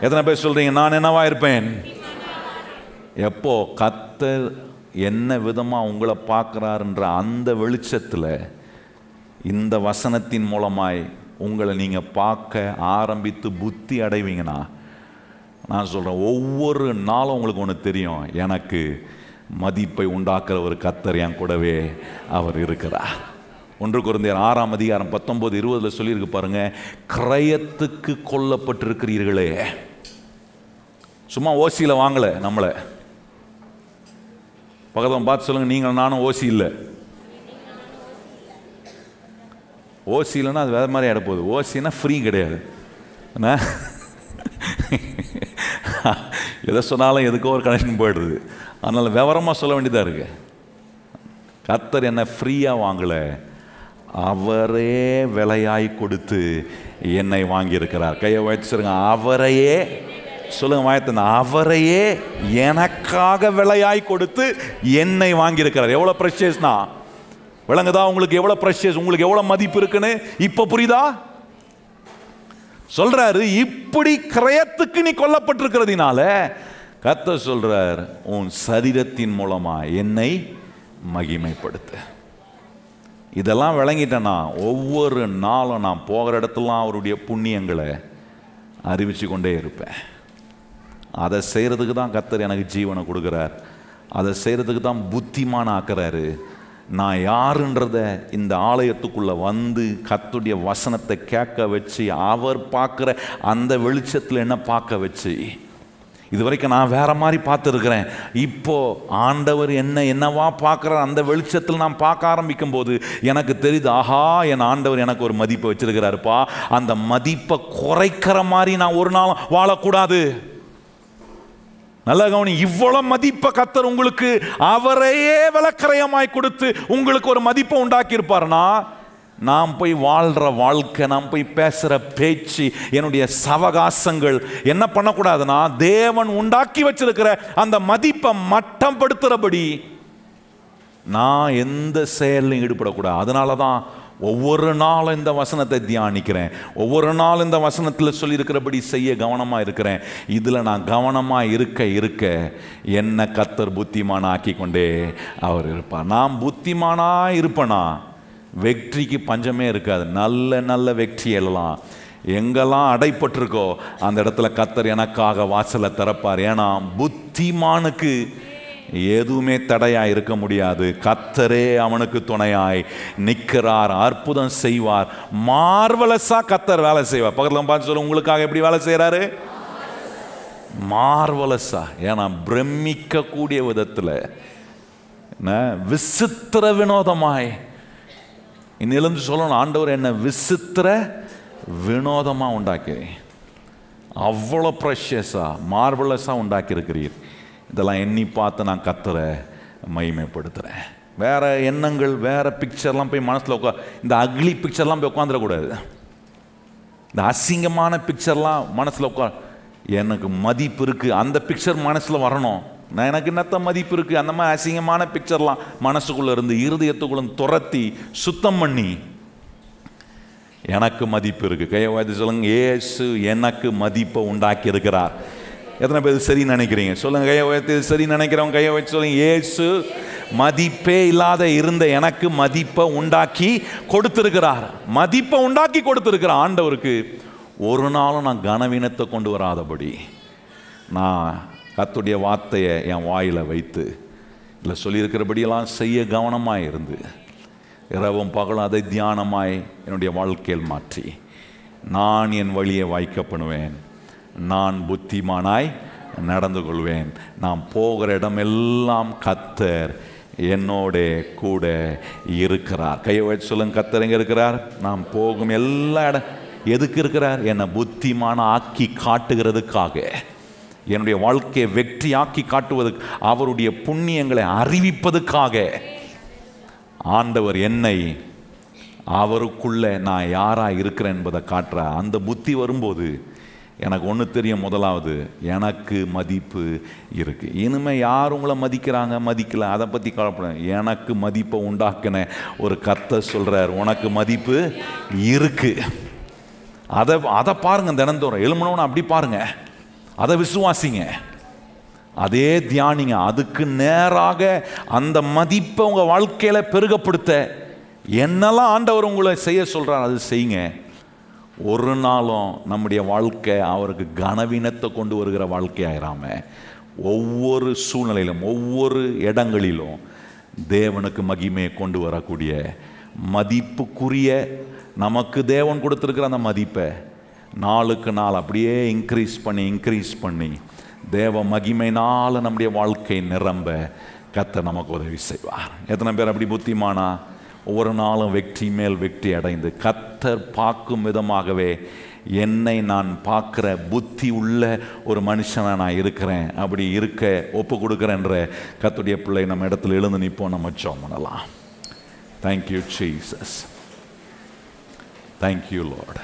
எத்தனை பேர் சொல்றீங்க நான் என்னவா இருப்பேன்? எப்போ கர்த்தர் என்ன விதமாக உங்களை பார்க்குறாருன்ற அந்த வெளிச்சத்தில் இந்த வசனத்தின் மூலமாய் உங்களை நீங்கள் பார்க்க ஆரம்பித்து புத்தி அடைவீங்கன்னா, நான் சொல்கிறேன், ஒவ்வொரு நாளும் உங்களுக்கு ஒன்று தெரியும், எனக்கு மதிப்பை உண்டாக்குற ஒரு கர்த்தர் என் கூடவே அவர் இருக்கிறார். 1 கொரிந்தியர் 6ஆம் அதிகாரம் 19-20 சொல்லியிருக்கு பாருங்க, கிரயத்துக்கு கொல்லப்பட்டிருக்கிறீர்களே. சும்மா ஓசியில் வாங்கலை நம்மளை. பக்கத்தில் பார்த்து சொல்லுங்க, நீங்கள் நானும் ஓசி இல்லை. ஓசி இல்லைன்னா அது வேற மாதிரி ஆகிட போகுது. ஓசின்னா ஃப்ரீ கிடையாது. எதை சொன்னாலும் எதுக்கோ ஒரு கனெக்ஷன் போயிடுது. அதனால் விவரமாக சொல்ல வேண்டியதாக இருக்கு. கர்த்தர் என்ன ஃப்ரீயாக வாங்கலை, அவரே விலையாய் கொடுத்து என்னை வாங்கியிருக்கிறார். கையை வச்சு சொல்லுங்க, அவரையே சொல்லுங்க, வாயத்தன அவரையே எனக்காக விலையாய் கொடுத்து என்னை வாங்கியிருக்கிறார். எவ்வளோ ப்ரெஷியஸ்னா விளங்குதா உங்களுக்கு? எவ்வளோ ப்ரெஷியஸ், உங்களுக்கு எவ்வளோ மதிப்பு இருக்குன்னு இப்போ புரியுதா? சொல்றாரு, இப்படி கிரயத்துக்கு நீ கொல்லப்பட்டிருக்கிறதுனால கர்த்தர் சொல்றார், உன் சரீரத்தின் மூலமா என்னை மகிமைப்படுத்து. இதெல்லாம் விளங்கிட்டேன்னா ஒவ்வொரு நாளும் நான் போகிற இடத்துலாம் அவருடைய புண்ணியங்களை அறிவிச்சு கொண்டே இருப்பேன். அதை செய்கிறதுக்கு தான் கர்த்தர் எனக்கு ஜீவனை கொடுக்குறார். அதை செய்கிறதுக்கு தான் புத்திமான ஆக்குறாரு. நான் யாருன்றத இந்த ஆலயத்துக்குள்ளே வந்து கர்த்தருடைய வசனத்தை கேட்க வச்சு அவர் பார்க்குற அந்த வெளிச்சத்தில் என்ன பார்க்க வச்சு, இது வரைக்கும் நான் வேற மாதிரி பார்த்துருக்கிறேன், இப்போ ஆண்டவர் என்னவா பார்க்குறார் அந்த வெளிச்சத்தில் நான் பார்க்க ஆரம்பிக்கும் போது எனக்கு தெரியுது, ஆஹா என் ஆண்டவர் எனக்கு ஒரு மதிப்பை வச்சிருக்கிறாருப்பா. அந்த மதிப்பை குறைக்கிற மாதிரி நான் ஒரு நாள் வாழக்கூடாது. நல்ல கவனி, இவ்வளவு மதிப்பை கர்த்தர் உங்களுக்கு அவரையே விலக்கிரயமாய் கொடுத்து உங்களுக்கு ஒரு மதிப்பை உண்டாக்கி இருப்பாருன்னா, நாம் போய் வாழ்கிற வாழ்க்கை, நாம் போய் பேசுகிற பேச்சு, என்னுடைய சவகாசங்கள் என்ன பண்ணக்கூடாதுன்னா, தேவன் உண்டாக்கி வச்சிருக்கிற அந்த மதிப்பை மட்டம் படுத்துகிறபடி நான் எந்த செயலையும் ஈடுபடக்கூடாது. அதனால தான் ஒவ்வொரு நாளும் இந்த வசனத்தை தியானிக்கிறேன், ஒவ்வொரு நாளும் இந்த வசனத்தில் சொல்லியிருக்கிறபடி செய்ய கவனமாக இருக்கிறேன். இதில் நான் கவனமாக இருக்க என்ன கர்த்தர் புத்திமான ஆக்கி கொண்டே அவர் இருப்பார். நான் புத்திமானாக இருப்பேனா வெற்றிக்கு பஞ்சமே இருக்காது. நல்ல வெற்றி எல்லாம் எங்கெல்லாம் அடைப்பட்டிருக்கோ அந்த இடத்துல கர்த்தர் எனக்காக வாசலை திறப்பார். ஏன்னா புத்திமானுக்கு எதுவுமே தடையாய் இருக்க முடியாது. கர்த்தரே அவனுக்கு துணையாய் நிற்கிறார், அற்புதம் செய்வார். மார்வலஸா கர்த்தர் வேலை செய்வார். பக்கத்துல பார்த்து சொல்லுங்க, உங்களுக்காக எப்படி வேலை செய்யறாரு? மார்வலஸா. ஏன்னா பிரமிக்க கூடிய விதத்தில், விசித்திர வினோதமாய். இன்னிலிருந்து சொல்லணும், ஆண்டவர் என்ன விசித்திர வினோதமா உண்டாக்கிறேன், அவ்வளோ ப்ரெஷியஸா மார்வலஸா உண்டாக்கி இருக்கிறீர். இதெல்லாம் எண்ணி பார்த்து நான் கர்த்தரை மகிமைப்படுத்துகிறேன். வேற எண்ணங்கள், வேற பிக்சர்லாம் போய் மனசில் இந்த அக்லி பிக்சர்லாம் போய் உட்காந்துடக்கூடாது. இந்த அசிங்கமான பிக்சர்லாம் மனசில் எனக்கு மதிப்பு இருக்குது அந்த பிக்சர் மனசில் வரணும். நான் எனக்கு என்னத்த மதிப்பு இருக்குது, அந்த மாதிரி அசிங்கமான பிக்சர்லாம் மனசுக்குள்ளே இருந்து இருதயத்துக்குள்ள துரத்தி சுத்தம் பண்ணி எனக்கு மதிப்பு இருக்குது. கையை வாய்த்து சொல்லுங்க, இயேசு எனக்கு மதிப்பை உண்டாக்கி இருக்கிறார். எத்தனை பேர் சரி நினைக்கிறீங்க? சொல்லுங்க. கையை உயர்த்தி சரி நினைக்கிறவங்க கையை வச்சு சொல்லுங்க, இயேசு மதிப்பே இல்லாத இருந்த எனக்கு மதிப்பை உண்டாக்கி கொடுத்திருக்கிறார். மதிப்பை உண்டாக்கி கொடுத்திருக்கிறார். ஆண்டவருக்கு ஒரு நாளும் நான் கனவீனத்தை கொண்டு வராதபடி நான் கர்த்தருடைய வார்த்தையை என் வாயில் வைத்து இல்லை சொல்லியிருக்கிறபடியெல்லாம் செய்ய கவனமாக இருந்து இரவும் பகலும் அதை தியானமாய் என்னுடைய வாழ்க்கையில் மாற்றி நான் என் வழியை வாய்க்க பண்ணுவேன். நான் புத்திமானாய் நடந்து கொள்வேன். நான் போகிற இடமெல்லாம் கர்த்தர் என்னோட கூட இருக்கிறார். கையை வச்சு சொல்லுங்க, கர்த்தர் எங்கே இருக்கிறார்? நான் போகும் எல்லா இடம் எதுக்கு இருக்கிறார்? என்னை புத்திமான ஆக்கி காட்டுகிறதுக்காக, என்னுடைய வாழ்க்கையை வெற்றி ஆக்கி காட்டுவதற்கு, அவருடைய புண்ணியங்களை அறிவிப்பதுக்காக ஆண்டவர் என்னை அவருக்குள்ள நான் யாராக இருக்கிறேன் என்பதை காட்டுற அந்த புத்தி வரும்போது எனக்கு ஒன்று தெரியும். முதலாவது, எனக்கு மதிப்பு இருக்குது. இனிமேல் யார் உங்களை மதிக்கிறாங்க மதிக்கல அதை பற்றி கவலைப்பட. எனக்கு மதிப்பை உண்டாக்கின ஒரு கர்த்தர் சொல்கிறார், உனக்கு மதிப்பு இருக்குது. அதை பாருங்க. தினந்தோறும் எழுமணும்னு அப்படி பாருங்க, அதை விசுவாசிங்க, அதே தியானிங்க. அதுக்கு நேராக அந்த மதிப்பை உங்கள் வாழ்க்கையில் பெருகப்படுத்த என்னெல்லாம் ஆண்டவர் உங்களை செய்ய சொல்கிறார் அது செய்யுங்க. ஒரு நாளும் நம்முடைய வாழ்க்கை அவருக்கு கனவீனத்தை கொண்டு வருகிற வாழ்க்கையாயிராம ஒவ்வொரு சூழ்நிலையிலும் ஒவ்வொரு இடங்களிலும் தேவனுக்கு மகிமையை கொண்டு வரக்கூடிய மதிப்புக்குரிய நமக்கு தேவன் கொடுத்துருக்கிற அந்த மதிப்பை நாளுக்கு நாள் அப்படியே இன்க்ரீஸ் பண்ணி தேவ மகிமையினால் நம்முடைய வாழ்க்கை நிரம்ப கர்த்தர் நமக்கு உதவி செய்வார். எத்தனை பேர் அப்படி புத்திமானா ஒவ்வொரு நாளும் வெற்றி மேல் வெற்றி அடைந்து கர்த்தர் பார்க்கும் விதமாகவே என்னை நான் பார்க்குற புத்தி உள்ள ஒரு மனுஷனை நான் இருக்கிறேன், அப்படி இருக்க ஒப்பு கொடுக்குறேன்ற கர்த்தருடைய பிள்ளை நம்ம இடத்துல எழுந்து நிற்போம். நம்ம ஜெபம் பண்ணலாம். Thank you Jesus, thank you Lord.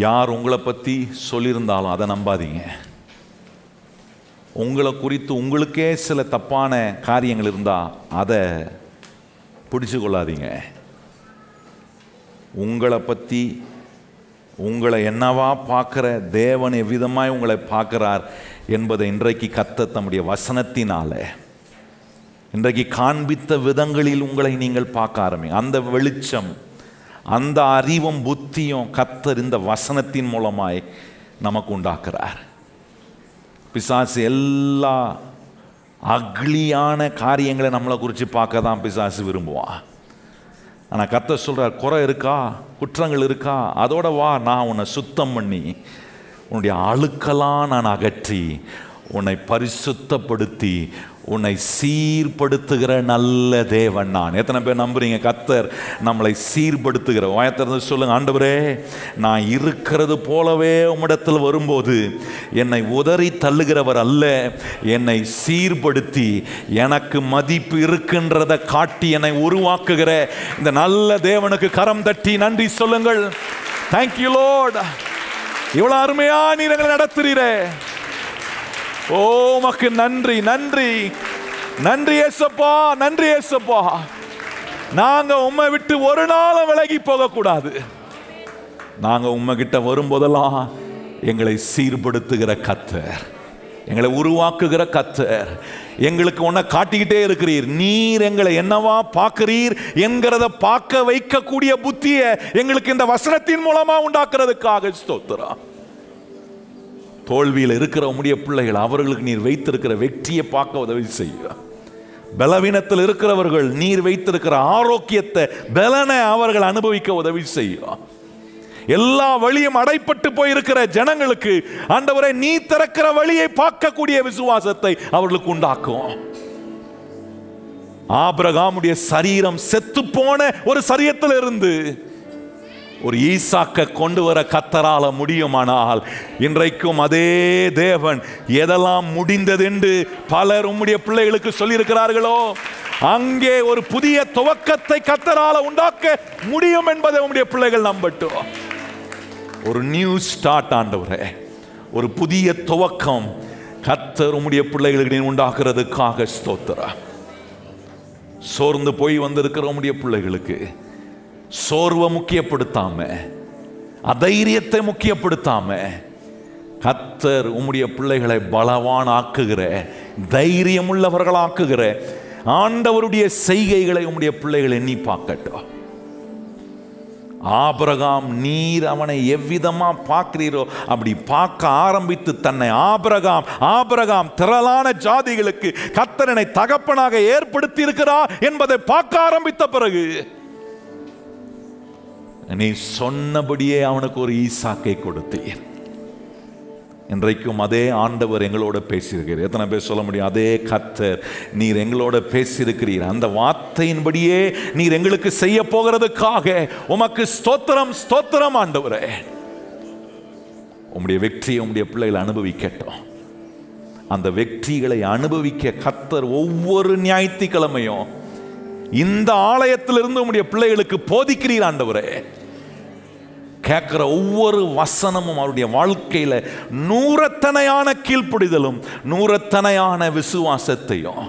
யார் உங்களை பற்றி சொல்லியிருந்தாலும் அதை நம்பாதீங்க. உங்களை குறித்து உங்களுக்கே சில தப்பான காரியங்கள் இருந்தால் அதை பிடிச்சு கொள்ளாதீங்க. உங்களை பற்றி உங்களை என்னவா பார்க்குற தேவன் எவ்விதமாய் உங்களை பார்க்குறார் என்பதை இன்றைக்கு கர்த்தர் தம்முடைய வசனத்தினால இன்றைக்கு காண்பித்த விதங்களில் உங்களை நீங்கள் பார்க்க ஆரம்பிங்க. அந்த வெளிச்சம், அந்த அறிவும் புத்தியும் கர்த்தர் இந்த வசனத்தின் மூலமாய் நமக்கு உண்டாக்குறார். பிசாசு எல்லா அக்லியான காரியங்களை நம்மளை குறித்து பார்க்க தான் பிசாசு விரும்புவான். ஆனால் கர்த்தர் சொல்கிறார், குறை இருக்கா, குற்றங்கள் இருக்கா, அதோட வா, நான் உன்னை சுத்தம் பண்ணி உன்னுடைய அழுக்கெல்லாம் நான் அகற்றி உன்னை பரிசுத்தப்படுத்தி உன்னை சீர்படுத்துகிற நல்ல தேவன் நான். எத்தனை பேர் நம்புறீங்க கர்த்தர் நம்மளை சீர்படுத்துகிற? வாயத்திறந்து சொல்லுங்க, ஆண்டவரே நான் இருக்கிறது போலவே உம்மிடத்தில் வரும்போது என்னை உதறி தள்ளுகிறவர் அல்ல, என்னை சீர்படுத்தி எனக்கு மதிப்பு இருக்கின்றதை காட்டி என்னை உருவாக்குகிற இந்த நல்ல தேவனுக்கு கரம் தட்டி நன்றி சொல்லுங்கள். Thank you Lord. இவ்வளவு அருமையா நீர் எங்களை நடத்துறீரே. ஓ உமக்கு நன்றி, நன்றி, நன்றி ஏசப்பா, நன்றி ஏசப்பா. நாங்க உம்மை விட்டு ஒரு நாளும் விலகி போக கூடாது. நாங்க உம்மை கிட்ட வரும்போதெல்லாம் எங்களை சீர்படுத்துகிற கர்த்தர், எங்களை உருவாக்குகிற கர்த்தர், எங்களுக்கு ஒன்ன காட்டிக்கிட்டே இருக்கிறீர். நீர் எங்களை என்னவா பார்க்கிறீர் என்கிறத பார்க்க வைக்கக்கூடிய புத்தியை எங்களுக்கு இந்த வசனத்தின் மூலமா உண்டாக்குறதுக்காக ஸ்தோத்திரம். தோல்வியில் இருக்கிற உம்முடைய பிள்ளைகள், அவர்களுக்கு நீர் வைத்திருக்கிற வெற்றியை பார்க்க உதவி செய்ய. பலவீனத்தில் இருக்கிறவர்கள் நீர் வைத்திருக்கிற ஆரோக்கியத்தை, பலனை அவர்கள் அனுபவிக்க உதவி செய்ய. எல்லா வழியும் அடைப்பட்டு போயிருக்கிற ஜனங்களுக்கு ஆண்டவரே நீ திறக்கிற வழியை பார்க்கக்கூடிய விசுவாசத்தை அவர்களுக்கு உண்டாக்கும். ஆபிரகாமுடைய சரீரம் செத்து போன ஒரு சரீரத்தில் இருந்து ஒரு ஈசாக்க கொண்டு வர கர்த்தரால முடியுமானால், இன்றைக்கும் அதே தேவன் எதெல்லாம் முடிந்தது என்று பலர் உம்முடைய பிள்ளைகளுக்கு சொல்லியிருக்கிறார்களோ, அங்கே ஒரு புதிய துவக்கத்தை கர்த்தரால உண்டாக்க முடியும் என்பதை உம்முடைய பிள்ளைகள் நம்பட்டும். ஒரு நியூ ஸ்டார்ட் ஆண்டவரே, ஒரு புதிய துவக்கம் கர்த்தர் உம்முடைய பிள்ளைகளுக்கு உண்டாக்குறதுக்காக ஸ்தோத்திரம். சோர்ந்து போய் வந்திருக்கிற உம்முடைய பிள்ளைகளுக்கு சோர்வை முக்கியப்படுத்தாம, அதைரியத்தை முக்கியப்படுத்தாம, கர்த்தர் உம்முடைய பிள்ளைகளை பலவான் ஆக்குகிற, தைரியம் உள்ளவர்களாக்குகிற ஆண்டவருடைய செய்கைகளை உம்முடைய பிள்ளைகள் எண்ணி பார்க்கட்டும். ஆபிரகாம் நீர் அவனை எவ்விதமா பார்க்கிறீரோ அப்படி பார்க்க ஆரம்பித்து தன்னை ஆபிரகாம் திரளான ஜாதிகளுக்கு கர்த்தரனை தகப்பனாக ஏற்படுத்தி இருக்கிறார் என்பதை பார்க்க ஆரம்பித்த பிறகு நீ சொன்னபடியே அவனுக்கு ஒரு ஈசாக்கை கொடுத்தீர். இன்றைக்கும் அதே ஆண்டவர் எங்களோட பேசியிருக்கிறீர். எத்தனை பேர் சொல்ல முடியும்? அதே கர்த்தர் நீர் எங்களோட பேசியிருக்கிறீர். அந்த வார்த்தையின்படியே நீர் எங்களுக்கு செய்ய போகிறதுக்காக உமக்கு ஸ்தோத்திரம், ஸ்தோத்திரம் ஆண்டவரே. உம்முடைய வெற்றியை உம்முடைய பிள்ளைகளை அனுபவிக்கட்டும். அந்த வெற்றிகளை அனுபவிக்க கர்த்தர் ஒவ்வொரு ஞாயிற்றுக்கிழமையும் இந்த ஆலயத்திலிருந்து உம்முடைய பிள்ளைகளுக்கு போதிக்கிறீர் ஆண்டவரே. கேட்கிற ஒவ்வொரு வசனமும் அவருடைய வாழ்க்கையில நூறத்தனையான கீழ்ப்படிதலும் நூறத்தனையான விசுவாசத்தையும்,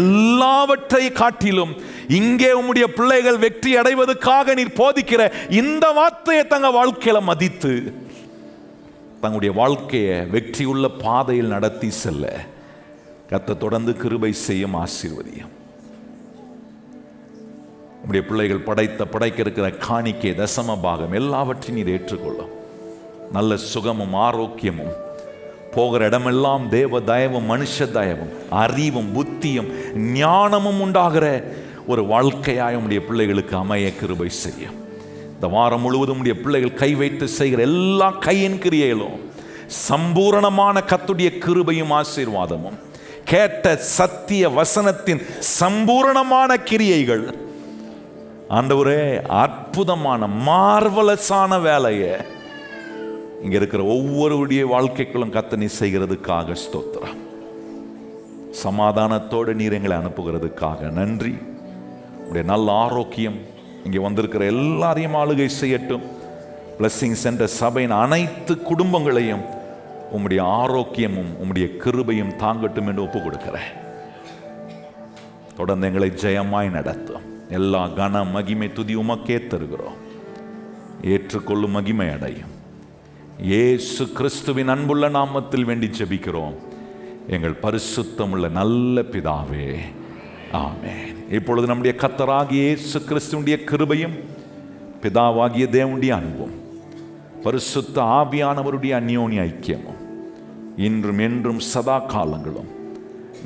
எல்லாவற்றை காட்டிலும் இங்கே உம்முடைய பிள்ளைகள் வெற்றி அடைவதற்காக நீர் போதிக்கிற இந்த வார்த்தையை தங்க வாழ்க்கையில மதித்து தங்களுடைய வாழ்க்கையை வெற்றியுள்ள பாதையில் நடத்தி செல்ல கர்த்தர் தொடர்ந்து கிருபை செய்யும், ஆசீர்வதியும். உம்முடைய பிள்ளைகள் படைக்க இருக்கிற காணிக்கை, தசம பாகம் எல்லாவற்றையும் நீர் ஏற்றுக்கொள்ளும். நல்ல சுகமும் ஆரோக்கியமும், போகிற இடமெல்லாம் தேவ தயவும் மனுஷ தயவும் அறிவும் புத்தியும் ஞானமும் உண்டாகிற ஒரு வாழ்க்கையாய் உம்முடைய பிள்ளைகளுக்கு அமைய கிருபை செய்யும். இந்த வாரம் முழுவதும் உம்முடைய பிள்ளைகள் கை வைத்து செய்கிற எல்லா கையின் கிரியைகளும் சம்பூரணமான கர்த்தருடைய கிருபையும் ஆசீர்வாதமும், கேட்ட சத்திய வசனத்தின் சம்பூரணமான கிரியைகள் ஆண்டவரே, அற்புதமான மார்வலஸான வேலையை இங்க இருக்கிற ஒவ்வொருடைய வாழ்க்கைக்குள்ளும் கர்த்தர் நீர் செய்கிறதுக்காக ஸ்தோத்திரம். சமாதானத்தோடு நீர் எங்களை அனுப்புகிறதுக்காக நன்றி. உடைய நல்ல ஆரோக்கியம் இங்கே வந்திருக்கிற எல்லாரையும் ஆளுகை செய்யட்டும். பிளஸிங் சென்டர் சபையின் அனைத்து குடும்பங்களையும் உம்முடைய ஆரோக்கியமும் உம்முடைய கிருபையும் தாங்கட்டும் என்று ஒப்பு கொடுக்கிறேன். தொடர்ந்து எங்களை ஜெயமாய் நடத்தும். எல்லா கன மகிமை துதி உமக்கே தருகிறோம். ஏற்றுக்கொள்ளும் மகிமை அடையும். இயேசு கிறிஸ்துவின் அன்புள்ள நாமத்தில் வேண்டி ஜெபிக்கிறோம் எங்கள் பரிசுத்தமுள்ள நல்ல பிதாவே, ஆமென். இப்பொழுது நம்முடைய கர்த்தராகிய இயேசு கிறிஸ்துவினுடைய கிருபையும் பிதாவாகிய தேவனுடைய அன்பும் பரிசுத்த ஆவியானவருடைய அந்யோன்ய ஐக்கியமும் இன்றும் என்றும் சதா காலங்களும்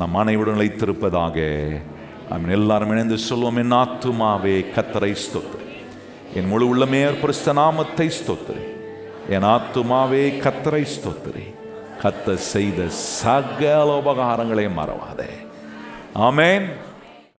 நம் அனைவருடன் நிலைத்திருப்பதாக. ஆமென். எல்லாரும் இணைந்து சொல்லுவோம். என் ஆத்துமாவே கர்த்தரை ஸ்தோத்திரி, என் முழு உள்ளமே பரிசுத்த நாமத்தை ஸ்தோத்திரி. என் ஆத்துமாவே கர்த்தரை ஸ்தோத்திரி, கர்த்தர் செய்த சகல உபகாரங்களை மறவாதே. ஆமென்.